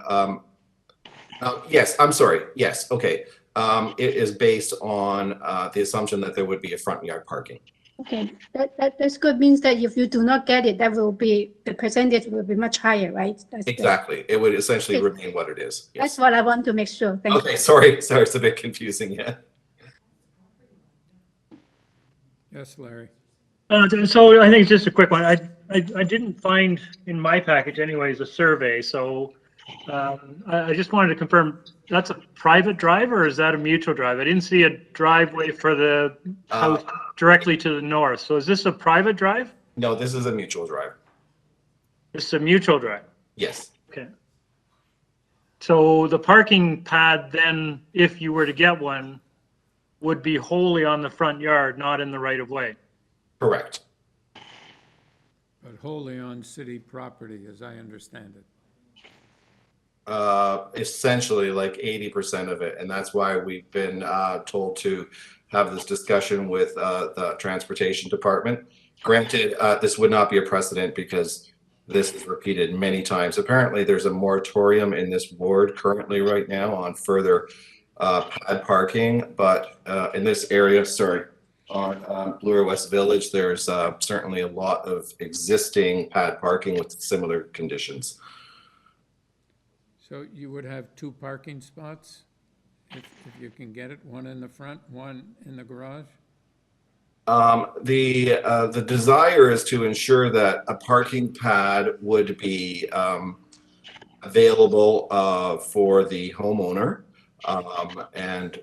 yes, I'm sorry. Yes, okay. It is based on the assumption that there would be a front yard parking. Okay, that's good. Means that if you do not get it, that will be the percentage will be much higher, right? Exactly. It would essentially remain what it is. Yes. That's what I want to make sure. Thank you. Okay, sorry, it's a bit confusing. Yeah. Yes, Larry. So I think it's just a quick one. I didn't find in my package anyways a survey, so I just wanted to confirm, that's a private drive or is that a mutual drive? I didn't see a driveway for the house directly to the north. So is this a private drive? No, this is a mutual drive. This is a mutual drive? Yes. Okay. So the parking pad then, if you were to get one, would be wholly on the front yard, not in the right of way? Correct. But wholly on city property, as I understand it. Essentially like 80% of it. And that's why we've been told to have this discussion with the transportation department. Granted, this would not be a precedent because this is repeated many times. Apparently there's a moratorium in this ward currently right now on further pad parking, but in this area, on Bloor West Village, there's certainly a lot of existing pad parking with similar conditions. So you would have 2 parking spots if you can get it, one in the front, one in the garage? The desire is to ensure that a parking pad would be available for the homeowner, and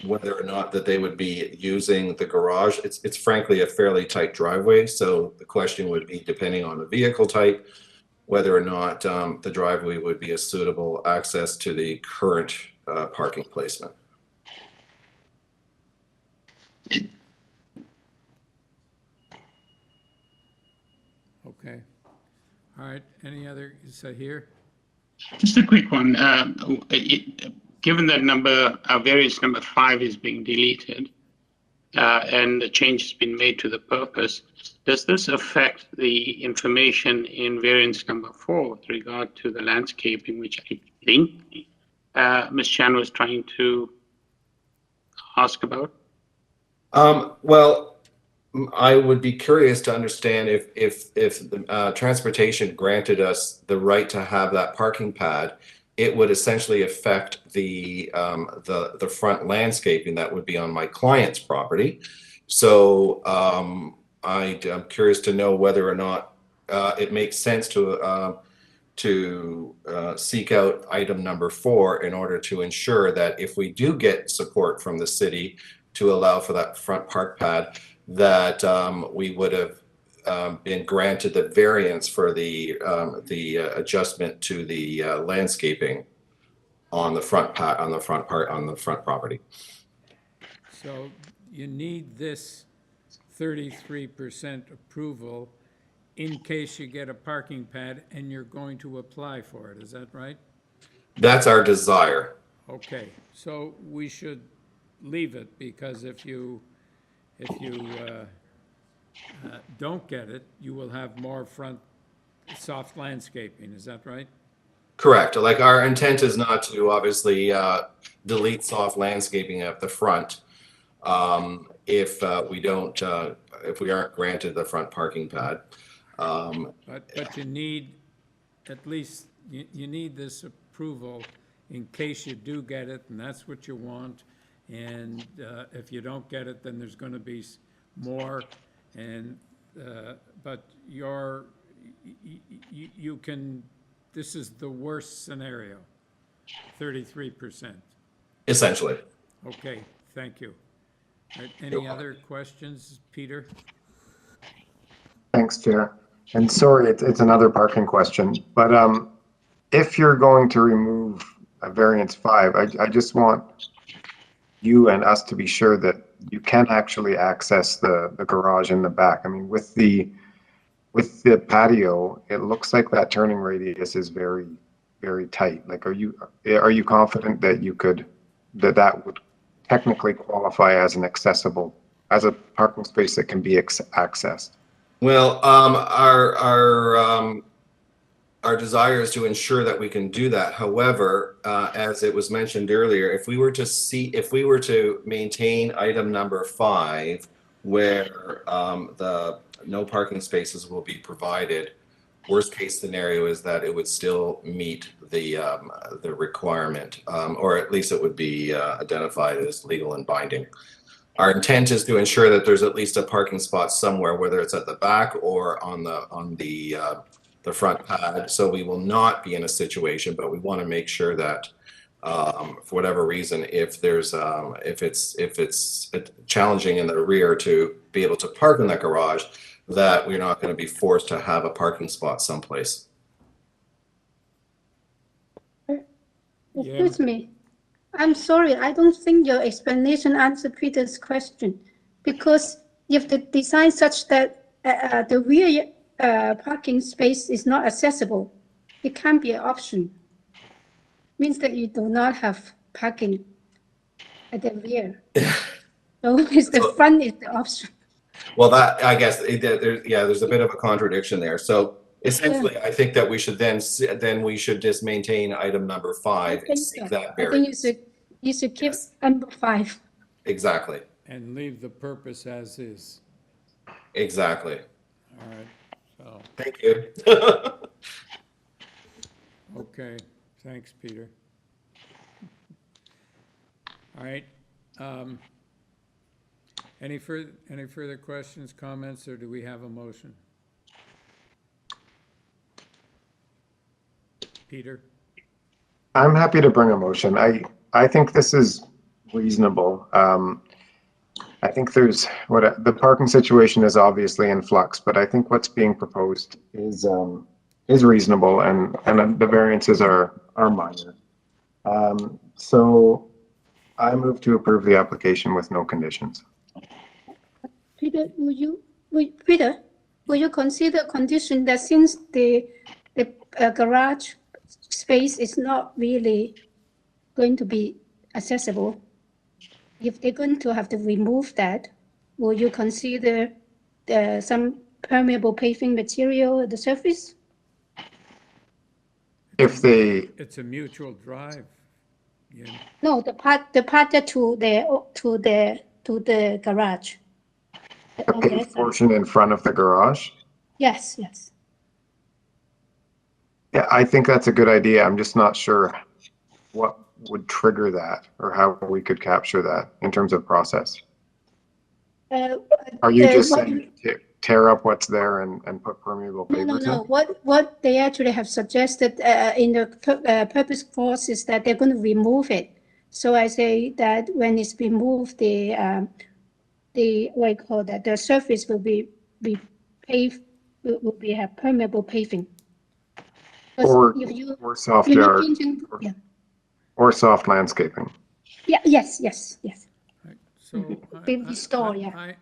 whether or not that they would be using the garage. It's frankly a fairly tight driveway, so the question would be, depending on the vehicle type, whether or not the driveway would be a suitable access to the current parking placement. Okay. All right. Any other, is that here? Just a quick one. Given that variance number 5 is being deleted, and the change has been made to the purpose, does this affect the information in variance number 4 with regard to the landscaping, which I think Ms. Chan was trying to ask about? Well, I would be curious to understand if the transportation granted us the right to have that parking pad, it would essentially affect the front landscaping that would be on my client's property. So I'm curious to know whether or not it makes sense to seek out item number 4 in order to ensure that if we do get support from the city to allow for that front park pad, that we would have been granted the variance for the adjustment to the landscaping on the front property. So you need this 33% approval in case you get a parking pad and you're going to apply for it. Is that right? That's our desire. Okay, so we should leave it, because if you don't get it, you will have more front soft landscaping. Is that right? Correct. Like, our intent is not to obviously delete soft landscaping at the front if we aren't granted the front parking pad. But you need, at least, you need this approval in case you do get it, and that's what you want. And if you don't get it, then there's going to be more. And but you can. This is the worst scenario. 33%. Essentially. Okay. Thank you. Any other questions, Peter? Thanks, Chair. And sorry, it's another parking question, but if you're going to remove a variance 5, I just want you and us to be sure that you can actually access the garage in the back. I mean, with the patio, it looks like that turning radius is very, very tight. Like, are you confident that that would technically qualify as a parking space that can be accessed? Well, our desire is to ensure that we can do that. However, as it was mentioned earlier, if we were to maintain item number 5, where the no parking spaces will be provided, worst case scenario is that it would still meet the requirement, or at least it would be identified as legal and binding. Our intent is to ensure that there's at least a parking spot somewhere, whether it's at the back or on the front pad. So we will not be in a situation, but we want to make sure that for whatever reason, if it's challenging in the rear to be able to park in that garage, that we're not going to be forced to have a parking spot someplace. Excuse me. I'm sorry, I don't think your explanation answered Peter's question, because if the design such that the rear parking space is not accessible, it can't be an option. Means that you do not have parking at the rear. So it's the front is the option. Well, that, I guess, there's a bit of a contradiction there. So essentially, I think that we should we should just maintain item number 5 and seek that variance. I think you should keep number 5. Exactly. And leave the purpose as is. Exactly. All right. So. Thank you. Okay. Thanks, Peter. All right. Any further questions, comments, or do we have a motion? Peter? I'm happy to bring a motion. I think this is reasonable. I think the parking situation is obviously in flux, but I think what's being proposed is reasonable, and the variances are minor. So I move to approve the application with no conditions. Peter, will you consider condition that since the garage space is not really going to be accessible, if they're going to have to remove that, will you consider some permeable paving material at the surface? It's a mutual drive. Yeah. No, the part that to the garage. The paved portion in front of the garage? Yes, yes. Yeah, I think that's a good idea. I'm just not sure what would trigger that or how we could capture that in terms of process. Are you just saying tear up what's there and put permeable pavers No. in? What they actually have suggested in the purpose clause is that they're going to remove it. So I say that when it's removed, the what you call that, the surface will be paved, will be have permeable paving. Or soft yard, yeah. or soft landscaping. Yeah. Yes. So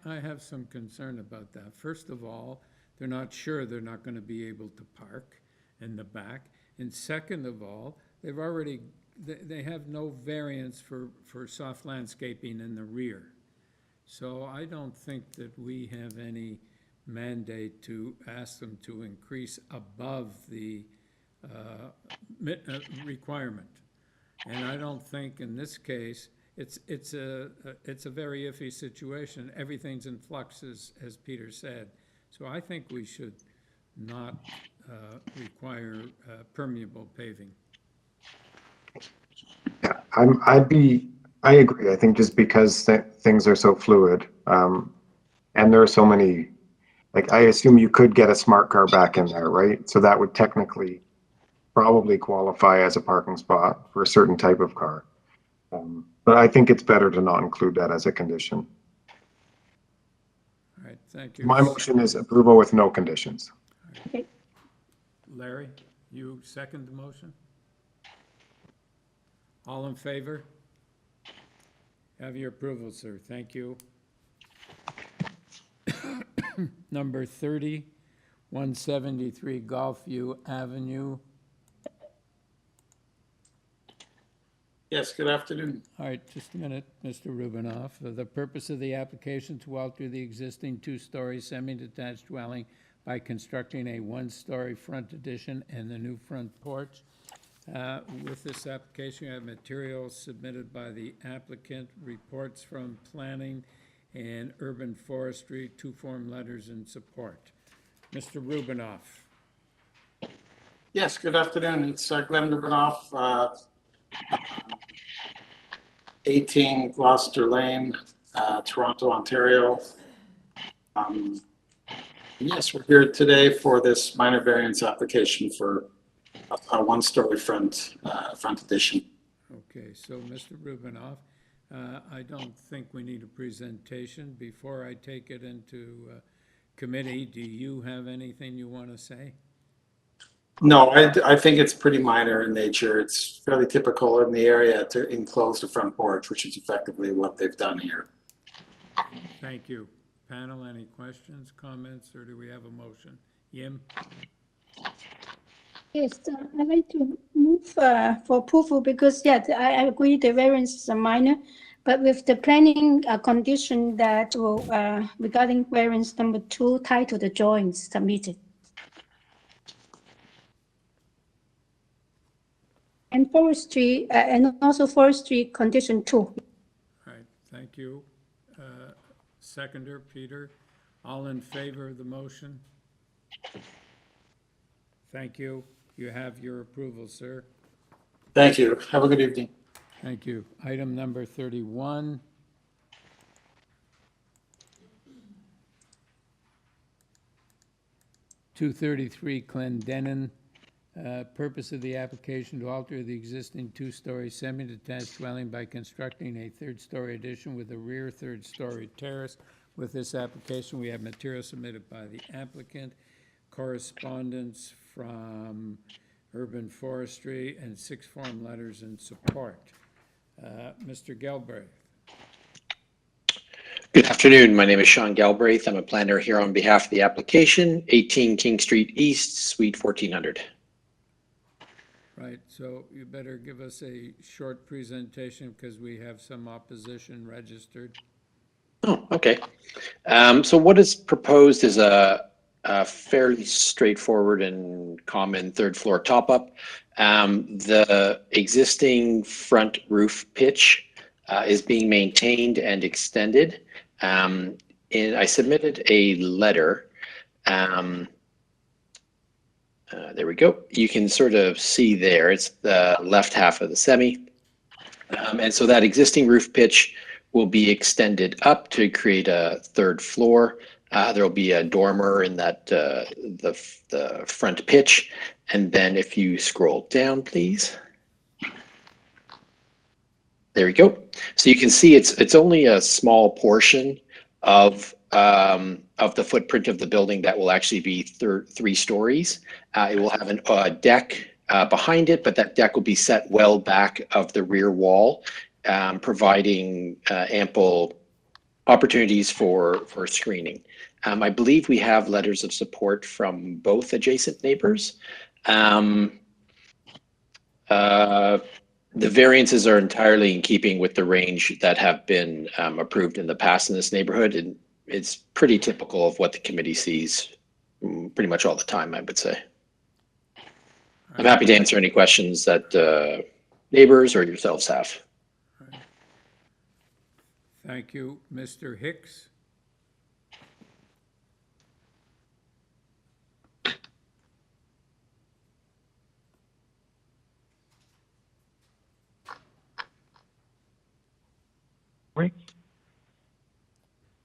I have some concern about that. First of all, they're not sure they're not going to be able to park in the back. And second of all, they have no variance for soft landscaping in the rear. So I don't think that we have any mandate to ask them to increase above the requirement. And I don't think in this case, it's a very iffy situation. Everything's in flux, as Peter said. So I think we should not require permeable paving. Yeah, I agree. I think just because things are so fluid, and there are so many, like I assume you could get a smart car back in there, right? So that would technically probably qualify as a parking spot for a certain type of car. But I think it's better to not include that as a condition. All right, thank you. My motion is approval with no conditions. Okay. Larry, you second the motion? All in favor? Have your approval, sir. Thank you. Number 30, 173 Gulfview Avenue. Yes, good afternoon. All right, just a minute, Mr. Rubinoff. For the purpose of the application to alter the existing two-story semi-detached dwelling by constructing a one-story front addition and the new front porch. With this application, you have materials submitted by the applicant, reports from planning and urban forestry, two form letters in support. Mr. Rubinoff. Yes, good afternoon. It's Glenn Rubinoff, 18 Gloucester Lane, Toronto, Ontario. Yes, we're here today for this minor variance application for a one-story front addition. Okay, so Mr. Rubinoff, I don't think we need a presentation. Before I take it into committee, do you have anything you want to say? No, I think it's pretty minor in nature. It's fairly typical in the area to enclose the front porch, which is effectively what they've done here. Thank you. Panel, any questions, comments, or do we have a motion? Yim? Yes, I'd like to move for approval because, yeah, I agree the variances are minor, but with the planning condition that will, regarding variance number 2 tied to the drawings submitted. And forestry, and also forestry condition 2. All right, thank you. Seconder, Peter. All in favor of the motion? Thank you. You have your approval, sir. Thank you. Have a good evening. Thank you. Item number 31. 233 Clendenin. Purpose of the application to alter the existing two-story semi-detached dwelling by constructing a third-story addition with a rear third-story terrace. With this application, we have material submitted by the applicant, correspondence from Urban Forestry, and 6 form letters in support. Mr. Galbraith. Good afternoon. My name is Sean Galbraith. I'm a planner here on behalf of the application, 18 King Street East, Suite 1400. Right, so you better give us a short presentation because we have some opposition registered. Oh, okay. So what is proposed is a fairly straightforward and common third floor top-up. The existing front roof pitch is being maintained and extended. And I submitted a letter. There we go. You can sort of see there, it's the left half of the semi. And so that existing roof pitch will be extended up to create a third floor. There will be a dormer in that the front pitch. And then if you scroll down, please. There we go. So you can see it's only a small portion of the footprint of the building that will actually be 3 stories. It will have a deck behind it, but that deck will be set well back of the rear wall, providing ample opportunities for screening. I believe we have letters of support from both adjacent neighbors. The variances are entirely in keeping with the range that have been approved in the past in this neighborhood, and it's pretty typical of what the committee sees pretty much all the time, I would say. I'm happy to answer any questions that neighbors or yourselves have. Thank you. Mr. Hicks?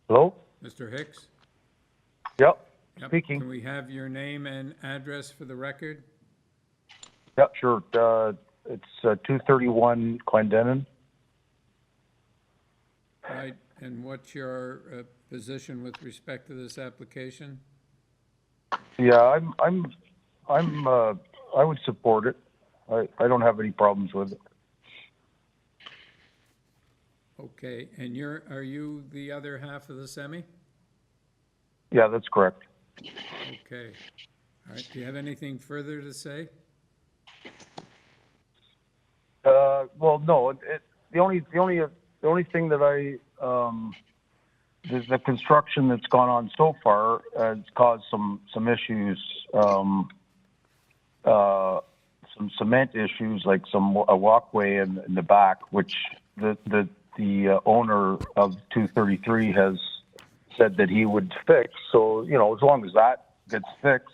Hello? Mr. Hicks? Yep, Yep. speaking. Can we have your name and address for the record? Yep, sure. It's 231 Clendenin. Right, and what's your position with respect to this application? Yeah, I would support it. I don't have any problems with it. Okay, and are you the other half of the semi? Yeah, that's correct. Okay. All right, do you have anything further to say? Well, no. The only thing that the construction that's gone on so far has caused some issues, some cement issues, like a walkway in the back, which the owner of 233 has said that he would fix. So, as long as that gets fixed,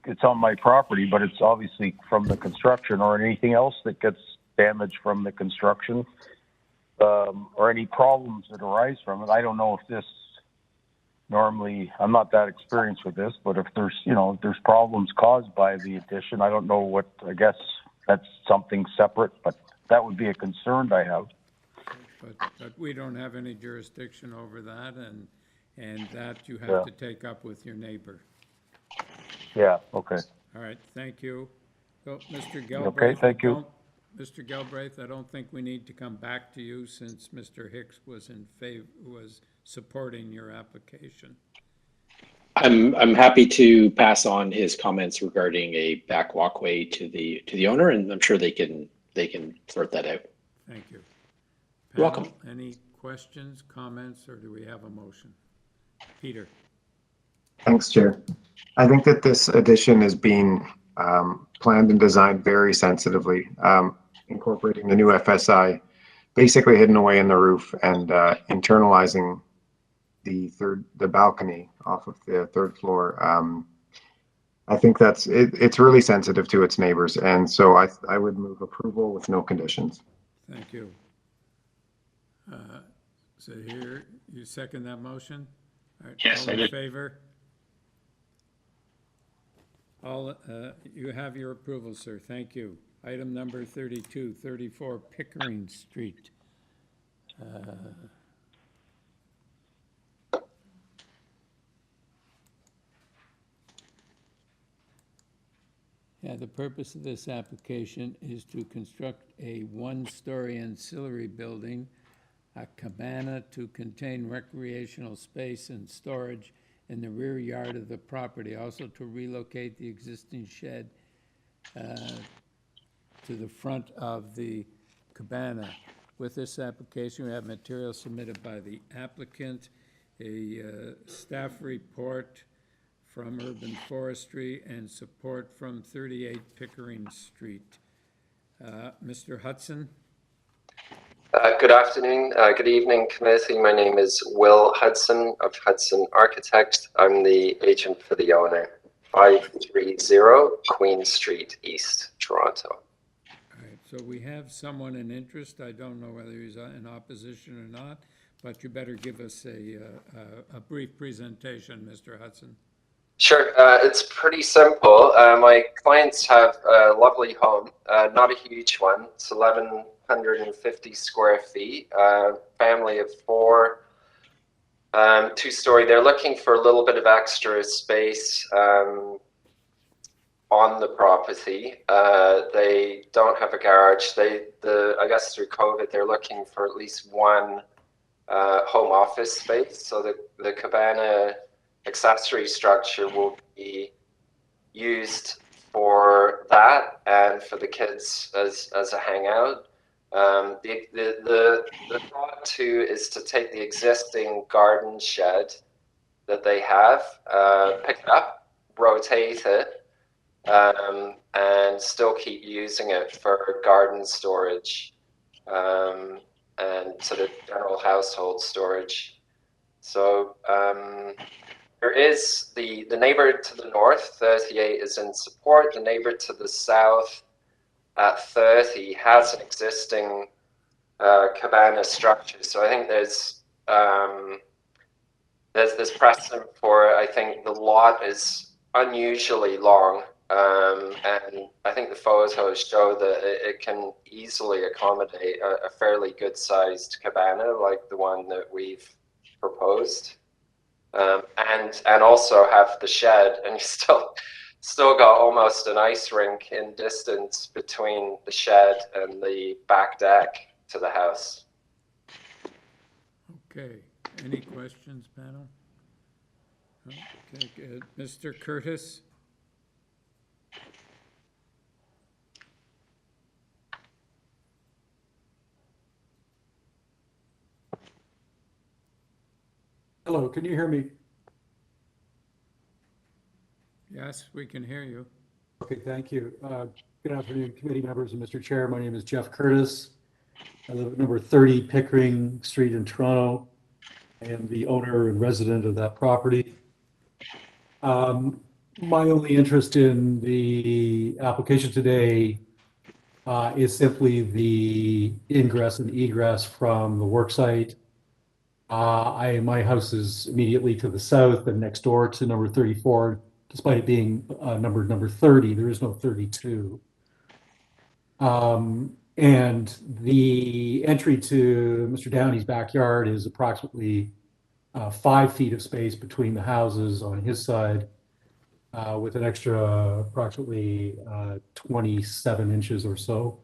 it's on my property, but it's obviously from the construction, or anything else that gets damaged from the construction, or any problems that arise from it. I don't know if this normally, I'm not that experienced with this, but if there's problems caused by the addition, I don't know what, I guess that's something separate, but that would be a concern I have. But we don't have any jurisdiction over that, and that you have to take up with your neighbor. Yeah, okay. All right, thank you. So, Mr. Galbraith. Okay, thank you. Mr. Galbraith, I don't think we need to come back to you since Mr. Hicks was supporting your application. I'm happy to pass on his comments regarding a back walkway to the owner, and I'm sure they can sort that out. Thank you. You're welcome. Any questions, comments, or do we have a motion? Peter. Thanks, Chair. I think that this addition is being planned and designed very sensitively, incorporating the new FSI, basically hidden away in the roof, and internalizing the balcony off of the third floor. I think it's really sensitive to its neighbors, and so I would move approval with no conditions. Thank you. So here, you second that motion? All right, Yes, all I in did. favor? You have your approval, sir. Thank you. Item number 32, 34 Pickering Street. Yeah, the purpose of this application is to construct a one-story ancillary building, a cabana to contain recreational space and storage in the rear yard of the property, also to relocate the existing shed to the front of the cabana. With this application, we have material submitted by the applicant, a staff report from Urban Forestry, and support from 38 Pickering Street. Mr. Hudson? Good afternoon, good evening, committee. My name is Will Hudson of Hudson Architects. I'm the agent for the owner, 530 Queen Street East, Toronto. All right, so we have someone in interest. I don't know whether he's in opposition or not, but you better give us a brief presentation, Mr. Hudson. Sure, it's pretty simple. My clients have a lovely home, not a huge one. It's 1,150 square feet, family of 4, 2-story. They're looking for a little bit of extra space on the property. They don't have a garage. I guess through COVID, they're looking for at least one home office space. So the cabana accessory structure will be used for that and for the kids as a hangout. The thought too is to take the existing garden shed that they have, pick it up, rotate it, and still keep using it for garden storage and sort of general household storage. So there is the neighbor to the north, 38, is in support. The neighbor to the south at 30 has an existing cabana structure. So I think there's this precedent for, I think the lot is unusually long. And I think the photos show that it can easily accommodate a fairly good sized cabana like the one that we've proposed. And also have the shed, and you still got almost an ice rink in distance between the shed and the back deck to the house. Okay, any questions, panel? Okay, good. Mr. Curtis? Hello, can you hear me? Yes, we can hear you. Okay, thank you. Good afternoon, committee members and Mr. Chair. My name is Jeff Curtis. I live at number 30 Pickering Street in Toronto. I am the owner and resident of that property. My only interest in the application today is simply the ingress and egress from the worksite. My house is immediately to the south and next door to number 34, despite it being number 30, there is no 32. And the entry to Mr. Downey's backyard is approximately 5 feet of space between the houses on his side, with an extra approximately 27 inches or so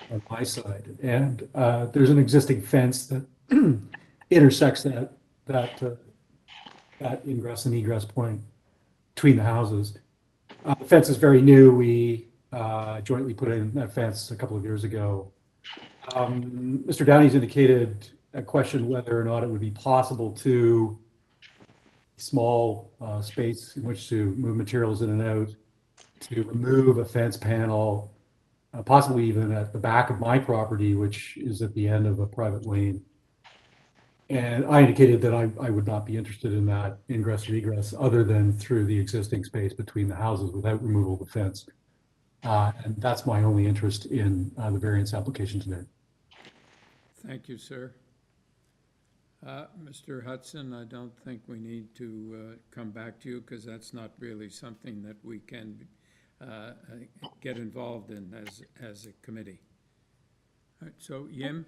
on my side. And there's an existing fence that intersects that ingress and egress point between the houses. The fence is very new. We jointly put in that fence a couple of years ago. Mr. Downey's indicated a question whether or not it would be possible to small space in which to move materials in and out, to remove a fence panel, possibly even at the back of my property, which is at the end of a private lane. And I indicated that I would not be interested in that ingress or egress other than through the existing space between the houses without removal of the fence. And that's my only interest in the variance application today. Thank you, sir. Mr. Hudson, I don't think we need to come back to you because that's not really something that we can get involved in as a committee. All right, so Yim?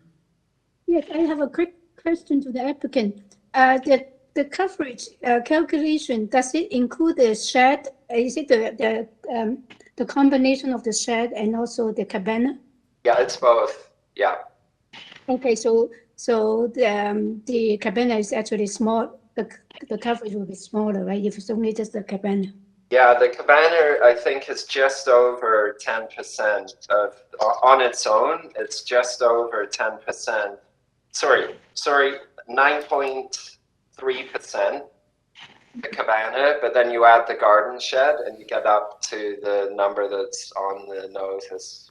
Yes, I have a quick question to the applicant. The coverage calculation, does it include the shed? Is it the combination of the shed and also the cabana? Yeah, it's both. Yeah. Okay, so the cabana is actually small. The coverage will be smaller, right? If it's only just the cabana. Yeah, the cabana, I think, is just over 10% of, on its own, it's just over 10%. Sorry, 9.3%, the cabana, but then you add the garden shed and you get up to the number that's on the notice.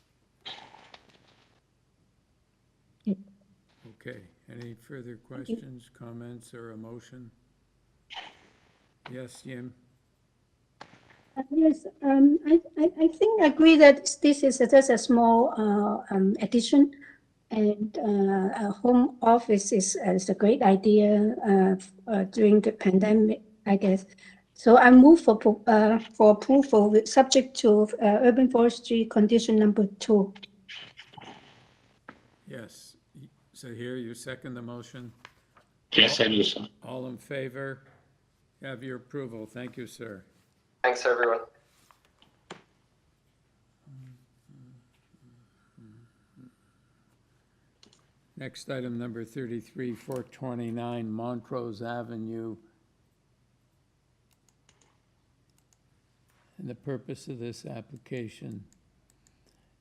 Okay, any further questions, comments, or a motion? Yes, Yim? Yes, I think I agree that this is just a small addition, and a home office is a great idea during the pandemic, I guess. So I move for approval subject to urban forestry condition number 2. Yes. So here, you second the motion? Yes, I do so. All in favor? You have your approval. Thank you, sir. Thanks, everyone. Next item, number 33, 429 Montrose Avenue. And the purpose of this application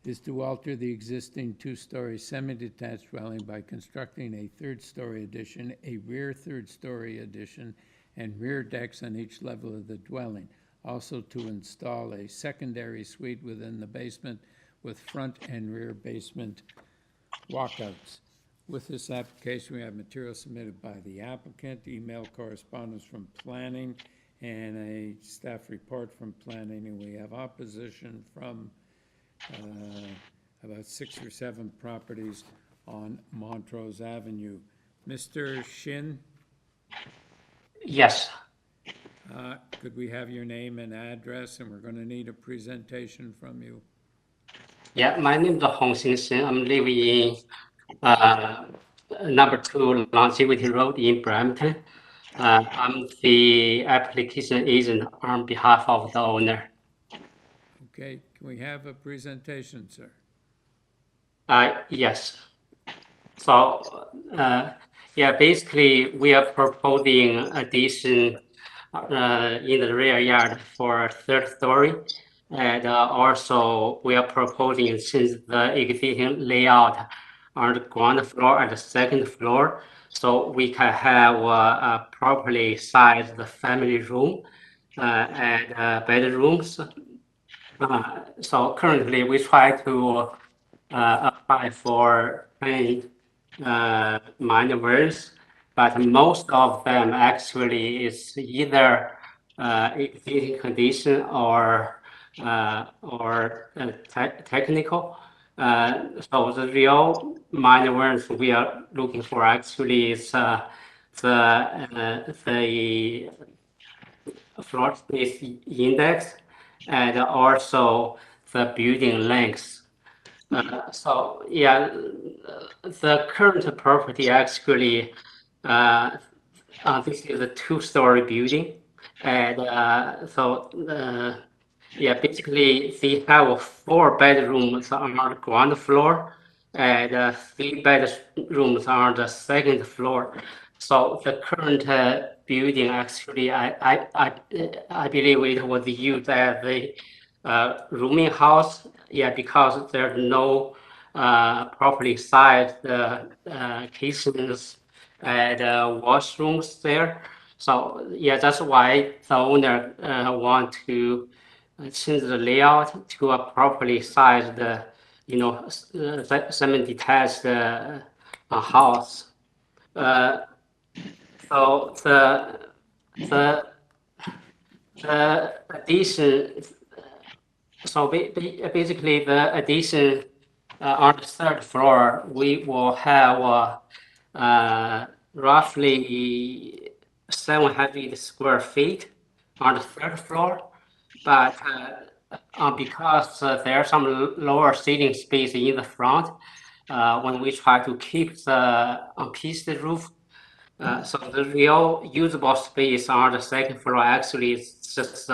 is to alter the existing 2-story semi-detached dwelling by constructing a 3rd-story addition, a rear 3rd-story addition, and rear decks on each level of the dwelling. Also to install a secondary suite within the basement with front and rear basement walkouts. With this application, we have material submitted by the applicant, email correspondence from planning, and a staff report from planning, and we have opposition from about 6 or 7 properties on Montrose Avenue. Mr. Shin? Yes. Could we have your name and address, and we're going to need a presentation from you. Yeah, my name is Hong Xin Shen. I'm living in number 2 Longevity Road in Brampton. I'm the application agent on behalf of the owner. Okay, can we have a presentation, sir? Yes. So, yeah, basically we are proposing addition in the rear yard for 3rd story. And also we are proposing, since the existing layout on the ground floor and the 2nd floor, so we can have a properly sized family room and bedrooms. So currently we try to apply for any minor variance, but most of them actually is either existing condition or technical. So the real minor variance we are looking for actually is the floor space index and also the building length. So yeah, the current property actually, this is a 2-story building, and yeah, basically they have 4 bedrooms on the ground floor and 3 bedrooms on the 2nd floor. So the current building actually, I believe it was used as the rooming house. Yeah, because there's no properly sized kitchens and washrooms there. So yeah, that's why the owner want to change the layout to a properly sized, semi-detached house. So the addition. So basically, the addition on the 3rd floor, we will have roughly 700 square feet on the 3rd floor, but because there's some lower seating space in the front, when we try to keep the unpierced roof, so the real usable space on the second floor actually is just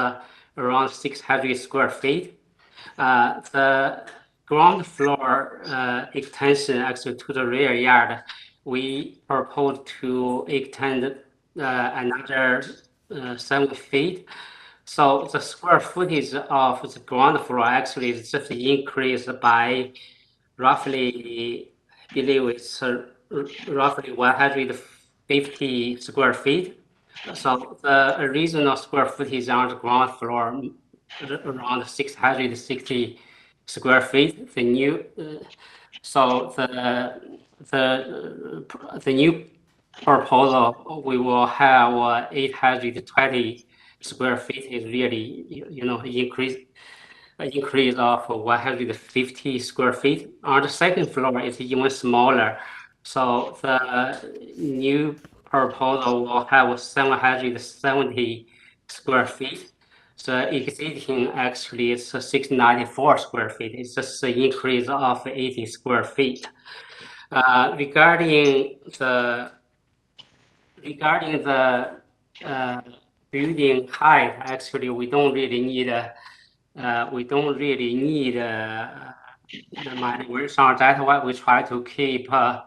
around 600 square feet. The ground floor extension actually to the rear yard, we propose to extend another 7 feet. So the square footage of the ground floor actually is just increased by roughly, I believe it's roughly 150 square feet. So the original square footage on the ground floor around 660 square feet. The new, so the new proposal, we will have 820 square feet is really, increase of 150 square feet. On the second floor, it's even smaller. So the new proposal will have 770 square feet. The existing actually is 694 square feet. It's just an increase of 80 square feet. Regarding the building height, actually, we don't really need the manual. So that's why we try to keep that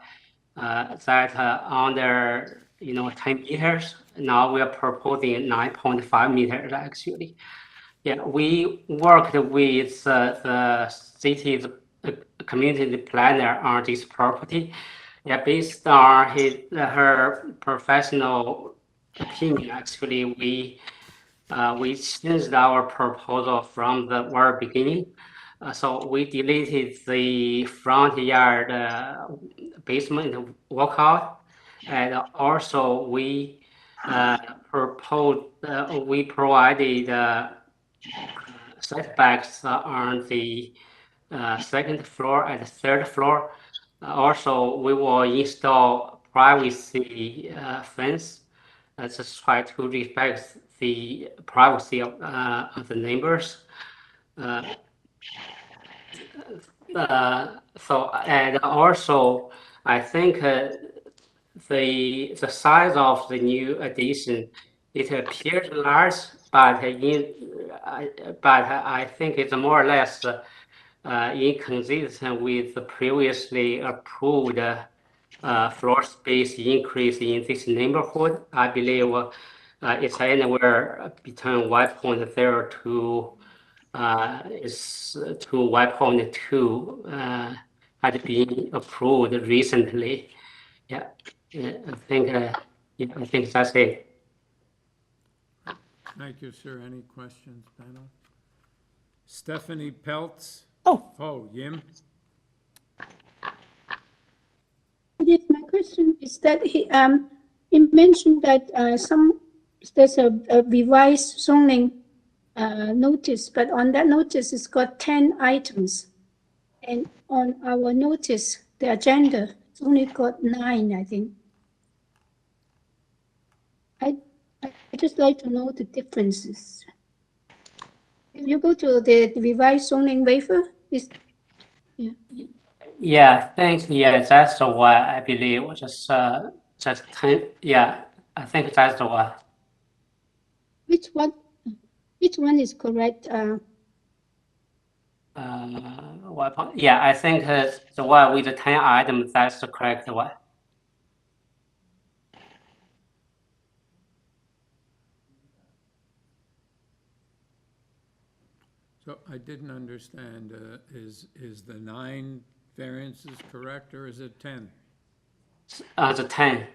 under 10 meters. Now we are proposing 9.5 meters actually. Yeah, we worked with the city's community planner on this property. Yeah, based on her professional opinion, actually, we changed our proposal from the very beginning. So we deleted the front yard basement walkout, and also we provided setbacks on the second floor and third floor. Also, we will install privacy fence. Just try to respect the privacy of the neighbors. And also, I think the size of the new addition, it appears large, but I think it's more or less inconsistent with the previously approved floor space increase in this neighborhood. I believe it's anywhere between 1.0 to 1.2 had been approved recently. Yeah, I think that's it. Thank you, sir. Any questions, panel? Stephanie Peltz? Oh, Yim? yes, my question is that he mentioned that there's a revised zoning notice, but on that notice it's got 10 items, and on our notice, the agenda, it's only got 9, I think. I just like to know the differences. If you go to the revised zoning waiver, Yeah, thanks. Yeah, that's the one I believe. Just 10. Yeah, I think that's the one. Which one is correct? Yeah, I think the one with the 10 items, that's the correct one. So I didn't understand, is the 9 variances correct, or is it 10? The 10.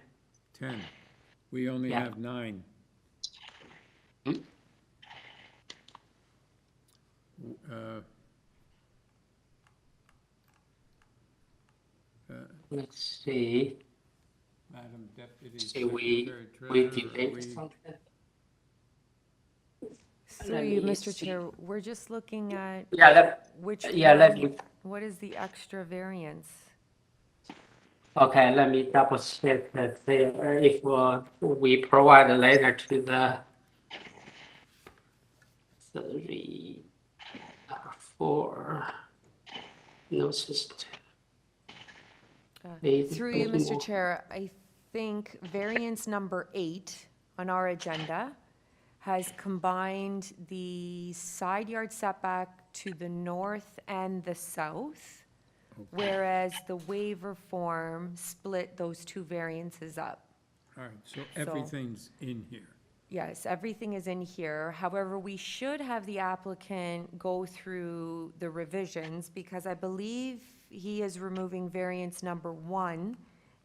10. We only have 9. Let's see. Madam Deputy we delayed something. Through you, Mr. Chair, we're just looking at what is the extra variance? Okay, let me double check that there. If we provide a letter to the for noticed. Through you, Mr. Chair, I think variance number 8 on our agenda has combined the side yard setback to the north and the south, whereas the waiver form split those two variances up. All right, so everything's in here. Yes, everything is in here. However, we should have the applicant go through the revisions because I believe he is removing variance number 1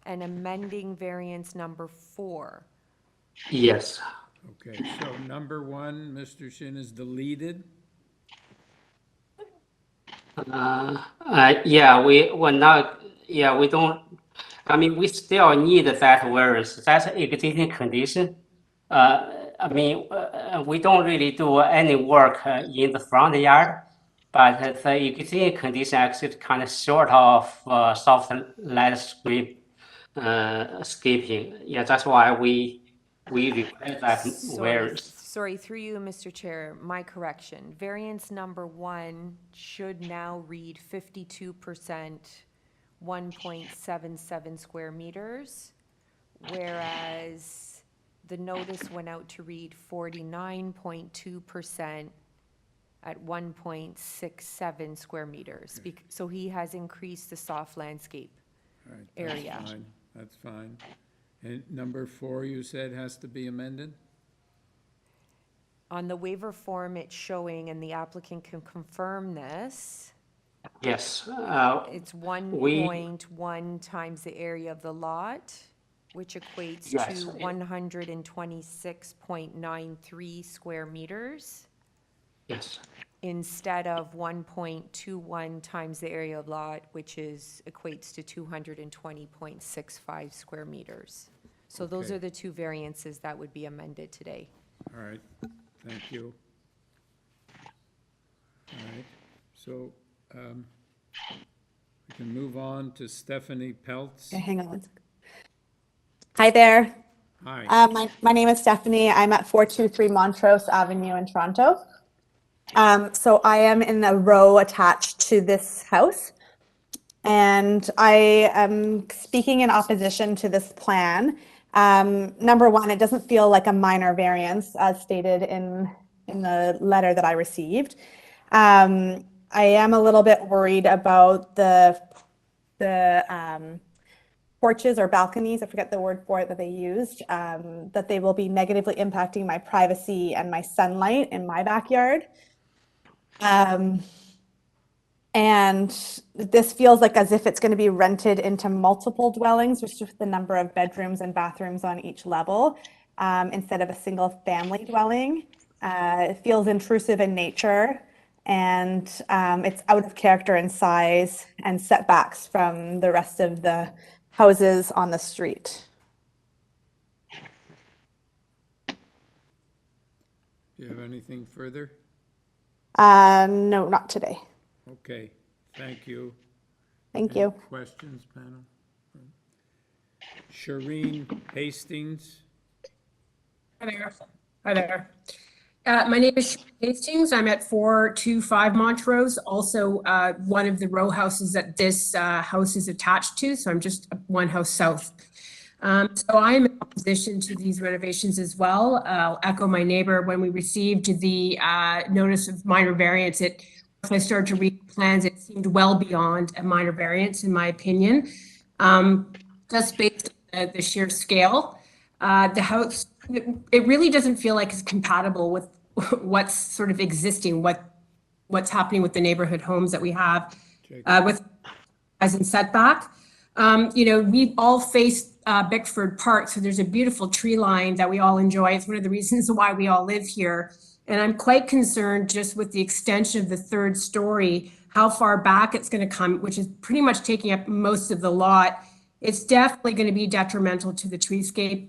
and amending variance number 4. Yes. Okay, so number 1, Mr. Shin, is deleted. Yeah, we're not, yeah, we don't, I mean, we still need that variance. That's an existing condition. I mean, we don't really do any work in the front yard, but the existing condition actually kind of sort of soft landscape scaping. Yeah, that's why we require that variance. Sorry, through you, Mr. Chair, my correction. Variance number 1 should now read 52%, 1.77 square meters, whereas the notice went out to read 49.2% at 1.67 square meters. So he has increased the soft landscape All right, area. That's fine. And number 4, you said has to be amended? On the waiver form, it's showing, and the applicant can confirm this. Yes. It's 1.1 times the area of the lot, which equates Yes. to 126.93 square meters. Yes. Instead of 1.21 times the area of lot, which equates to 220.65 square meters. So those Okay. are the two variances that would be amended today. All right, thank you. All right, so we can move on to Stephanie Peltz. Okay, hang on. Hi there. Hi. My name is Stephanie. I'm at 423 Montrose Avenue in Toronto. So I am in the row attached to this house. And I am speaking in opposition to this plan. Number 1, it doesn't feel like a minor variance as stated in the letter that I received. I am a little bit worried about the porches or balconies, I forget the word for it that they used, that they will be negatively impacting my privacy and my sunlight in my backyard. And this feels like as if it's going to be rented into multiple dwellings, just with the number of bedrooms and bathrooms on each level, instead of a single family dwelling. It feels intrusive in nature, and it's out of character in size and setbacks from the rest of the houses on the street. Do you have anything further? No, not today. Okay, thank you. Thank Any you. questions, panel? Shireen Hastings. Hi there. Hi there. My name is Shireen Hastings. I'm at 425 Montrose, also one of the row houses that this house is attached to. So I'm just one house south. So I'm in opposition to these renovations as well. I'll echo my neighbor. When we received the notice of minor variance, when I started to read the plans, it seemed well beyond a minor variance, in my opinion, just based on the sheer scale. The house, it really doesn't feel like it's compatible with what's sort of existing, what's happening with the neighborhood homes that we have with as in setback. You know, we all face Bickford Park, so there's a beautiful tree line that we all enjoy. It's one of the reasons why we all live here. And I'm quite concerned just with the extension of the 3rd story, how far back it's going to come, which is pretty much taking up most of the lot. It's definitely going to be detrimental to the treescape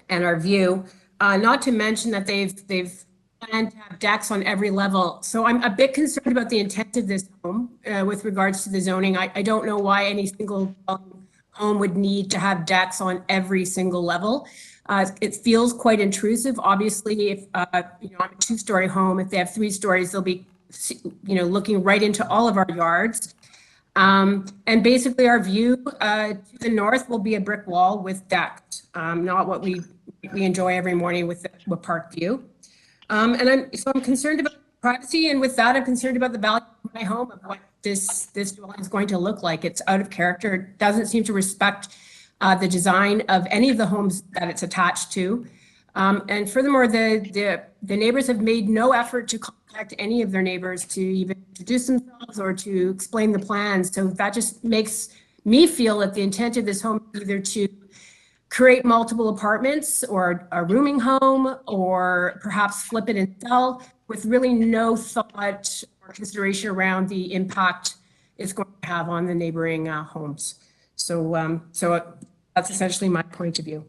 and our view. Not to mention that they've planned to have decks on every level. So I'm a bit concerned about the intent of this home with regards to the zoning. I don't know why any single home would need to have decks on every single level. It feels quite intrusive. Obviously, if you know, I'm a 2-story home, if they have 3 stories, they'll be looking right into all of our yards. And basically our view to the north will be a brick wall with decks, not what we enjoy every morning with the park view. And I'm concerned about privacy, and with that, I'm concerned about the value of my home, of what this dwelling is going to look like. It's out of character. It doesn't seem to respect the design of any of the homes that it's attached to. And furthermore, the neighbors have made no effort to contact any of their neighbors to even introduce themselves or to explain the plans. So that just makes me feel that the intent of this home is either to create multiple apartments or a rooming home, or perhaps flip it and sell, with really no thought or consideration around the impact it's going to have on the neighboring homes. So that's essentially my point of view.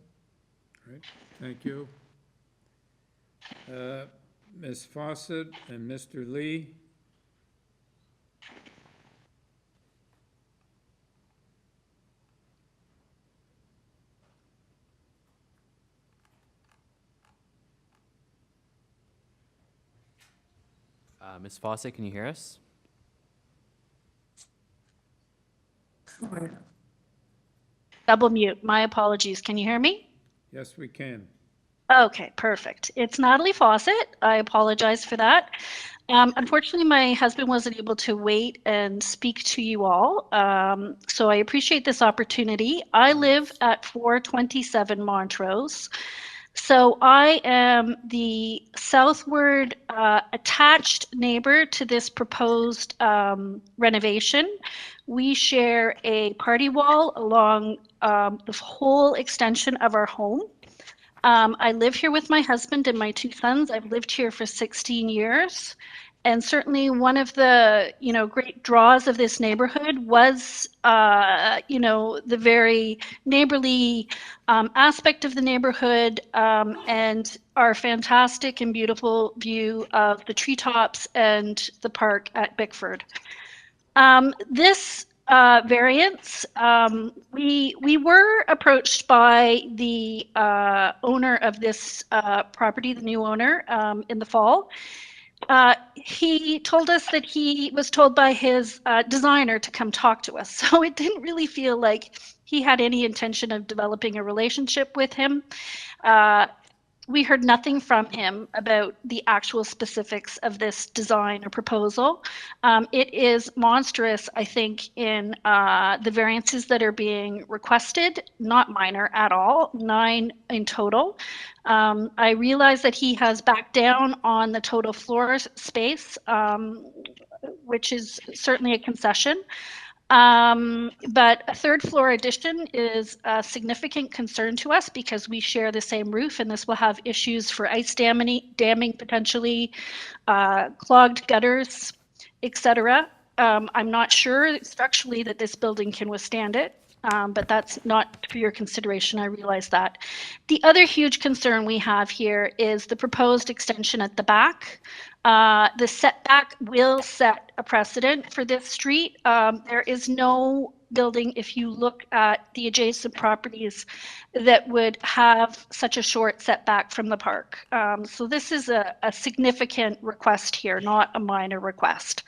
All right, thank you. Ms. Fawcett and Mr. Lee. Ms. Fawcett, can you hear us? Double mute. My apologies. Can you hear me? Yes, we can. Okay, perfect. It's Natalie Fawcett. I apologize for that. Unfortunately, my husband wasn't able to wait and speak to you all. So I appreciate this opportunity. I live at 427 Montrose. So I am the southward attached neighbor to this proposed renovation. We share a party wall along the whole extension of our home. I live here with my husband and my two sons. I've lived here for 16 years. And certainly one of the, great draws of this neighborhood was, the very neighborly aspect of the neighborhood and our fantastic and beautiful view of the treetops and the park at Bickford. This variance, we were approached by the owner of this property, the new owner, in the fall. He told us that he was told by his designer to come talk to us. So it didn't really feel like he had any intention of developing a relationship with him. We heard nothing from him about the actual specifics of this design or proposal. It is monstrous, I think, in the variances that are being requested, not minor at all, 9 in total. I realize that he has backed down on the total floor space, which is certainly a concession. But a third floor addition is a significant concern to us because we share the same roof, and this will have issues for ice damming potentially, clogged gutters, etc. I'm not sure structurally that this building can withstand it. But that's not for your consideration, I realize that. The other huge concern we have here is the proposed extension at the back. The setback will set a precedent for this street. There is no building, if you look at the adjacent properties, that would have such a short setback from the park. So this is a significant request here, not a minor request.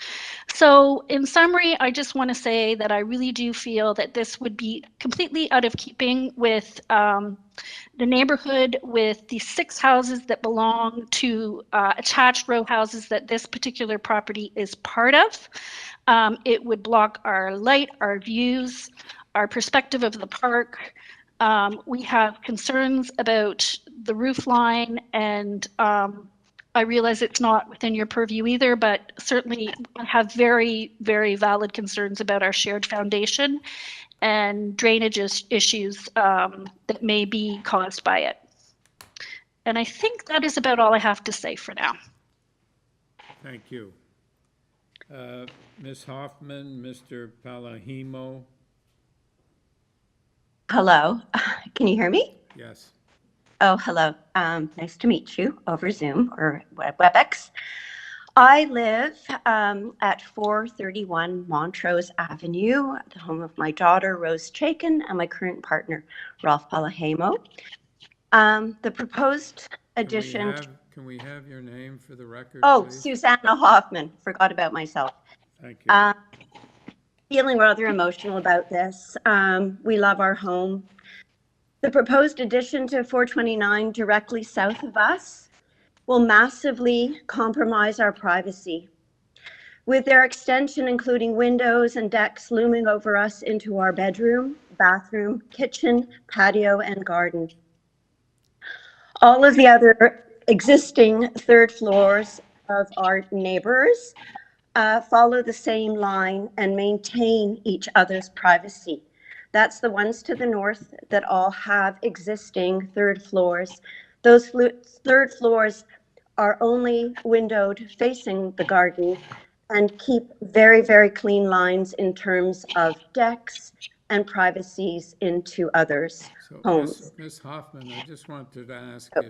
So in summary, I just want to say that I really do feel that this would be completely out of keeping with the neighborhood, with the 6 houses that belong to attached row houses that this particular property is part of. It would block our light, our views, our perspective of the park. We have concerns about the roof line, and I realize it's not within your purview either, but certainly have very, very valid concerns about our shared foundation and drainage issues that may be caused by it. And I think that is about all I have to say for now. Thank you. Ms. Hoffman, Mr. Palahimo. Hello, can you hear me? Yes. Oh, hello. Nice to meet you over Zoom or WebEx. I live at 431 Montrose Avenue, the home of my daughter, Rose Chaikin, and my current partner, Ralph Palahimo. The proposed addition. can we have your name for the record, Oh, please? Susanna Hoffman. Forgot about myself. Thank you. Feeling rather emotional about this. We love our home. The proposed addition to 429 directly south of us will massively compromise our privacy. With their extension including windows and decks looming over us into our bedroom, bathroom, kitchen, patio, and garden. All of the other existing third floors of our neighbors follow the same line and maintain each other's privacy. That's the ones to the north that all have existing third floors. Those third floors are only windowed facing the garden and keep very, very clean lines in terms of decks and privacies into others' So, homes. Ms. Hoffman, I just wanted to ask Oh,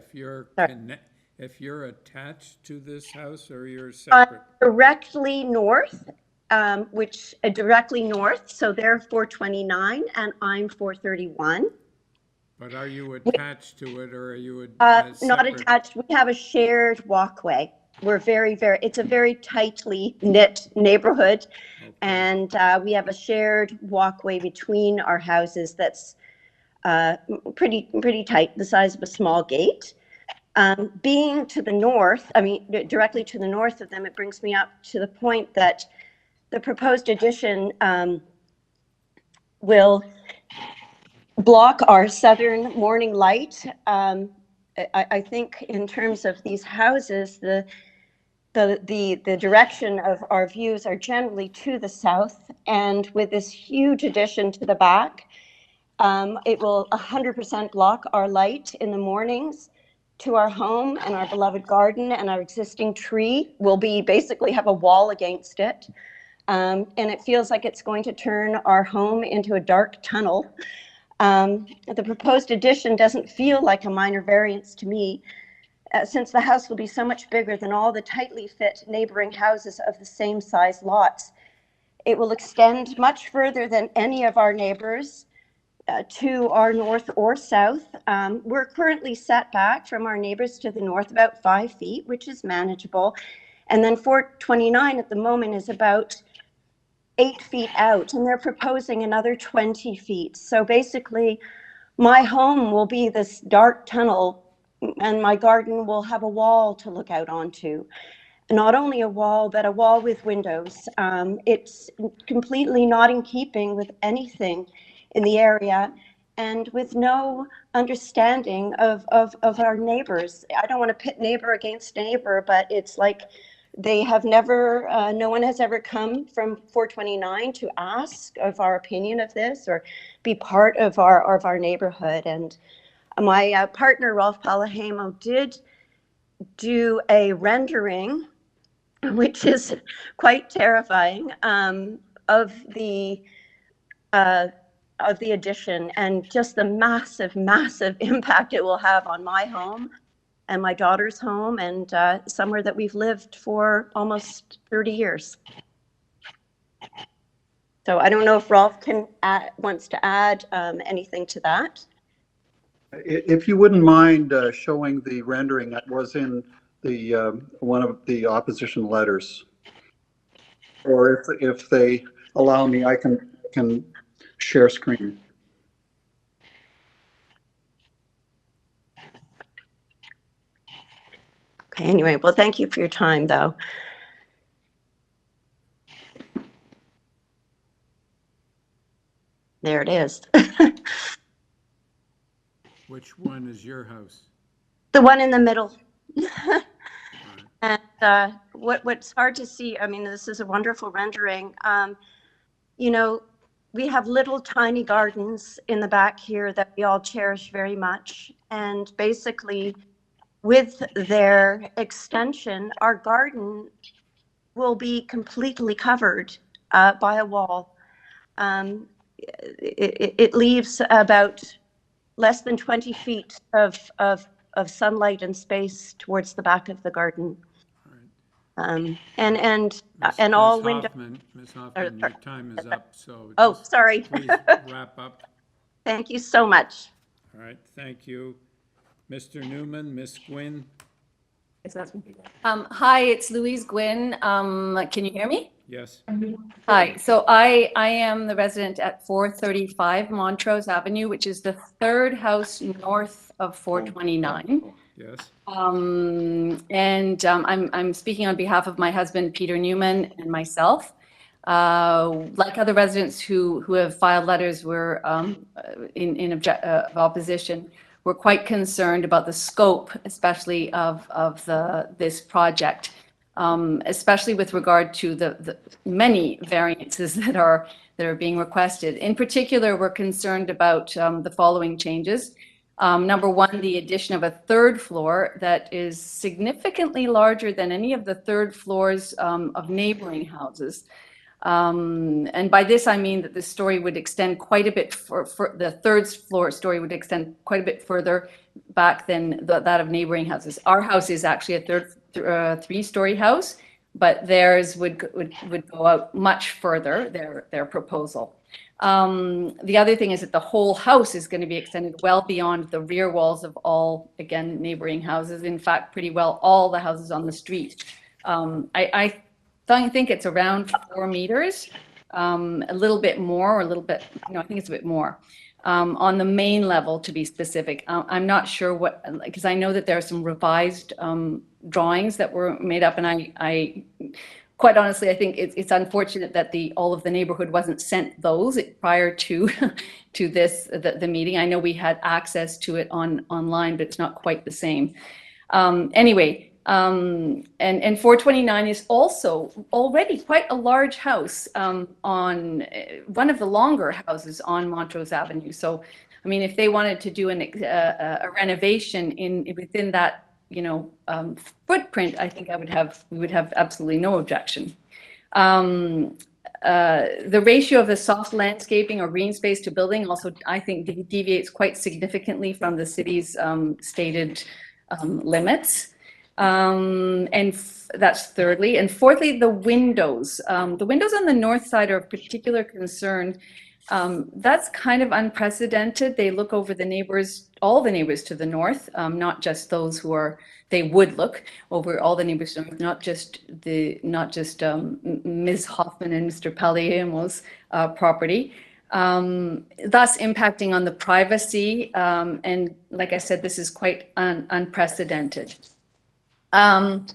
if you're attached to this house or you're separate? Directly north, directly north, so they're 429 and I'm 431. But are you attached to it or are you Not separate? attached. We have a shared walkway. We're it's a very tightly knit neighborhood. Okay. And we have a shared walkway between our houses that's pretty tight, the size of a small gate. Being to the north, directly to the north of them, it brings me up to the point that the proposed addition will block our southern morning light. I think in terms of these houses, the direction of our views are generally to the south, and with this huge addition to the back, it will 100% block our light in the mornings to our home and our beloved garden, and our existing tree will basically have a wall against it. And it feels like it's going to turn our home into a dark tunnel. The proposed addition doesn't feel like a minor variance to me, since the house will be so much bigger than all the tightly fit neighboring houses of the same size lots. It will extend much further than any of our neighbors to our north or south. We're currently set back from our neighbors to the north about 5 feet, which is manageable. And then 429 at the moment is about 8 feet out, and they're proposing another 20 feet. So basically, my home will be this dark tunnel, and my garden will have a wall to look out onto. Not only a wall, but a wall with windows. It's completely not in keeping with anything in the area, and with no understanding of our neighbors. I don't want to pit neighbor against neighbor, but it's like they have never, no one has ever come from 429 to ask of our opinion of this or be part of our neighborhood. And my partner, Rolf Palahamo, did do a rendering, which is quite terrifying, of the addition and just the massive impact it will have on my home and my daughter's home, and somewhere that we've lived for almost 30 years. So I don't know if Rolf wants to add anything to that. If you wouldn't mind showing the rendering that was in the one of the opposition letters, or if they allow me, I can share screen. Okay, anyway, well, thank you for your time, though. There it is. Which one is your house? The one in the middle. And what's hard to see, I mean, this is a wonderful rendering. You know, we have little tiny gardens in the back here that we all cherish very much. And basically, with their extension, our garden will be completely covered by a wall. It leaves about less than 20 feet of sunlight and space towards the back of the garden. And all windows. Ms. Hoffman, your time is up, so sorry. Please wrap up. Thank you so much. All right, thank you. Mr. Newman, Ms. Gwynn. Hi, it's Louise Gwynn. Can you hear me? Yes. Hi, so I am the resident at 435 Montrose Avenue, which is the third house north of 429. Yes. I'm speaking on behalf of my husband, Peter Newman, and myself. Like other residents who have filed letters, we're of opposition. We're quite concerned about the scope, especially of this project, especially with regard to the many variances that are being requested. In particular, we're concerned about the following changes. Number one, the addition of a third floor that is significantly larger than any of the third floors of neighboring houses. And by this, I mean that the story would extend quite a bit for the third floor story would extend quite a bit further back than that of neighboring houses. Our house is actually a three-story house, but theirs would go out much further, their proposal. The other thing is that the whole house is going to be extended well beyond the rear walls of all, again, neighboring houses. In fact, pretty well all the houses on the street. I think it's around 4 meters, a little bit more, or a little bit, no, I think it's a bit more. On the main level, to be specific. I'm not sure what, because I know that there are some revised drawings that were made up, and I quite honestly, I think it's unfortunate that all of the neighborhood wasn't sent those prior to the meeting. I know we had access to it online, but it's not quite the same. Anyway. And 429 is also already quite a large house on one of the longer houses on Montrose Avenue. So, I mean, if they wanted to do a renovation within that, footprint, I think we would have absolutely no objection. The ratio of the soft landscaping or green space to building also, I think, deviates quite significantly from the city's stated limits. That's thirdly. And fourthly, the windows. The windows on the north side are of particular concern. That's kind of unprecedented. They look over the neighbors, all the neighbors to the north, not just those they would look over all the neighbors, not just Ms. Hoffman and Mr. Paliemo's property. Thus impacting on the privacy. And like I said, this is quite unprecedented. As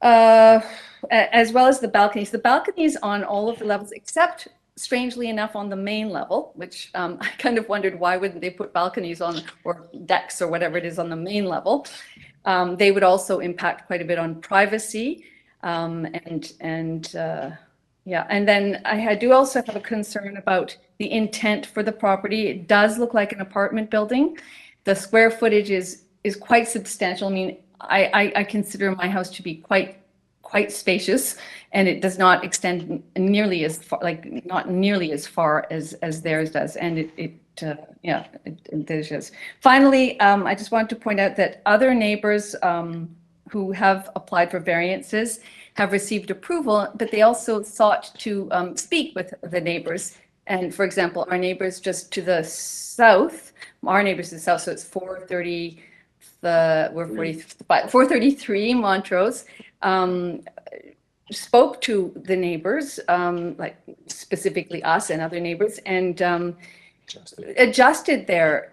well as the balconies. The balconies on all of the levels, except strangely enough on the main level, which I kind of wondered why wouldn't they put balconies on, or decks or whatever it is on the main level. They would also impact quite a bit on privacy. Yeah, and then I do also have a concern about the intent for the property. It does look like an apartment building. The square footage is quite substantial. I mean, I consider my house to be quite spacious, and it does not extend nearly as far, not nearly as far as theirs does. And there's just. Finally, I just want to point out that other neighbors who have applied for variances have received approval, but they also sought to speak with the neighbors. And for example, our neighbors just to the south, so it's 433 Montrose, spoke to the neighbors, like specifically us and other neighbors, and adjusted their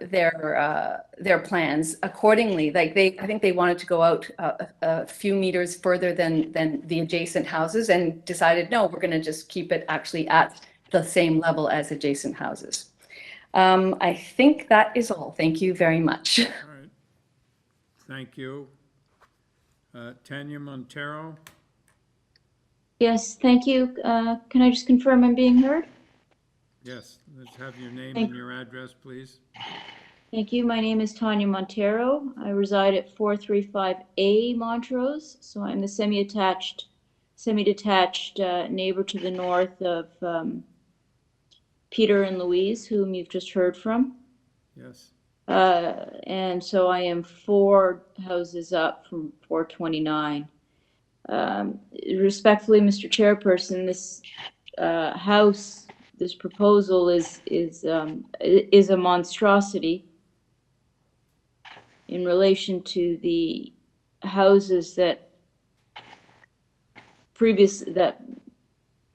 plans accordingly. Like I think they wanted to go out a few meters further than the adjacent houses, and decided, no, we're going to just keep it actually at the same level as adjacent houses. I think that is all. Thank you very much. All right. Thank you. Tanya Montero. Yes, thank you. Can I just confirm I'm being heard? Yes, let's have your name and your address, please. Thank you. My name is Tanya Montero. I reside at 435A Montrose. So I'm the semi-detached neighbor to the north of Peter and Louise, whom you've just heard from. Yes. And so I am 4 houses up from 429. Respectfully, Mr. Chairperson, this house, this proposal is a monstrosity in relation to the houses that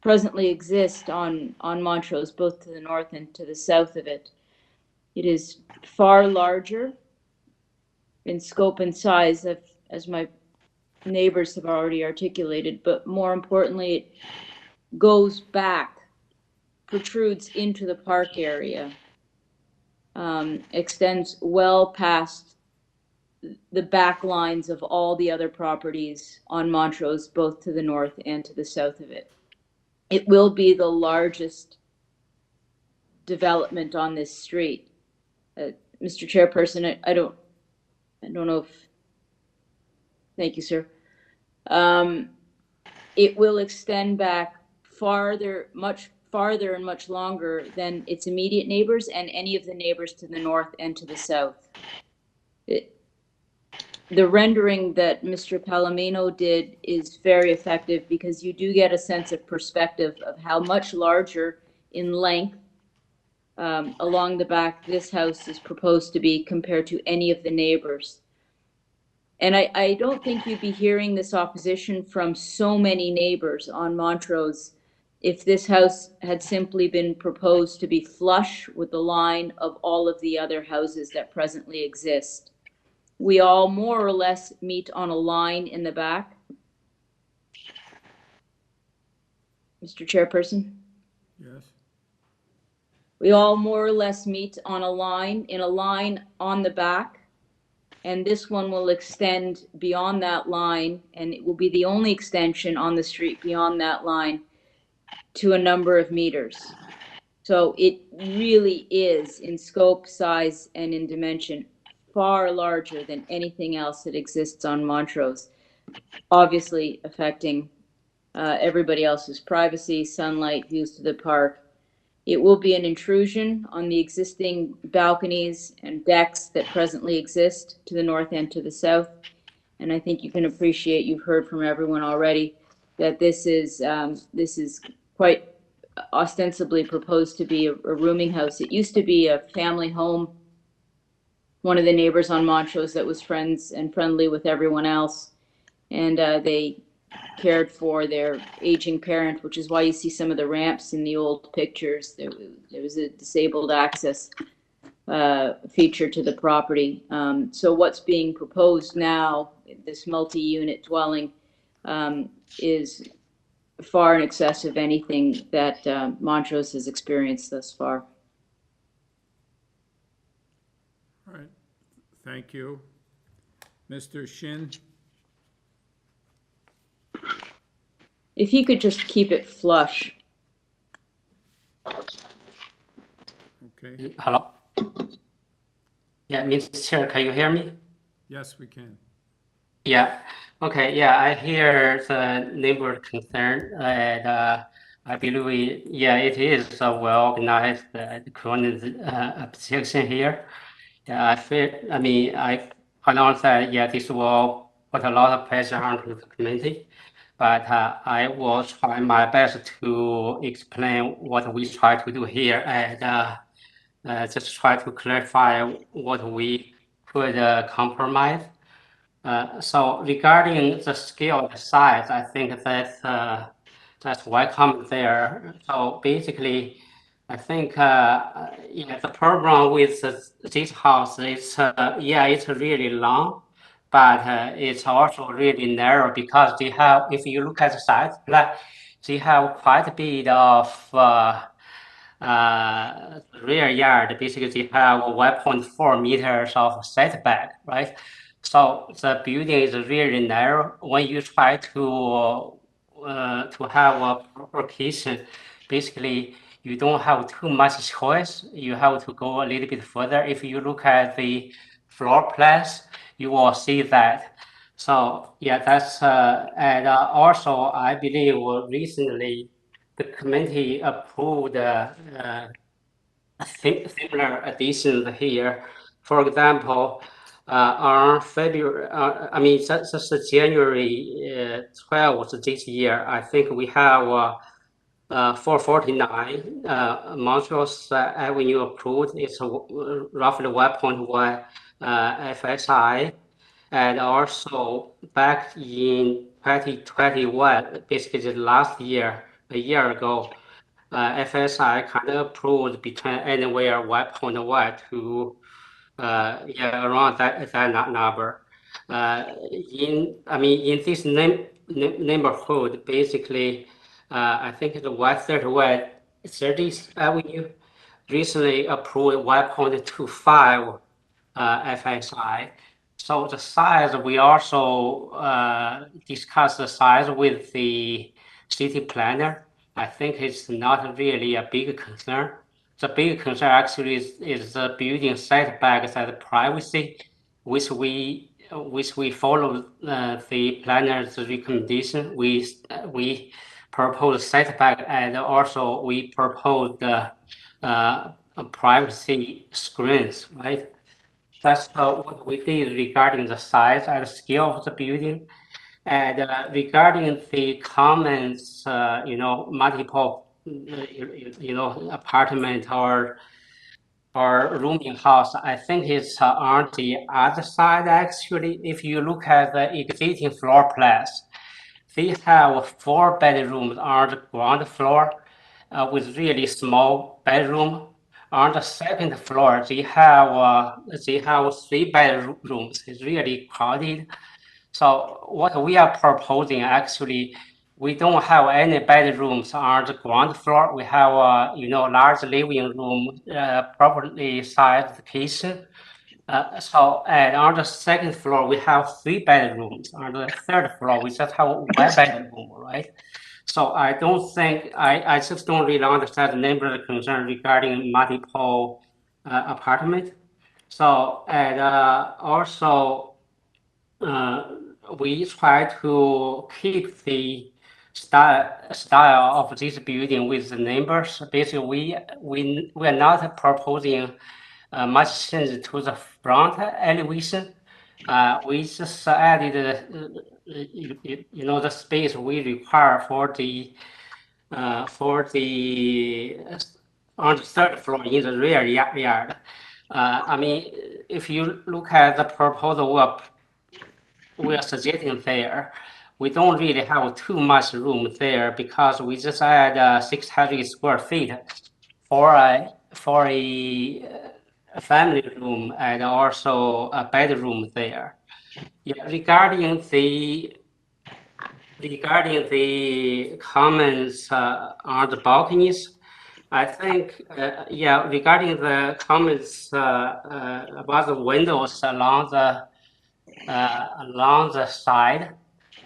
presently exist on Montrose, both to the north and to the south of it. It is far larger in scope and size, as my neighbors have already articulated, but more importantly, it goes back, protrudes into the park area, extends well past the back lines of all the other properties on Montrose, both to the north and to the south of it. It will be the largest development on this street. Mr. Chairperson, I don't know if, thank you, sir. It will extend back farther, much farther and much longer than its immediate neighbors and any of the neighbors to the north and to the south. The rendering that Mr. Palomino did is very effective because you do get a sense of perspective of how much larger in length along the back this house is proposed to be compared to any of the neighbors. And I don't think you'd be hearing this opposition from so many neighbors on Montrose if this house had simply been proposed to be flush with the line of all of the other houses that presently exist. We all more or less meet on a line in the back. Mr. Chairperson? Yes. We all more or less meet on a line, in a line on the back. And this one will extend beyond that line, and it will be the only extension on the street beyond that line to a number of meters. So it really is, in scope, size, and in dimension, far larger than anything else that exists on Montrose, obviously affecting everybody else's privacy, sunlight, views to the park. It will be an intrusion on the existing balconies and decks that presently exist to the north and to the south. And I think you can appreciate, you've heard from everyone already, that this is quite ostensibly proposed to be a rooming house. It used to be a family home. One of the neighbors on Montrose that was friends and friendly with everyone else. And they cared for their aging parent, which is why you see some of the ramps in the old pictures. There was a disabled access feature to the property. So what's being proposed now, this multi-unit dwelling, is far in excess of anything that Montrose has experienced thus far. All right, thank you. Mr. Shin? If you could just keep it flush. Okay. Hello? Yeah, Mr. Chair, can you hear me? Yes, we can. Yeah, okay, yeah, I hear the neighbor concern, and I believe, yeah, it is a well-organized objection here. Yeah, I pronounce that, yeah, this will put a lot of pressure onto the community, but I will try my best to explain what we try to do here and just try to clarify what we could compromise. So regarding the scale, the size, I think that's welcome there. So basically, I think yeah, the problem with this house is yeah, it's really long, but it's also really narrow because they have, if you look at the size, like they have quite a bit of rear yard. Basically, they have 1.4 meters of setback, right? So the building is really narrow. When you try to have a proper kitchen, basically you don't have too much choice. You have to go a little bit further. If you look at the floor plans, you will see that. So yeah, that's and also I believe recently the committee approved similar additions here. For example, on February, I mean, that's January 12th this year, I think we have 449 Montrose Avenue approved. It's roughly 1.1 FSI. And also back in 2021, basically last year, a year ago, FSI kind of approved between anywhere 1.1 to around that number. In this neighborhood, basically, I think the 131 30th Avenue recently approved 1.25 FSI. So the size, we also discussed the size with the city planner. I think it's not really a big concern. The big concern actually is the building setbacks and privacy, which we follow the planner's recommendation. We propose setback, and also we propose the privacy screens, right? That's what we did regarding the size and scale of the building. And regarding the comments, multiple, apartment or rooming house, I think it's on the other side, actually. If you look at the existing floor plans, they have 4 bedrooms on the ground floor with really small bedroom. On the second floor, they have 3 bedrooms. It's really crowded. So what we are proposing, actually, we don't have any bedrooms on the ground floor. We have large living room, properly sized kitchen. And on the second floor, we have 3 bedrooms. On the third floor, we just have 1 bedroom, right? So I just don't really understand the neighborhood concern regarding multiple apartment. So, and also, we try to keep the style of this building with the neighbors. Basically, we are not proposing much change to the front elevation. We just added, the space we require for the on the third floor in the rear yard. If you look at the proposal we are suggesting there, we don't really have too much room there because we just add 600 square feet for a family room and also a bedroom there. Yeah, regarding the comments on the balconies, I think, regarding the comments about the windows along the side,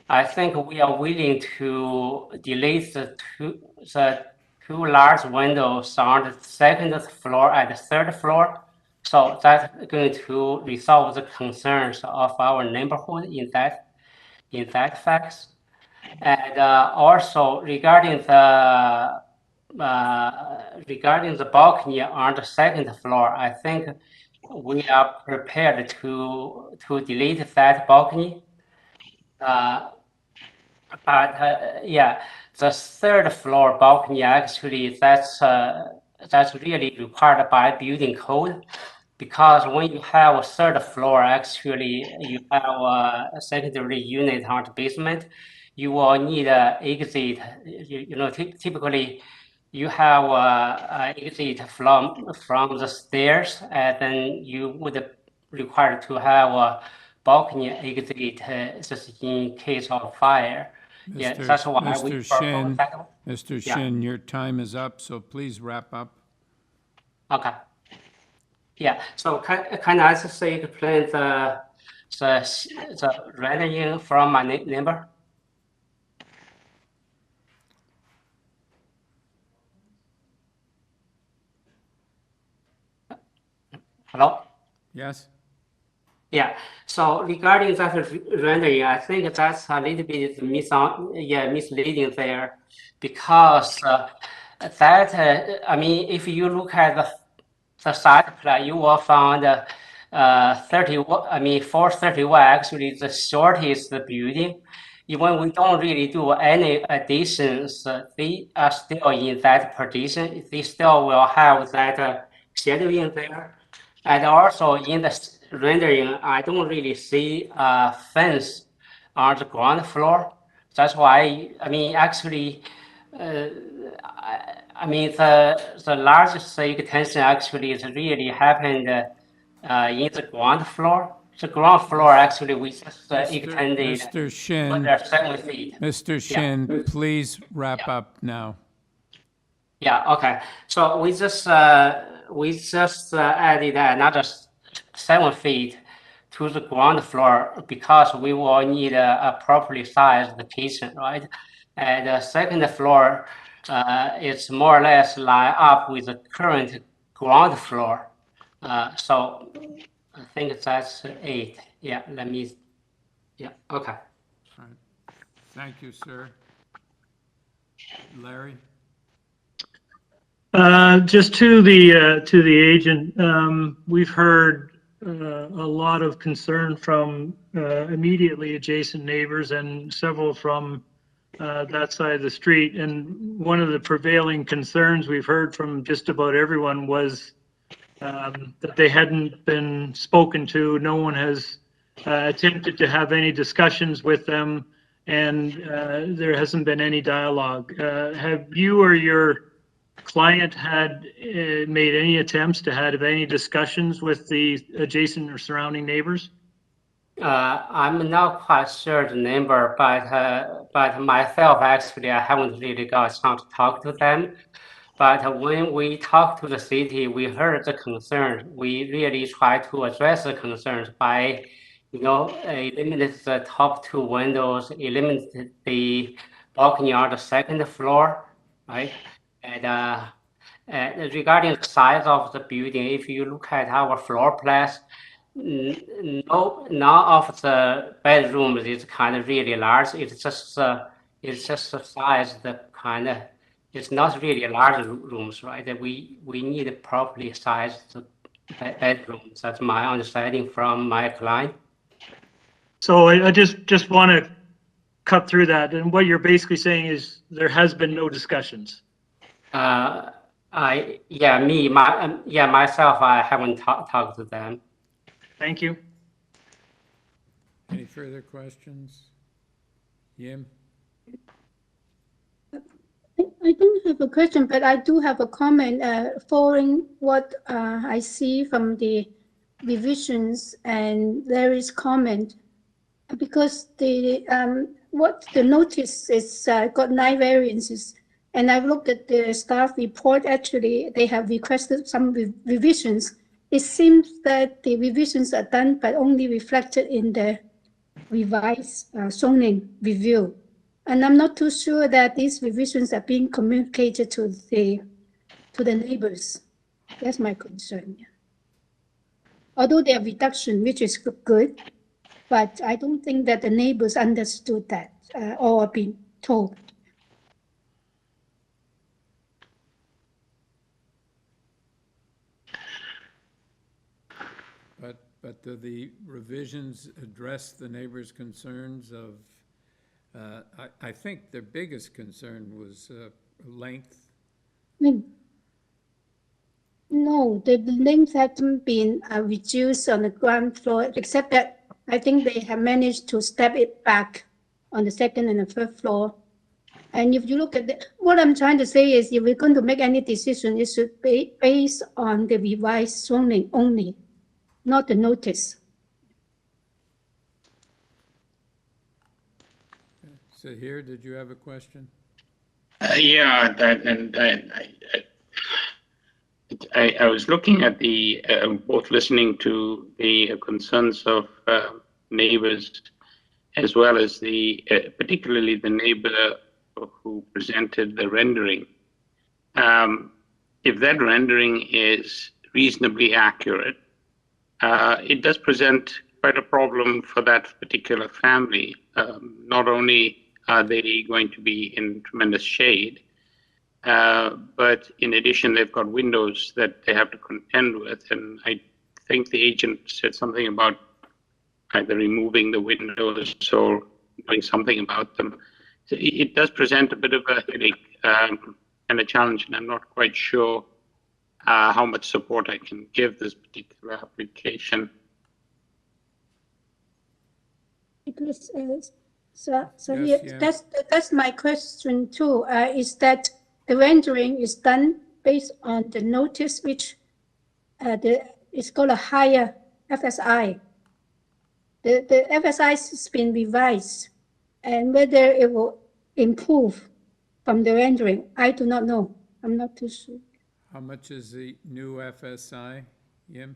I think we are willing to delete the two large windows on the second floor and the third floor. So that's going to resolve the concerns of our neighborhood in that fact. And also regarding the balcony on the second floor, I think we are prepared to delete that balcony. The third floor balcony, actually, that's really required by building code, because when you have a third floor, actually, you have a secondary unit on the basement, you will need an exit. Typically, you have an exit from the stairs, and then you would require to have a balcony exit just in case of fire. That's why we propose that. Mr. Shin, your time is up, so please wrap up. Okay. Yeah. So can I just explain the rendering from my neighbor? Hello? Yes. Yeah. So regarding that rendering, I think that's a little bit misleading there, because if you look at the site plan, you will find 431 actually the shortest building. Even we don't really do any additions, they are still in that position. They still will have that shadowing there. And also in the rendering, I don't really see a fence on the ground floor. That's why, I mean, actually, I mean, the largest extension actually is really happened in the ground floor. The ground floor actually we just extended Mr. Shin, further 7 feet. Mr. Shin, please wrap up now. Yeah, okay. So we just added another 7 feet to the ground floor because we will need a properly sized kitchen, right? And the second floor is more or less line up with the current ground floor. So I think that's 8. Yeah, let me. Yeah, okay. All right. Thank you, sir. Larry? Just to the agent, we've heard a lot of concern from immediately adjacent neighbors and several from that side of the street. And one of the prevailing concerns we've heard from just about everyone was that they hadn't been spoken to. No one has attempted to have any discussions with them, and there hasn't been any dialogue. Have you or your client had made any attempts to have any discussions with the adjacent or surrounding neighbors? I'm not quite sure the number, but myself actually I haven't really got a chance to talk to them. But when we talked to the city, we heard the concerns. We really try to address the concerns by, eliminate the top 2 windows, eliminate the balcony on the second floor, right? And regarding the size of the building, if you look at our floor plans, none of the bedrooms is kind of really large. It's just the size that kind of. It's not really large rooms, right? That we need properly sized bedrooms. That's my understanding from my client. So I just want to cut through that. And what you're basically saying is there has been no discussions. Myself, I haven't talked to them. Thank you. Any further questions? Yim? I don't have a question, but I do have a comment following what I see from the revisions and Larry's comment, because the notice is got 9 variances, and I've looked at the staff report. Actually, they have requested some revisions. It seems that the revisions are done, but only reflected in the revised zoning review. And I'm not too sure that these revisions are being communicated to the neighbors. That's my concern. Although they are reduction, which is good, but I don't think that the neighbors understood that or been told. But do the revisions address the neighbors' concerns of? I think their biggest concern was length. No, the length hasn't been reduced on the ground floor, except that I think they have managed to step it back on the second and the third floor. And if you look at what I'm trying to say is, if we're going to make any decision, it should be based on the revised zoning only, not the notice. So here, did you have a question? Yeah, I was looking at the both listening to the concerns of neighbors, as well as the particularly the neighbor who presented the rendering. If that rendering is reasonably accurate, it does present quite a problem for that particular family. Not only are they going to be in tremendous shade, but in addition, they've got windows that they have to contend with. And I think the agent said something about either removing the windows or doing something about them. So it does present a bit of a headache and a challenge, and I'm not quite sure how much support I can give this particular application. Because, so Yes, here, yeah. that's my question too. Is that the rendering is done based on the notice which it's called a higher FSI. The FSI has been revised, and whether it will improve from the rendering, I do not know. I'm not too sure. How much is the new FSI, Yim?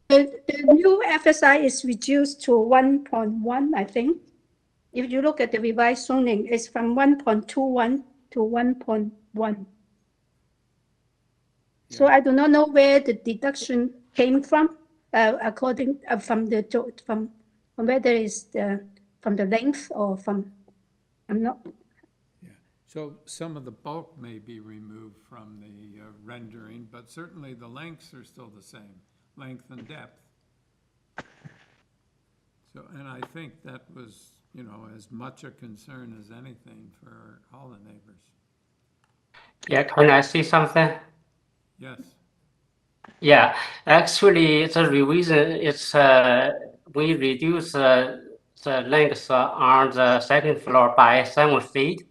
The new FSI is reduced to 1.1, I think. If you look at the revised zoning, it's from 1.21 to 1.1. So I do not know where the deduction came from, according from whether it's from the length or from, I'm not. So some of the bulk may be removed from the rendering, but certainly the lengths are still the same, length and depth. So, and I think that was, you know, as much a concern as anything for all the neighbors. Yeah, can I say something? Yes. Yeah, actually, the revision is we reduce the length on the second floor by 7 feet,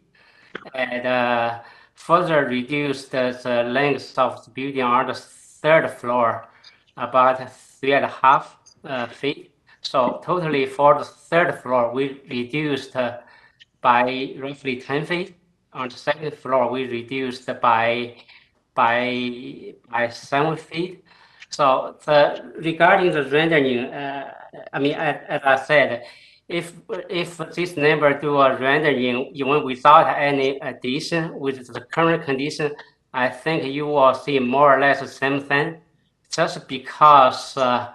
and further reduce the length of the building on the third floor about 3.5 feet. So totally for the third floor, we reduced by roughly 10 feet. On the second floor, we reduced by 7 feet. So regarding the rendering, I mean, as I said, if this neighbor do a rendering even without any addition with the current condition, I think you will see more or less the same thing, just because the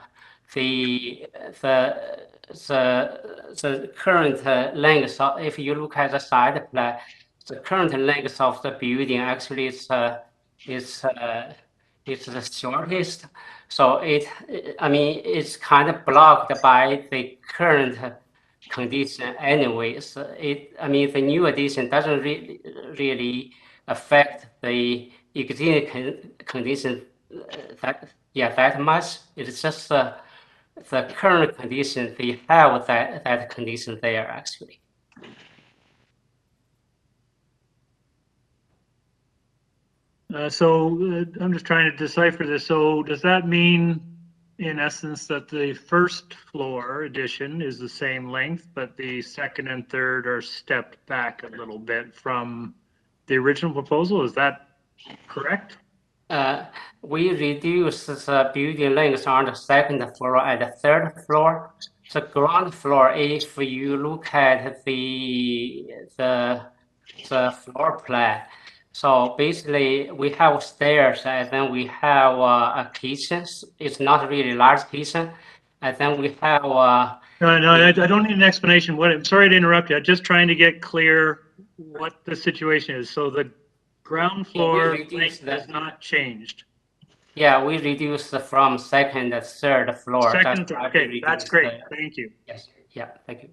current length of, if you look at the side plan, the current length of the building actually is the shortest. So I mean, it's kind of blocked by the current condition anyways. I mean, the new addition doesn't really affect the existing condition that much. It's just the current condition, they have that condition there actually. I'm just trying to decipher this. So does that mean, in essence, that the first floor addition is the same length, but the second and third are stepped back a little bit from the original proposal? Is that correct? We reduce the building length on the second floor and the third floor. The ground floor, if you look at the floor plan, so basically we have stairs and then we have a kitchen. It's not really large kitchen, and then we have. No, I don't need an explanation. I'm sorry to interrupt you. I'm just trying to get clear what the situation is. So the ground floor length has not changed. Yeah, we reduced from second to third floor. Second, okay, that's great. Thank you. Yes, yeah, thank you.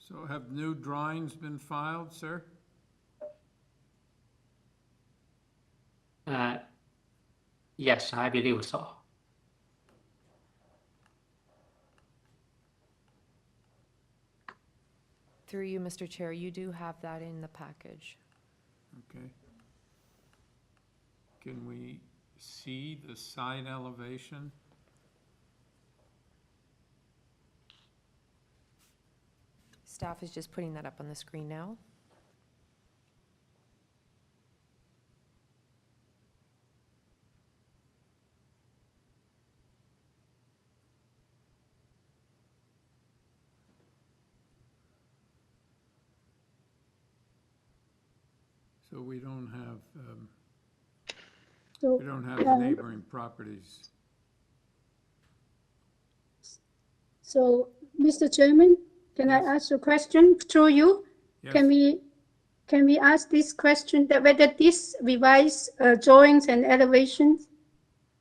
So have new drawings been filed, sir? Yes, I believe so. Through you, Mr. Chair, you do have that in the package. Okay. Can we see the side elevation? Staff is just putting that up on the screen now. So we don't have, So, we don't have the neighboring properties. So, Mr. Chairman, can I ask a question through you? Yes. Can we ask this question, that whether these revised drawings and elevations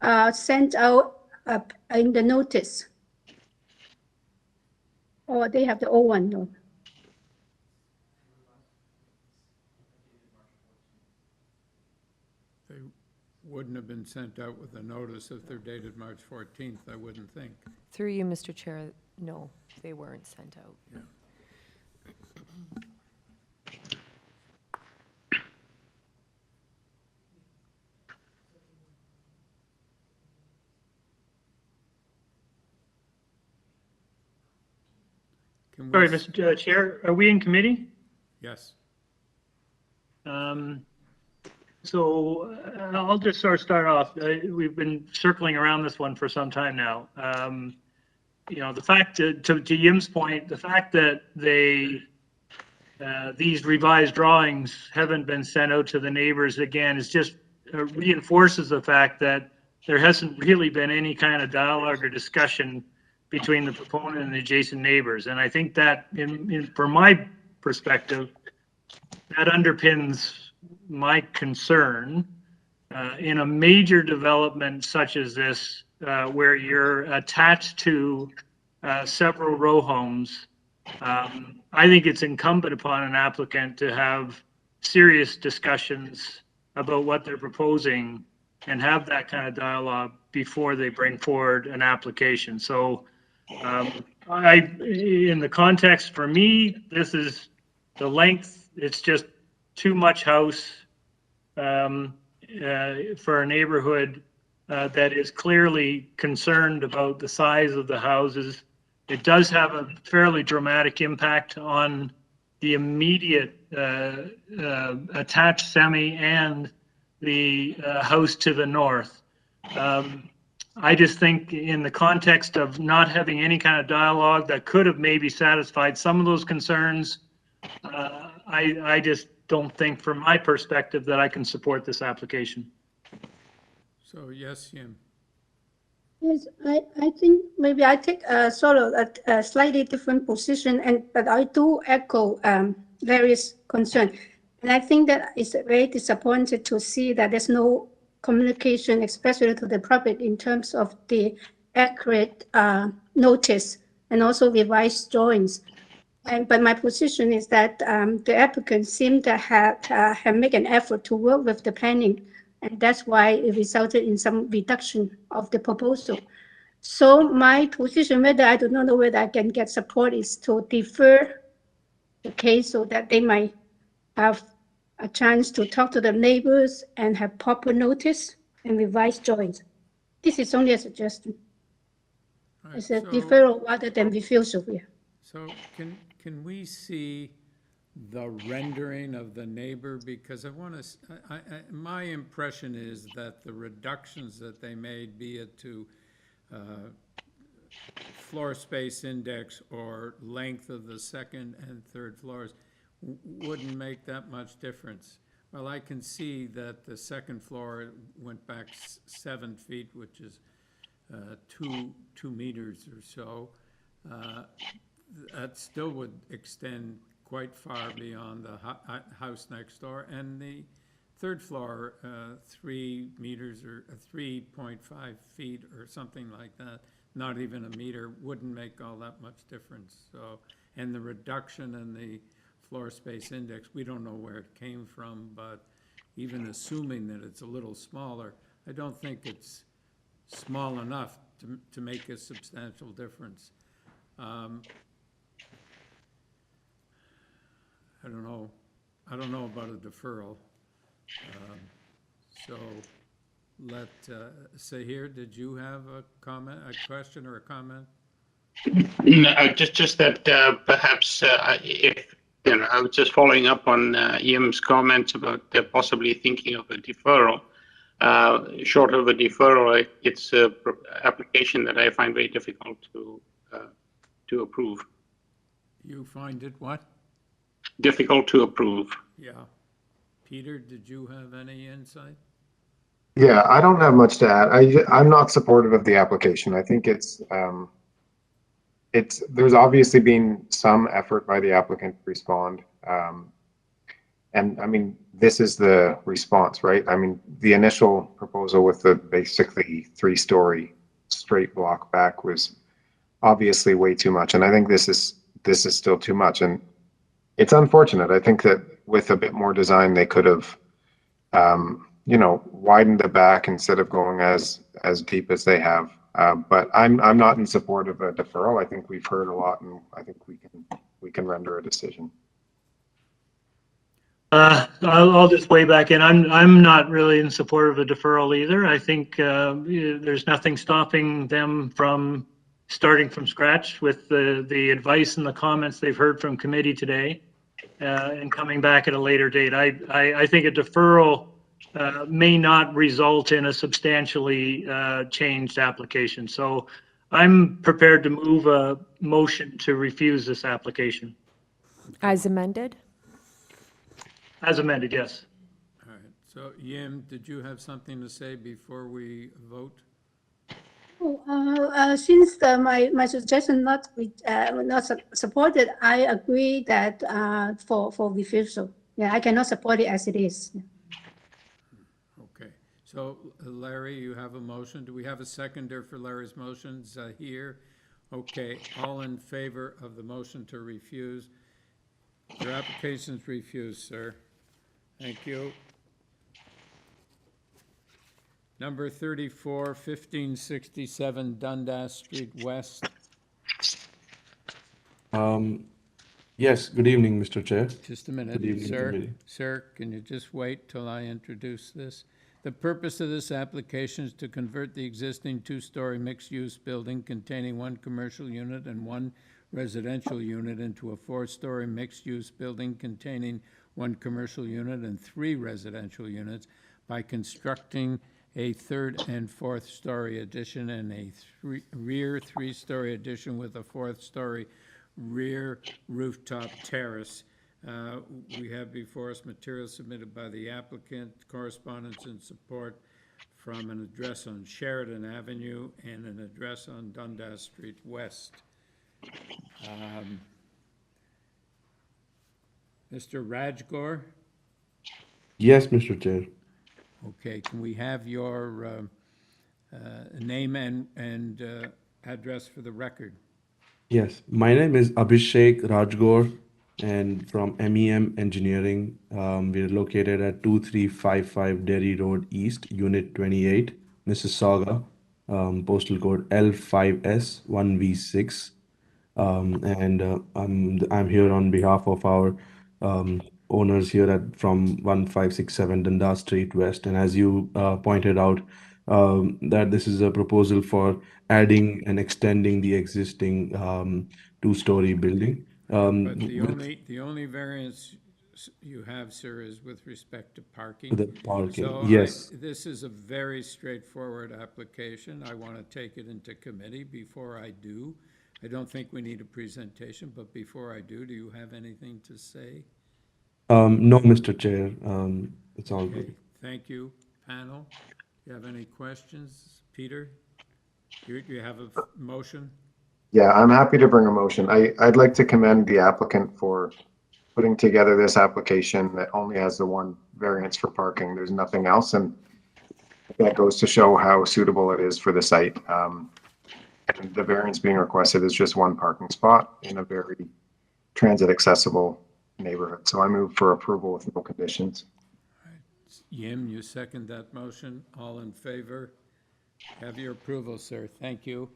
are sent out in the notice? Or they have the old one, no? They wouldn't have been sent out with a notice if they're dated March 14th, I wouldn't think. Through you, Mr. Chair, no, they weren't sent out. Yeah. Can we Sorry, s- Mr. Chair, are we in committee? Yes. So I'll just sort of start off. We've been circling around this one for some time now. You know, the fact to Yim's point, the fact that these revised drawings haven't been sent out to the neighbors again is just reinforces the fact that there hasn't really been any kind of dialogue or discussion between the proponent and the adjacent neighbors. And I think that from my perspective, that underpins my concern in a major development such as this, where you're attached to several row homes. I think it's incumbent upon an applicant to have serious discussions about what they're proposing and have that kind of dialogue before they bring forward an application. So in the context for me, this is the length, it's just too much house for a neighborhood that is clearly concerned about the size of the houses. It does have a fairly dramatic impact on the immediate attached semi and the house to the north. I just think in the context of not having any kind of dialogue that could have maybe satisfied some of those concerns, I just don't think from my perspective that I can support this application. So yes, Yim. Yes, I think maybe I take a sort of a slightly different position, but I do echo various concerns. And I think that it's very disappointed to see that there's no communication, especially to the public, in terms of the accurate notice and also revised drawings. But my position is that the applicant seemed to have made an effort to work with the planning, and that's why it resulted in some reduction of the proposal. So my position, whether I do not know whether I can get support, is to defer the case so that they might have a chance to talk to the neighbors and have proper notice and revised drawings. This is only a suggestion. It's a deferral rather than refusal here. So can we see the rendering of the neighbor? Because I want to, my impression is that the reductions that they made, be it to floor space index or length of the second and third floors, wouldn't make that much difference. Well, I can see that the second floor went back 7 feet, which is 2 meters or so. That still would extend quite far beyond the house next door. And the third floor, 3 meters or 3.5 feet or something like that, not even a meter, wouldn't make all that much difference. So, and the reduction in the floor space index, we don't know where it came from, but even assuming that it's a little smaller, I don't think it's small enough to make a substantial difference. I don't know about a deferral. So Sahir, did you have a comment, a question or a comment? No, just that perhaps if I was just following up on Ian's comments about possibly thinking of a deferral. Short of a deferral, it's an application that I find very difficult to approve. You find it what? Difficult to approve. Yeah. Peter, did you have any insight? Yeah, I don't have much to add. I'm not supportive of the application. I think there's obviously been some effort by the applicant to respond. And I mean, this is the response, right? I mean, the initial proposal with the basically 3-story straight block back was obviously way too much. And I think this is still too much. And it's unfortunate. I think that with a bit more design, they could have widen the back instead of going as deep as they have. But I'm not in support of a deferral. I think we've heard a lot, and I think we can render a decision. I'll just weigh back in. I'm not really in support of a deferral either. I think there's nothing stopping them from starting from scratch with the advice and the comments they've heard from committee today, and coming back at a later date. I think a deferral may not result in a substantially changed application. So I'm prepared to move a motion to refuse this application. As amended? As amended, yes. All right. So Yim, did you have something to say before we vote? Since my suggestion not supported, I agree that for refusal. Yeah, I cannot support it as it is. Okay. So Larry, you have a motion. Do we have a seconder for Larry's motions here? Okay. All in favor of the motion to refuse? Your application's refused, sir. Thank you. Number 34, 1567 Dundas Street West. Yes, good evening, Mr. Chair. Just a minute, Good evening, sir. committee. Sir, can you just wait till I introduce this? The purpose of this application is to convert the existing two-story mixed-use building containing one commercial unit and one residential unit into a four-story mixed-use building containing one commercial unit and three residential units by constructing a third and fourth story addition and a rear three-story addition with a fourth story rear rooftop terrace. We have before us materials submitted by the applicant, correspondence and support from an address on Sheridan Avenue and an address on Dundas Street West. Mr. Rajgor? Yes, Mr. Chair. Okay, can we have your name and address for the record? Yes, my name is Abhishek Rajgor and from MEM Engineering. We're located at 2355 Derry Road East, Unit 28, Mississauga, postal code L5S1V6. I'm here on behalf of our owners here from 1567 Dundas Street West. And as you pointed out, that this is a proposal for adding and extending the existing two-story building. But the only variance you have, sir, is with respect to parking. The parking, So yes. this is a very straightforward application. I want to take it into committee before I do. I don't think we need a presentation, but before I do you have anything to say? No, Mr. Chair. It's all Okay, good. thank you. Panel, do you have any questions? Peter, you have a motion? Yeah, I'm happy to bring a motion. I'd like to commend the applicant for putting together this application that only has the one variance for parking. There's nothing else, and that goes to show how suitable it is for the site. And the variance being requested is just one parking spot in a very transit accessible neighborhood. So I move for approval with no conditions. Yim, you second that motion. All in favor? Have your approval, sir. Thank you.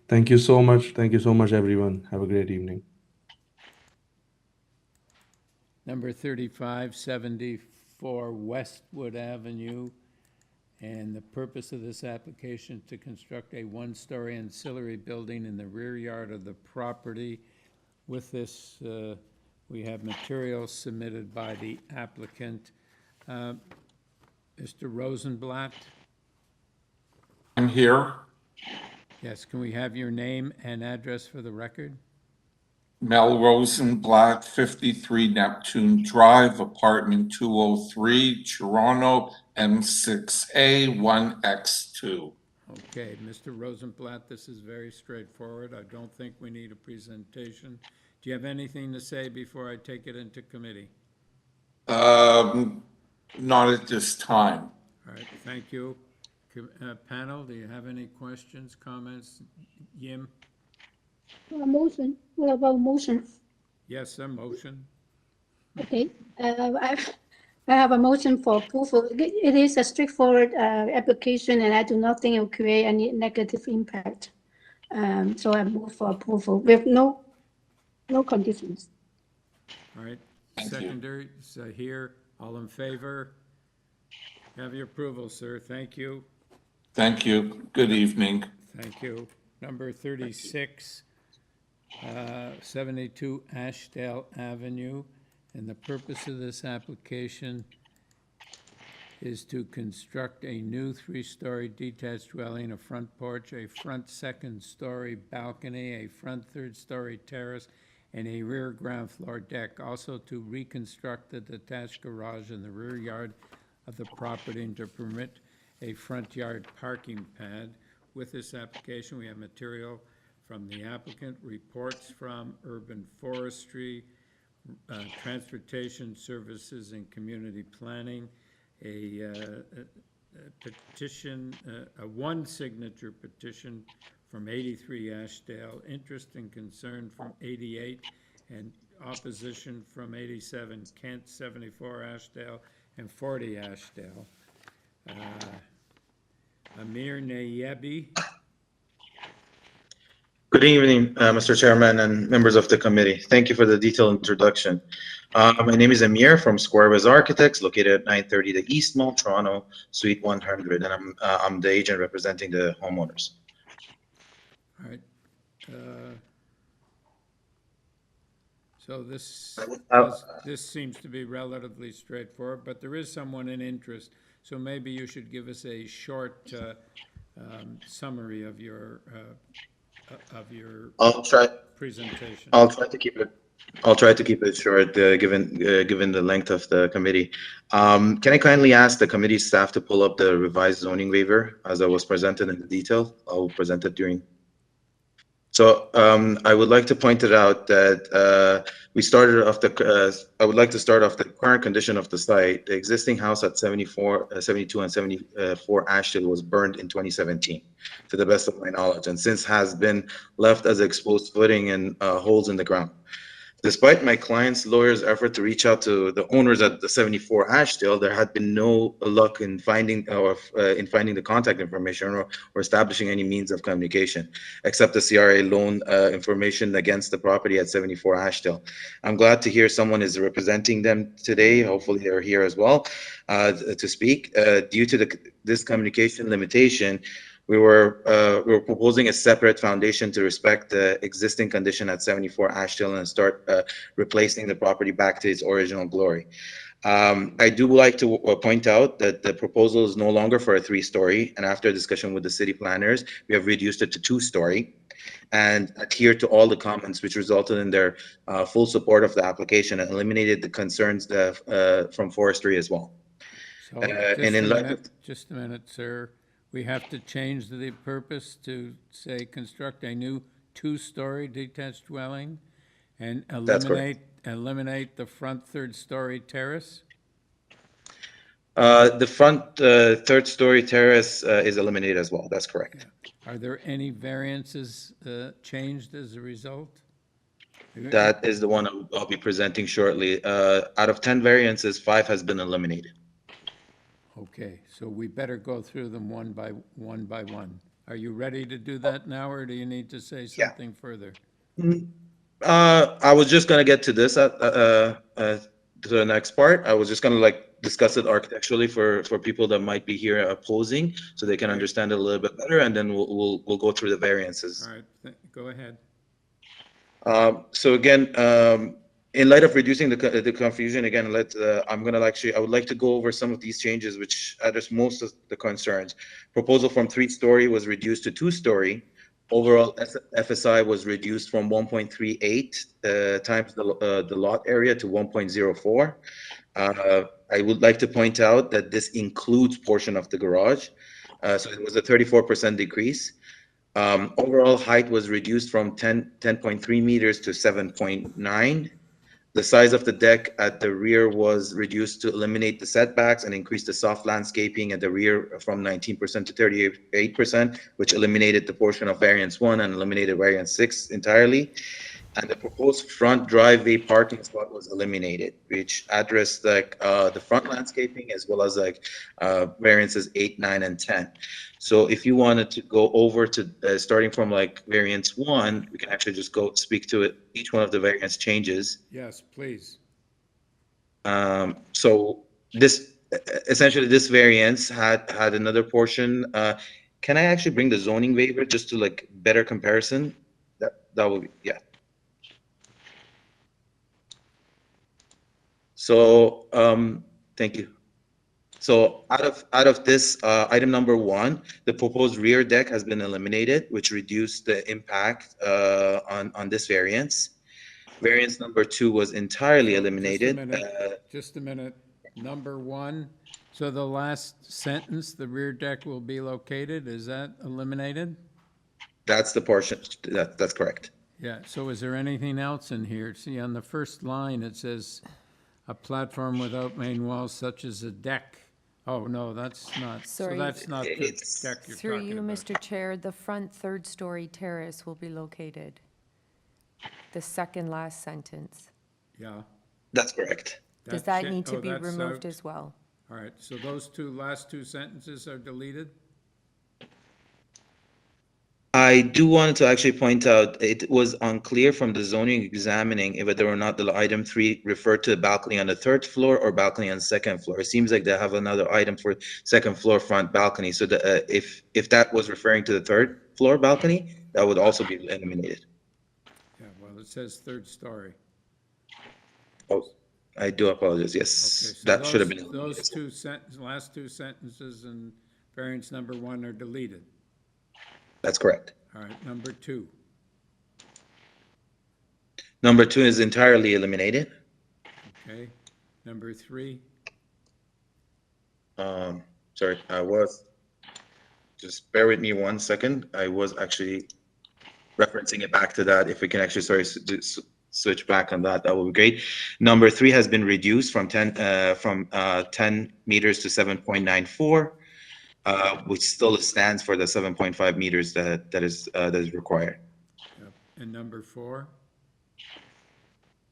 Thank you so much. Thank you so much, everyone. Have a great evening. Number 3574 Westwood Avenue. And the purpose of this application is to construct a one-story ancillary building in the rear yard of the property. With this, we have materials submitted by the applicant. Mr. Rosenblatt? I'm here. Yes, can we have your name and address for the record? Mel Rosenblatt, 53 Neptune Drive, apartment 203, Toronto, M6A 1X2. Okay, Mr. Rosenblatt, this is very straightforward. I don't think we need a presentation. Do you have anything to say before I take it into committee? Not at this time. All right, thank you. Panel, do you have any questions, comments? Yim? Motion. What about motion? Yes, a motion. Okay. I have a motion for approval. It is a straightforward application, and I do not think it will create any negative impact. So I move for approval with no conditions. All right, secondary, so here, all in favor? Have your approval, sir, thank you. Thank you. Good evening. Thank you. Number 36, 72 Ashdale Avenue, and the purpose of this application is to construct a new 3-story detached dwelling, a front porch, a front second-story balcony, a front third-story terrace, and a rear ground floor deck. Also to reconstruct the detached garage in the rear yard of the property and to permit a front yard parking pad. With this application, we have material from the applicant, reports from urban forestry, transportation services and community planning, a petition, a one-signature petition from 83 Ashdale, interest and concern from 88, and opposition from 87 Kent, 74 Ashdale, and 40 Ashdale. Amir Nayebi. Good evening, Mr. Chairman and members of the committee. Thank you for the detailed introduction. My name is Amir from Square West Architects, located at 930 the East Mall, Toronto, Suite 100, and I'm the agent representing the homeowners. All right. So this seems to be relatively straightforward, but there is someone in interest. So maybe you should give us a short summary of your presentation. I'll try to keep it short, given the length of the committee. Can I kindly ask the committee staff to pull up the revised zoning waiver as I was presented in the detail? I'll present it during. So I would like to point it out that I would like to start off the current condition of the site. The existing house at 72 and 74 Ashdale was burned in 2017, to the best of my knowledge, and since has been left as exposed footing and holes in the ground. Despite my client's lawyer's effort to reach out to the owners at the 74 Ashdale, there had been no luck in finding the contact information or establishing any means of communication, except the CRA loan information against the property at 74 Ashdale. I'm glad to hear someone is representing them today. Hopefully they're here as well to speak. Due to this communication limitation, we were proposing a separate foundation to respect the existing condition at 74 Ashdale and start replacing the property back to its original glory. I do like to point out that the proposal is no longer for a 3-story, and after a discussion with the city planners, we have reduced it to 2-story and adhered to all the comments, which resulted in their full support of the application and eliminated the concerns from forestry as well. So just a minute, sir. We have to change the purpose to say construct a new 2-story detached dwelling and eliminate the front third-story terrace? The front third-story terrace is eliminated as well. That's correct. Yeah. Are there any variances changed as a result? That is the one I'll be presenting shortly. Out of 10 variances, 5 has been eliminated. Okay, so we better go through them one by one. Are you ready to do that now, or do you need to say something further? I was just going to get to this to the next part. I was just going to discuss it architecturally for people that might be here opposing, so they can understand it a little bit better, and then we'll go through the variances. All right, go ahead. So again, in light of reducing the confusion, again, I would like to go over some of these changes which address most of the concerns. Proposal from 3-story was reduced to 2-story. Overall FSI was reduced from 1.38 times the lot area to 1.04. I would like to point out that this includes portion of the garage. So it was a 34% decrease. Overall height was reduced from 10.3 meters to 7.9. The size of the deck at the rear was reduced to eliminate the setbacks and increase the soft landscaping at the rear from 19% to 38%, which eliminated the portion of variance 1 and eliminated variance 6 entirely. and the proposed front driveway parking spot was eliminated, which addressed like the front landscaping as well as like variances 8, 9, and 10. So if you wanted to go over to starting from like variance 1, we can actually just go speak to it, each one of the variance changes. Yes, please. So this essentially this variance had another portion. Can I actually bring the zoning waiver just to like better comparison? That would be, yeah. So thank you. So out of this item number 1, the proposed rear deck has been eliminated, which reduced the impact on this variance. Variance number 2 was entirely eliminated. Just a minute. Number 1. So the last sentence, the rear deck will be located, is that eliminated? That's the portion. That's correct. Yeah, so is there anything else in here? See, on the first line, it says a platform without main walls such as a deck. Oh, no, that's not, so Sorry. that's not the deck you're Through talking you, about. Mr. Chair, the front third-story terrace will be located. The second last sentence. Yeah. That's correct. Does that need to be removed out. as well? All right, so those last two sentences are deleted? I do want to actually point out it was unclear from the zoning examining whether or not the item 3 referred to the balcony on the 3rd floor or balcony on the 2nd floor. It seems like they have another item for 2nd floor front balcony. So if that was referring to the 3rd floor balcony, that would also be eliminated. Yeah, well, it says 3rd story. Oh, I do apologize. Yes, Okay, so that should have been eliminated. those last two sentences in variance number 1 are deleted. That's correct. All right, number 2. Number 2 is entirely eliminated. Okay, number 3. Sorry, just bear with me 1 second. I was actually referencing it back to that. If we can actually, switch back on that, that would be great. Number 3 has been reduced from 10 meters to 7.94. Which still stands for the 7.5 meters that is required. Yep. And number 4?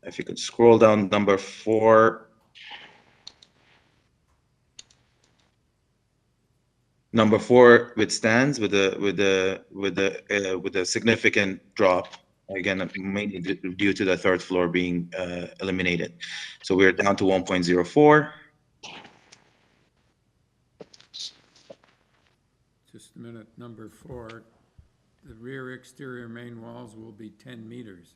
If you could scroll down, number 4. Number 4 withstands with a significant drop. Again, mainly due to the 3rd floor being eliminated. So we're down to 1.04. Just a minute, number 4, the rear exterior main walls will be 10 meters.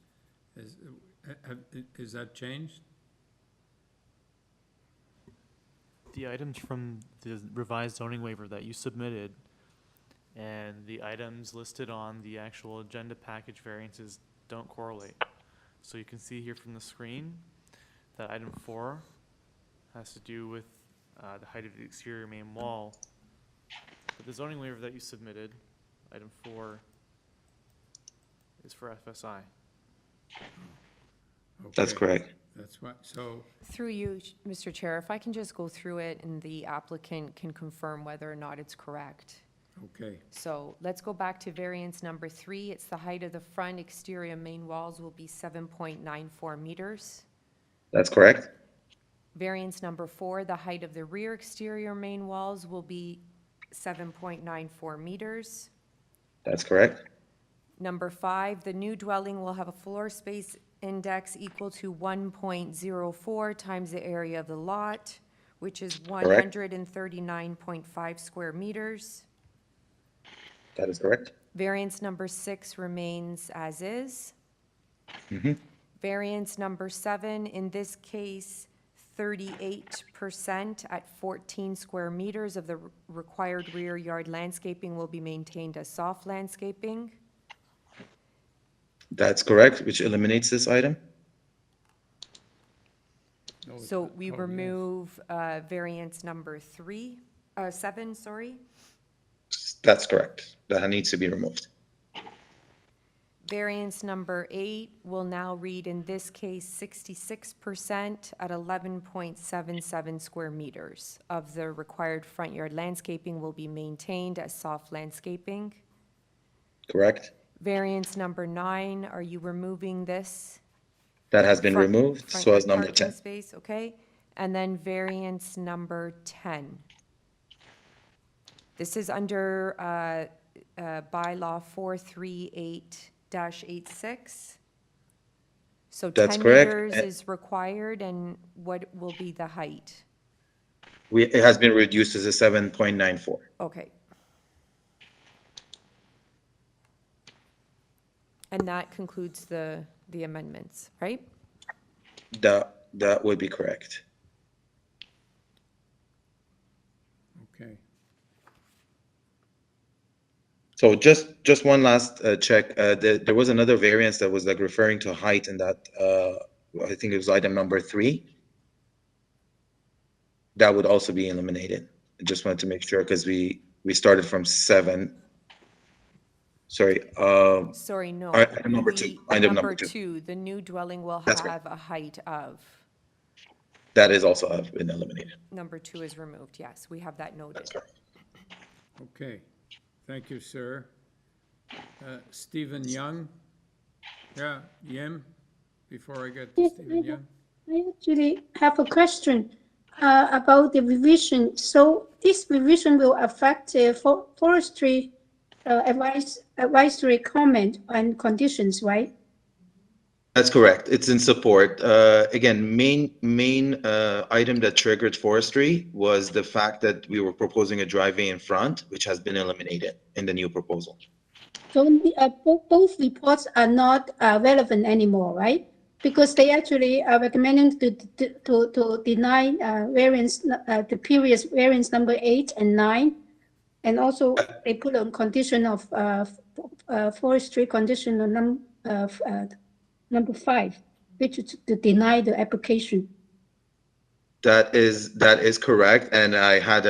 Is that changed? The items from the revised zoning waiver that you submitted and the items listed on the actual agenda package variances don't correlate. So you can see here from the screen that item 4 has to do with the height of the exterior main wall. But the zoning waiver that you submitted, item 4, is for FSI. Okay. That's correct. That's what, so. Through you, Mr. Chair, if I can just go through it and the applicant can confirm whether or not it's correct. Okay. So let's go back to variance number 3. It's the height of the front exterior main walls will be 7.94 meters. That's correct. Variance number 4, the height of the rear exterior main walls will be 7.94 meters. That's correct. Number 5, the new dwelling will have a floor space index equal to 1.04 times the area of the lot, which is 139.5 square meters. That is correct. Variance number 6 remains as is. Mm-hmm. Variance number 7, in this case, 38% at 14 square meters of the required rear yard landscaping will be maintained as soft landscaping. That's correct, which eliminates this item. So we remove variance number 7, sorry. That's correct. That needs to be removed. Variance number 8 will now read, in this case, 66% at 11.77 square meters of the required front yard landscaping will be maintained as soft landscaping. Correct. Variance number 9, are you removing this? That has been front- removed, front so yard as number parking 10. space, okay? And then variance number 10. This is under bylaw 438-86. So That's 10 correct. meters is required, and what will be the height? It has been reduced as a 7.94. Okay. And that concludes the amendments, right? That would be correct. Okay. So just one last check. There was another variance that was like referring to height, and that I think it was item number 3. That would also be eliminated. I just wanted to make sure because we started from 7. Sorry. Sorry, no. Item number 2. Item number 2. 2, the new dwelling will That's have a height of. That is also have been eliminated. Number 2 is removed, yes, we have that noted. That's correct. Okay. Thank you, sir. Stephen Young? Yeah, Yim, before I get to Yes, Stephen Young? I actually have a question about the revision. So this revision will affect the forestry advisory comment and conditions, right? That's correct. It's in support. Again, main item that triggered forestry was the fact that we were proposing a driveway in front, which has been eliminated in the new proposal. So both reports are not relevant anymore, right? Because they actually are recommending to deny variance, the previous variance number 8 and 9, and also they put on condition of forestry condition on number 5, which is to deny the application. That is correct, and I had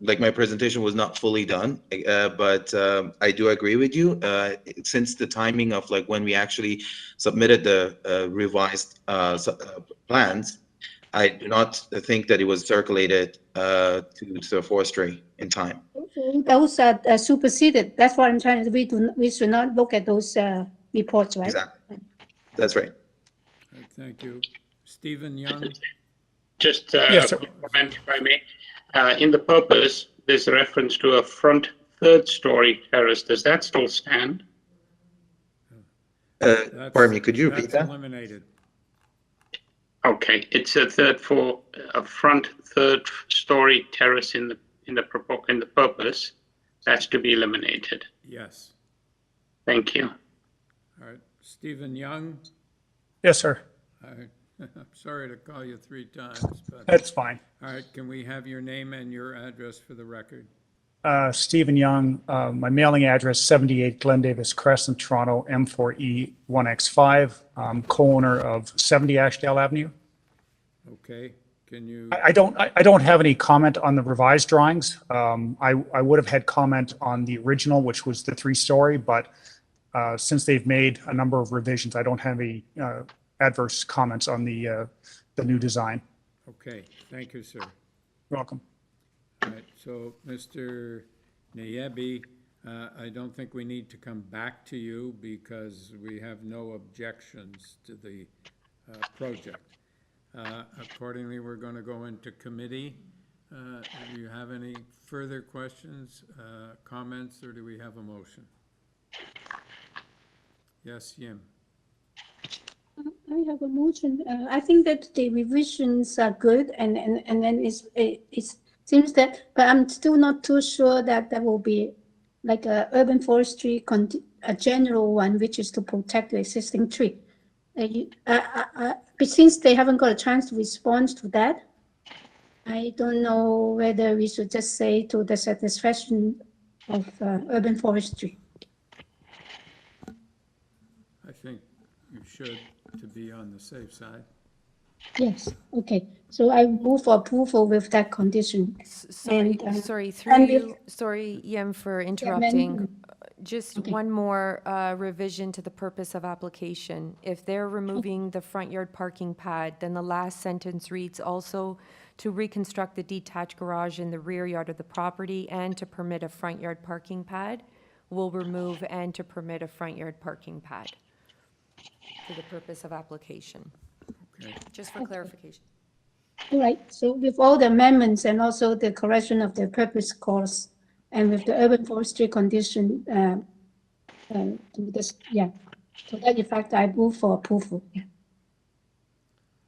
like my presentation was not fully done, but I do agree with you. Since the timing of like when we actually submitted the revised plans, I do not think that it was circulated to the forestry in time. So those are superseded. That's what I'm trying to. We should not look at those reports, right? Exactly. That's right. All right, thank you. Stephen Young? Just Yes, a quick comment, if I may. In the purpose, there's a reference to a front third-story terrace. Does that still stand? Pardon me, could you repeat that? Eliminated. Okay, it's a front third-story terrace in the purpose. That's to be eliminated. Yes. Thank you. All right, Stephen Young? Yes, sir. I'm sorry to call you 3 times, but. That's fine. All right, can we have your name and your address for the record? Stephen Young, my mailing address, 78 Glen Davis Crescent, Toronto, M4E1X5. I'm co-owner of 70 Ashdale Avenue. Okay, can you? I don't have any comment on the revised drawings. I would have had comment on the original, which was the 3-story, but since they've made a number of revisions, I don't have any adverse comments on the new design. Okay, thank you, sir. You're welcome. All right, so Mr. Nayebi, I don't think we need to come back to you because we have no objections to the project. Accordingly, we're going to go into committee. Do you have any further questions, comments, or do we have a motion? Yes, Yim. I have a motion. I think that the revisions are good, and then it seems that, but I'm still not too sure that there will be like a urban forestry, a general one, which is to protect the existing tree. But since they haven't got a chance to respond to that, I don't know whether we should just say to the satisfaction of urban forestry. I think you should, to be on the safe side. Yes, okay. So I move for approval with that condition. Sorry, sorry, Yem, for interrupting. Just one more revision to the purpose of application. If they're removing the front yard parking pad, then the last sentence reads also to reconstruct the detached garage in the rear yard of the property and to permit a front yard parking pad. will remove and to permit a front yard parking pad for the purpose of application. Okay. Just for clarification. All right, so with all the amendments and also the correction of the purpose clause and with the urban forestry condition, to this, yeah. So that effect, I move for approval. Yeah.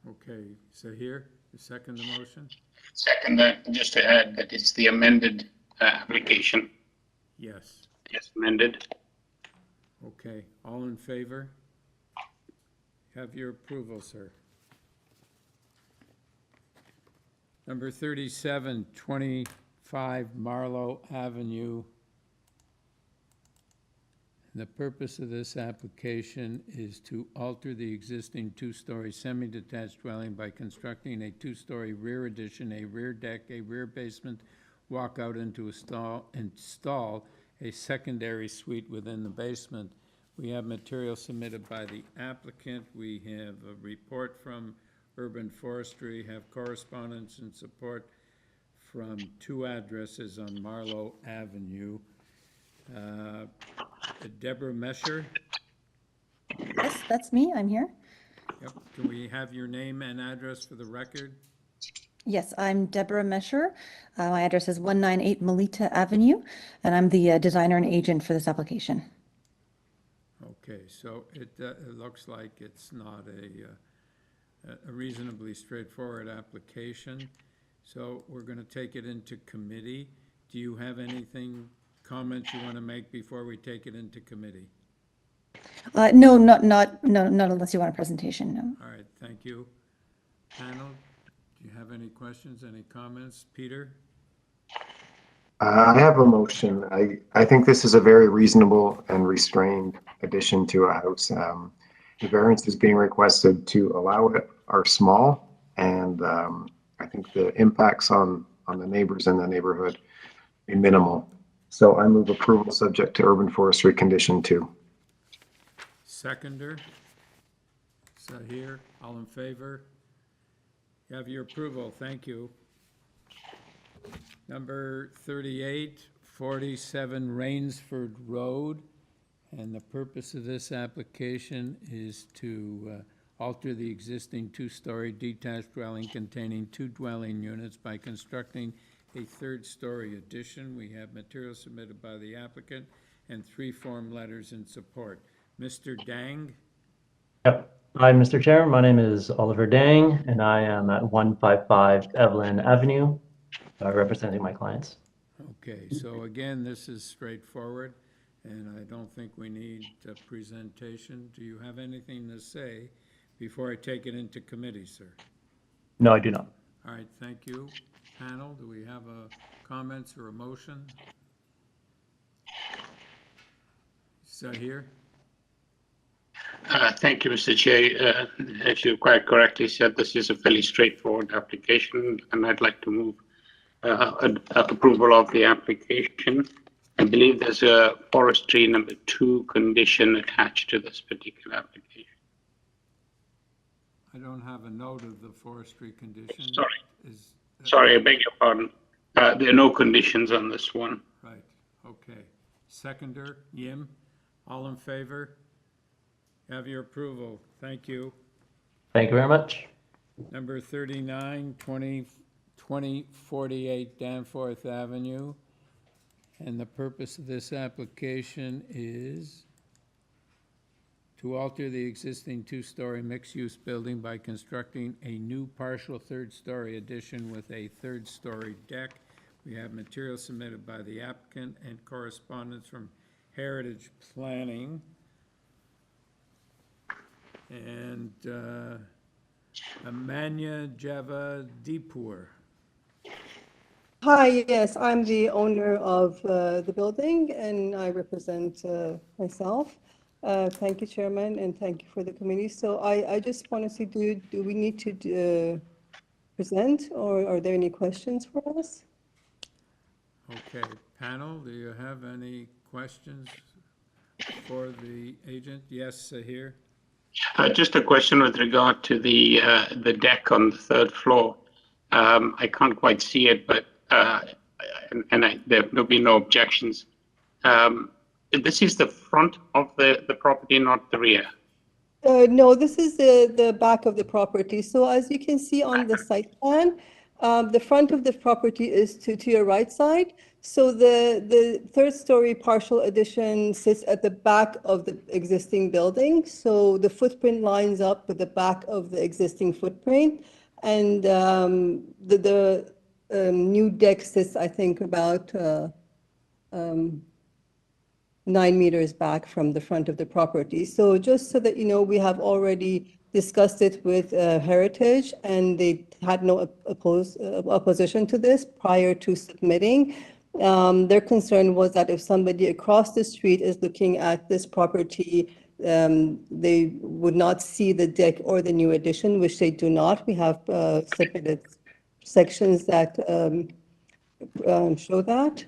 Okay, so here, you second the motion? Second, just to add that it's the amended application. Yes. Yes, amended. Okay, all in favor? Have your approval, sir. Number 37, 25 Marlowe Avenue. The purpose of this application is to alter the existing two-story semi-detached dwelling by constructing a two-story rear addition, a rear deck, a rear basement, walkout into install a secondary suite within the basement. We have material submitted by the applicant. We have a report from Urban Forestry, have correspondence and support from two addresses on Marlowe Avenue. Deborah Mesher. Yes, that's me. I'm here. Yep. Can we have your name and address for the record? Yes, I'm Deborah Mesher. My address is 198 Melita Avenue, and I'm the designer and agent for this application. Okay, so it looks like it's not a reasonably straightforward application. So we're going to take it into committee. Do you have anything, comments you want to make before we take it into committee? No, not unless you want a presentation. No. All right, thank you. Panel, do you have any questions, any comments? Peter? I have a motion. I think this is a very reasonable and restrained addition to a house. The variances being requested to allow it are small, and I think the impacts on the neighbors in the neighborhood be minimal. So I move approval subject to urban forestry condition 2. Seconder? So here, all in favor? You have your approval, thank you. Number 38, 47 Rainsford Road. And the purpose of this application is to alter the existing two-story detached dwelling containing 2 dwelling units by constructing a 3rd-story addition. We have material submitted by the applicant and 3 form letters in support. Mr. Dang? Yep. Hi, Mr. Chair. My name is Oliver Dang, and I am at 155 Evelyn Avenue, representing my clients. Okay, so again, this is straightforward, and I don't think we need a presentation. Do you have anything to say before I take it into committee, sir? No, I do not. All right, thank you. Panel, do we have comments or a motion? Is that here? Thank you, Mr. Chair. As you quite correctly said, this is a fairly straightforward application, and I'd like to move approval of the application. I believe there's a forestry number 2 condition attached to this particular application. I don't have a note of the forestry condition. Sorry, I beg your pardon. There are no conditions on this one. Right, okay. Seconder, Yim, all in favor? Have your approval, thank you. Thank you very much. Number 39, 2048 Danforth Avenue. And the purpose of this application is to alter the existing 2-story mixed-use building by constructing a new partial 3rd-story addition with a 3rd-story deck. We have material submitted by the applicant and correspondence from Heritage Planning. And Amanya Java Deepur. Hi, yes, I'm the owner of the building and I represent myself. Thank you, Chairman, and thank you for the committee. So I just want to see, do we need to present or are there any questions for us? Okay, panel, do you have any questions for the agent? Yes, here. Just a question with regard to the deck on the 3rd floor. I can't quite see it, but there'll be no objections. this is the front of the property, not the rear. No, this is the back of the property. So as you can see on the site plan, the front of the property is to your right side. So the third story partial addition sits at the back of the existing building. So the footprint lines up with the back of the existing footprint. And the new deck sits, I think, about 9 meters back from the front of the property. So just so that you know, we have already discussed it with Heritage, and they had no opposition to this prior to submitting. Their concern was that if somebody across the street is looking at this property, they would not see the deck or the new addition, which they do not. We have submitted sections that show that.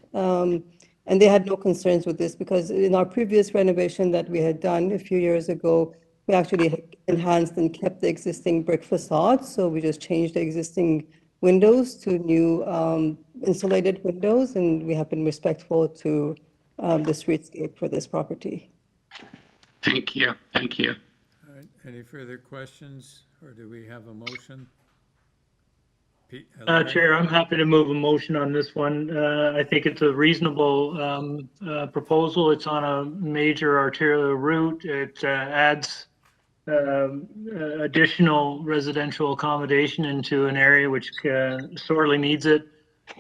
And they had no concerns with this because in our previous renovation that we had done a few years ago, we actually enhanced and kept the existing brick facade. So we just changed the existing windows to new insulated windows, and we have been respectful to the streetscape for this property. Thank you. Thank you. All right, any further questions, or do we have a motion? Chair, I'm happy to move a motion on this one. I think it's a reasonable proposal. It's on a major arterial route. It adds additional residential accommodation into an area which sorely needs it.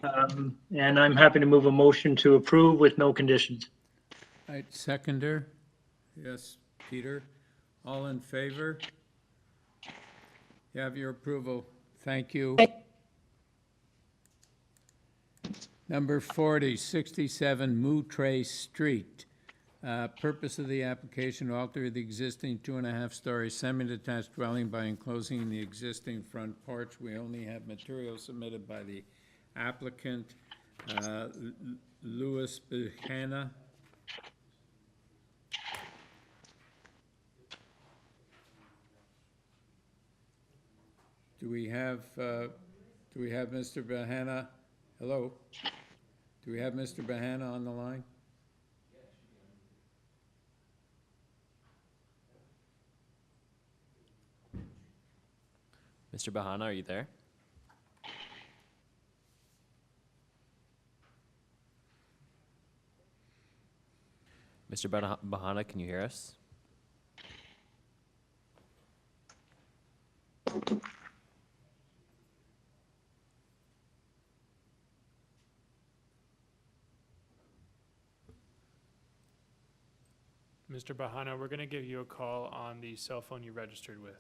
And I'm happy to move a motion to approve with no conditions. All right, seconder. Yes, Peter. All in favor? You have your approval. Thank you. Number 40, 67 Montrose Street. Purpose of the application: alter the existing 2.5-story semi-detached dwelling by enclosing the existing front porch. We only have material submitted by the applicant, Louis Bahana. Do we have Mr. Bahana? Hello? Do we have Mr. Bahana on the line? Mr. Bahana, are you there? Mr. Bahana, can you hear us? Mr. Bahana, we're going to give you a call on the cell phone you registered with.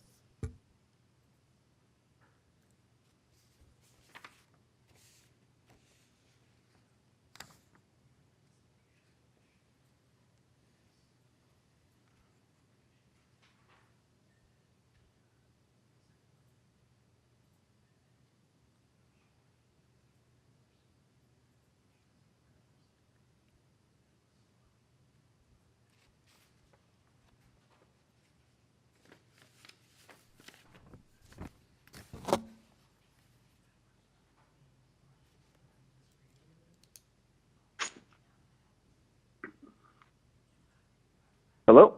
Hello?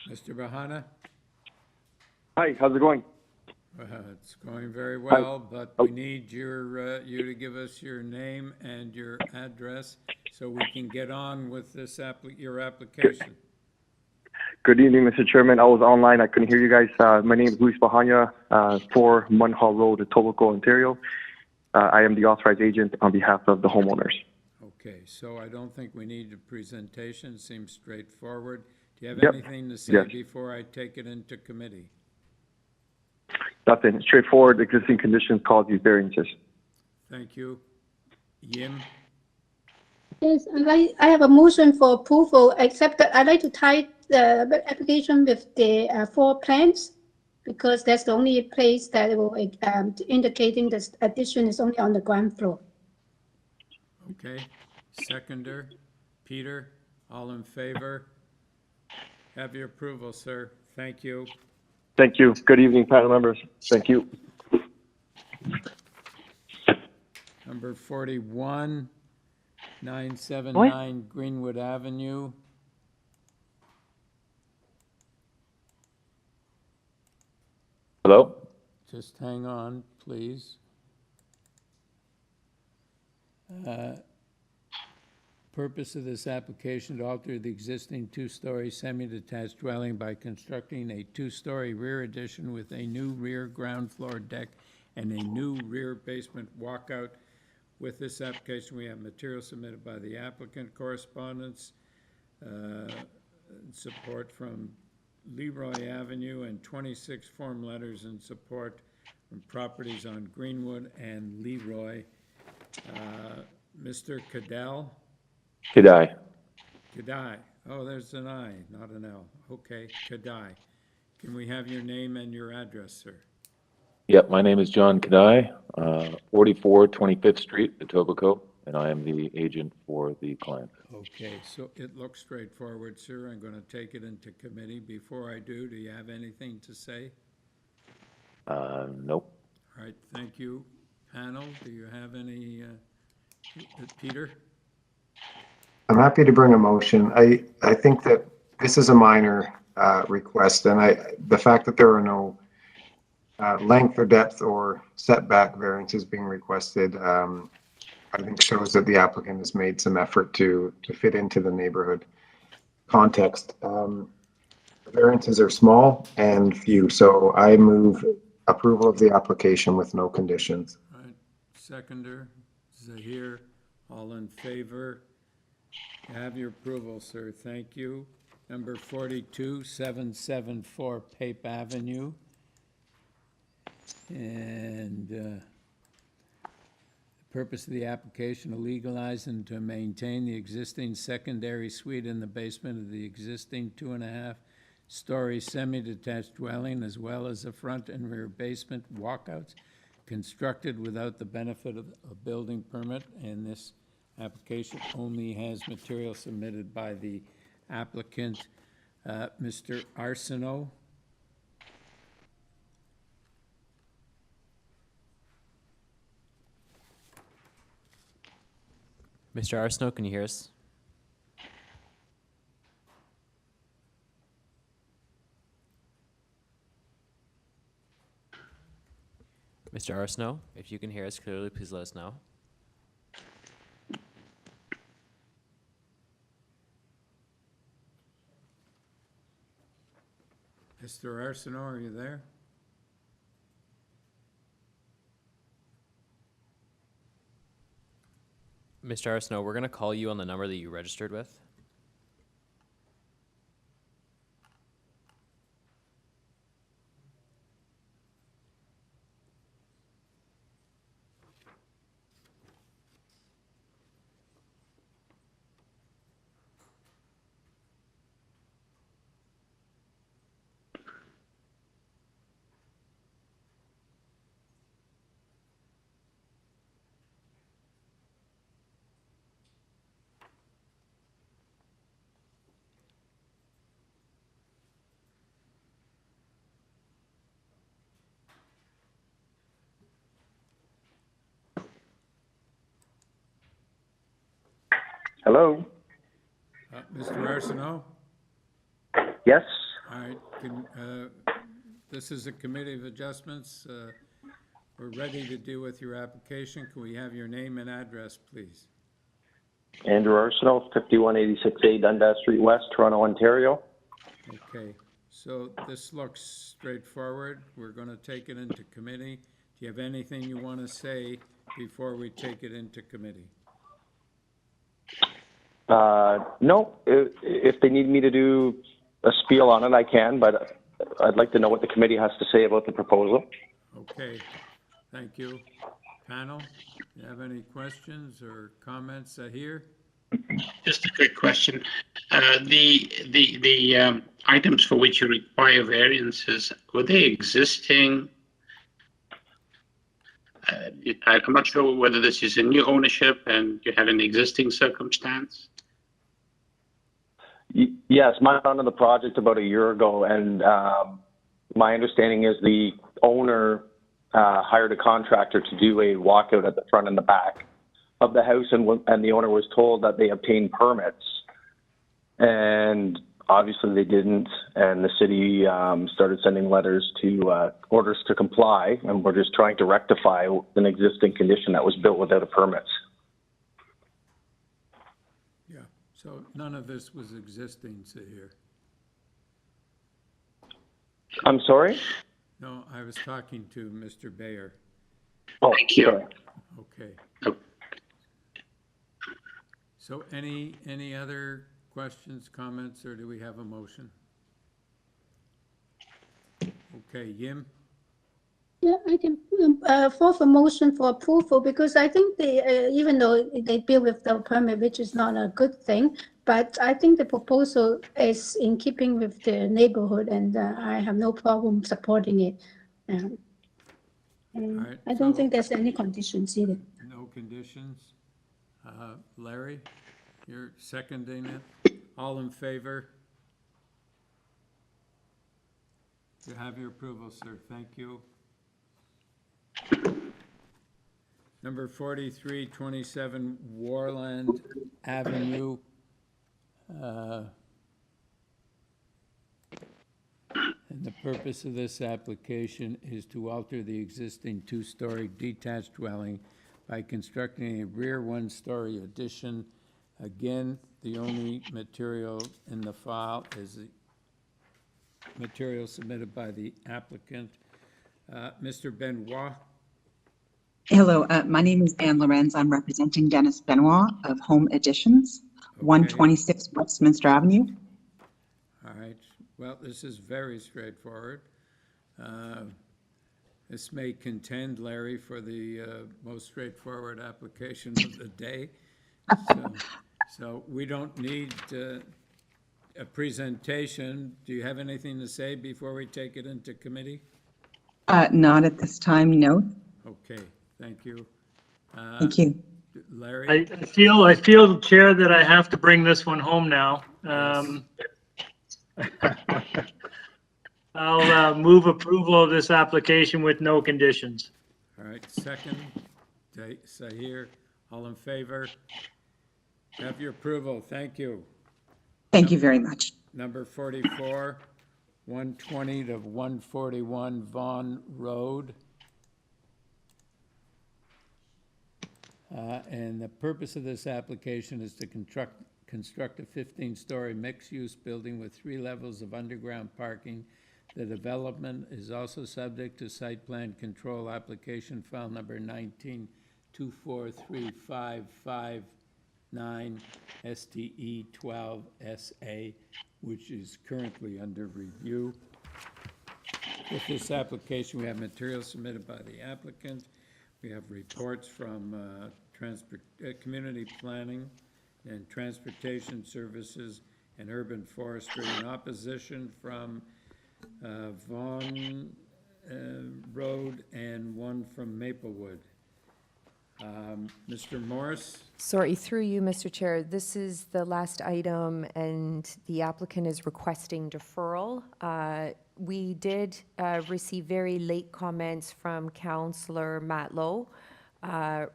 Mr. Bahana? Hi, how's it going? It's going very well, but we need you to give us your name and your address so we can get on with this your application. Good evening, Mr. Chairman. I was online. I couldn't hear you guys. My name is Luis Bahana, 4 Munhall Road, Etobicoke, Ontario. I am the authorized agent on behalf of the homeowners. Okay, so I don't think we need a presentation. Seems straightforward. Do you have Yep. anything to say Yes. before I take it into committee? Nothing. Straightforward. Existing conditions cause these variances. Thank you. Yim? Yes, I have a motion for approval, except that I'd like to tie the application with the floor plans, because that's the only place that will indicating this addition is only on the ground floor. Okay. Seconder? Peter? All in favor? Have your approval, sir. Thank you. Thank you. Good evening, panel members. Thank you. Number 41, 979 Greenwood Avenue. Hello? Just hang on, please. Purpose of this application to alter the existing two-story semi-detached dwelling by constructing a two-story rear addition with a new rear ground floor deck and a new rear basement walkout. With this application, we have material submitted by the applicant, correspondence, support from Leroy Avenue, and 26 form letters in support from properties on Greenwood and Leroy. Mr. Cadell? Kedai. Kadai. Oh, there's an I, not an L. Okay, Kadai. Can we have your name and your address, sir? Yep, my name is John Kedai, 44 25th Street, Etobicoke, and I am the agent for the client. Okay, so it looks straightforward, sir. I'm going to take it into committee. Before I do you have anything to say? Nope. All right, thank you. Panel, do you have any, Peter? I'm happy to bring a motion. I think that this is a minor request, and the fact that there are no length or depth or setback variances being requested, I think shows that the applicant has made some effort to fit into the neighborhood context. The variances are small and few, so I move approval of the application with no conditions. All right, seconder, Zahir, all in favor? Have your approval, sir. Thank you. Number 42, 774 Pape Avenue. And the purpose of the application to legalize and to maintain the existing secondary suite in the basement of the existing 2.5-story semi-detached dwelling, as well as a front and rear basement walkouts constructed without the benefit of a building permit. And this application only has material submitted by the applicant. Mr. Arsenault. Mr. Arsenault, can you hear us? Mr. Arsenault, if you can hear us clearly, please let us know. Mr. Arsenault, are you there? Mr. Arsenault, we're going to call you on the number that you registered with. Hello? Mr. Arsenault? Yes? All right, this is a committee of adjustments. We're ready to deal with your application. Can we have your name and address, please? Andrew Arsenault, 5186A Dundas Street West, Toronto, Ontario. Okay, so this looks straightforward. We're going to take it into committee. Do you have anything you want to say before we take it into committee? No, if they need me to do a spiel on it, I can, but I'd like to know what the committee has to say about the proposal. Okay, thank you. Panel, do you have any questions or comments here? Just a quick question. The items for which you require variances, were they existing? I'm not sure whether this is a new ownership and you have an existing circumstance. Yes, mine onto the project about a year ago, and my understanding is the owner hired a contractor to do a walkout at the front and the back of the house, and the owner was told that they obtained permits. And Obviously, they didn't, and the city started sending letters to orders to comply, and we're just trying to rectify an existing condition that was built without a permit. Yeah, so none of this was existing, here. I'm sorry? No, I was talking to Mr. Bayer. Oh, Thank you. sorry. Okay. So any other questions, comments, or do we have a motion? Okay, Yim? Yeah, I can for the motion for approval, because I think they, even though they build without permit, which is not a good thing, but I think the proposal is in keeping with the neighborhood, and I have no problem supporting it. And right, I don't so- think there's any conditions either. No conditions. Larry, you're seconding it? All in favor? You have your approval, sir. Thank you. Number 4327 Warland Avenue. And the purpose of this application is to alter the existing two-story detached dwelling by constructing a rear one-story addition. Again, the only material in the file is the material submitted by the applicant. Mr. Benoit? Hello, my name is Anne Lorenz. I'm representing Dennis Benoit of Home Additions, 126 Westminster Avenue. All right. Well, this is very straightforward. This may contend, Larry, for the most straightforward application of the day. So we don't need a presentation. Do you have anything to say before we take it into committee? Not at this time, no. Okay, thank you. Thank you. Larry? I feel, Chair, that I have to bring this one home now. I'll move approval of this application with no conditions. All right, second, Sahir, all in favor? Have your approval, thank you. Thank you very much. Number 44, 120 to 141 Vaughan Road. And the purpose of this application is to construct a 15-story mixed-use building with 3 levels of underground parking. The development is also subject to site plan control application file number 19243559 STE 12 SA, which is currently under review. With this application, we have materials submitted by the applicant. We have reports from community planning and transportation services and urban forestry, in opposition from Vaughan Road and one from Maplewood. Mr. Morris? Sorry, through you, Mr. Chair, this is the last item, and the applicant is requesting deferral. We did receive very late comments from Councillor Matlow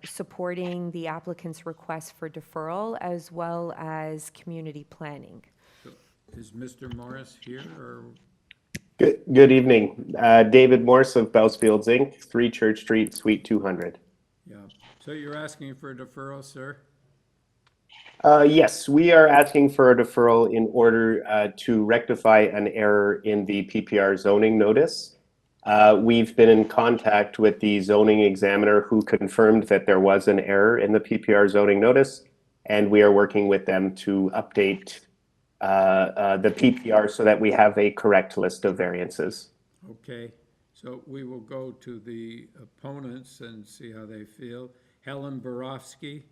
supporting the applicant's request for deferral, as well as community planning. So is Mr. Morris here, or? Good evening. David Morse of Bousfields Inc., 3 Church Street, Suite 200. Yeah. So you're asking for a deferral, sir? Yes, we are asking for a deferral in order to rectify an error in the PPR zoning notice. We've been in contact with the zoning examiner, who confirmed that there was an error in the PPR zoning notice, and we are working with them to update the PPR so that we have a correct list of variances. Okay, so we will go to the opponents and see how they feel. Helen Borofsky.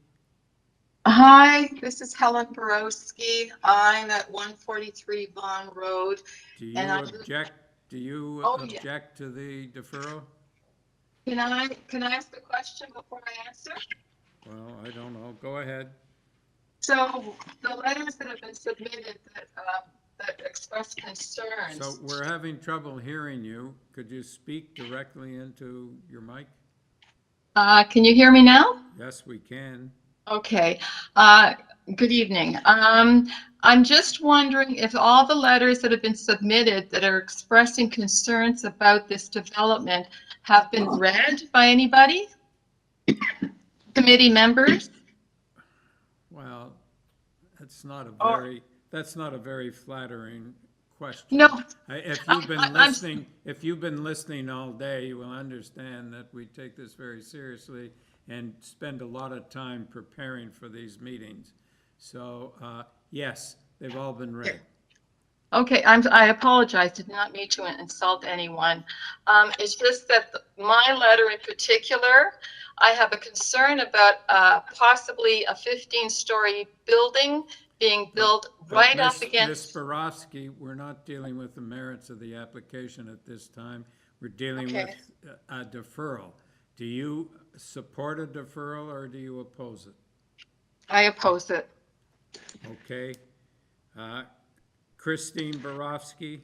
Hi, this is Helen Borowski. I'm at 143 Vaughan Road. Do you and object? Do you yeah. object to the deferral? Can I ask a question before I answer? Well, I don't know. Go ahead. So the letters that have been submitted that express concerns. So we're having trouble hearing you. Could you speak directly into your mic? Can you hear me now? Yes, we can. Okay. Good evening. I'm just wondering if all the letters that have been submitted that are expressing concerns about this development have been read by anybody? Committee members? Well, that's not a Or- very flattering question. No. If you've been listening all day, you will understand that we take this very seriously and spend a lot of time preparing for these meetings. So, yes, they've all been read. Okay, I apologize, did not mean to insult anyone. It's just that my letter in particular, I have a concern about possibly a 15-story building being built right up against. Ms. Borowski, we're not dealing with the merits of the application at this time. We're dealing with a deferral. Do you support a deferral or do you oppose it? I oppose it. Okay. Christine Borowski?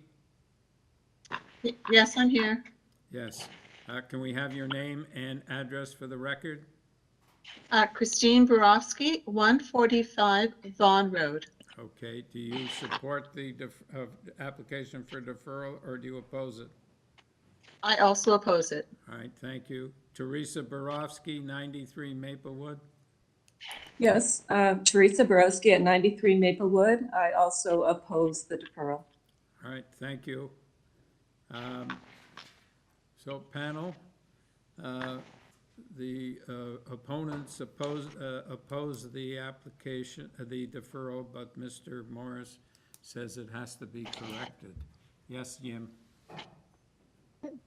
Yes, I'm here. Yes. Can we have your name and address for the record? Christine Borowski, 145 Vaughan Road. Okay. Do you support the application for deferral or do you oppose it? I also oppose it. All right. Thank you. Teresa Borowski, 93 Maplewood. Yes, Teresa Borowski at 93 Maplewood. I also oppose the deferral. All right, thank you. So panel, the opponents oppose the application, the deferral, but Mr. Morris says it has to be corrected. Yes, Jim?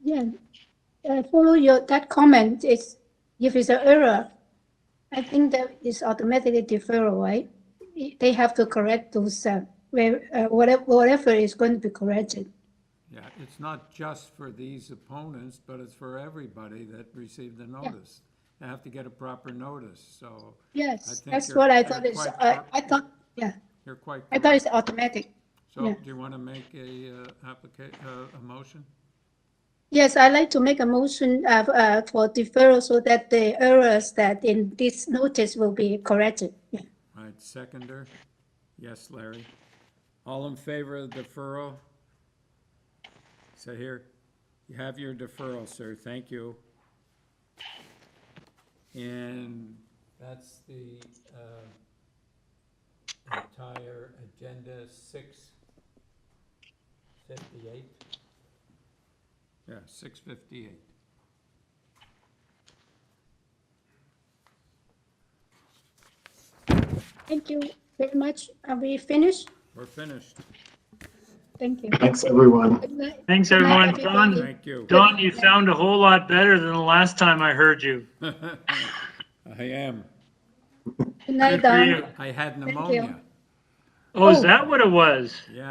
Yeah, follow that comment. If it's an error, I think that is automatically deferral, right? They have to correct those, whatever is going to be corrected. Yeah, it's not just for these opponents, but it's for everybody that received the notice. They have to get a proper notice, so. Yes, that's what I thought is, I thought, yeah. You're quite I thought it's automatic. So Yeah. do you want to make a motion? Yes, I'd like to make a motion for deferral so that the errors that in this notice will be corrected. Yeah. All right, seconder? Yes, Larry. All in favor of deferral? So here, you have your deferral, sir. Thank you. And that's the entire agenda 658. Yeah, 658. Thank you very much. Are we finished? We're finished. Thank you. Thanks, everyone. Good night. Thanks, Good night, everyone. Don, everybody. Thank you. Don, you sound a whole lot better than the last time I heard you. I am. Good night, Good for Don. you. I had Thank you. pneumonia. Oh, is that what it was? Yeah.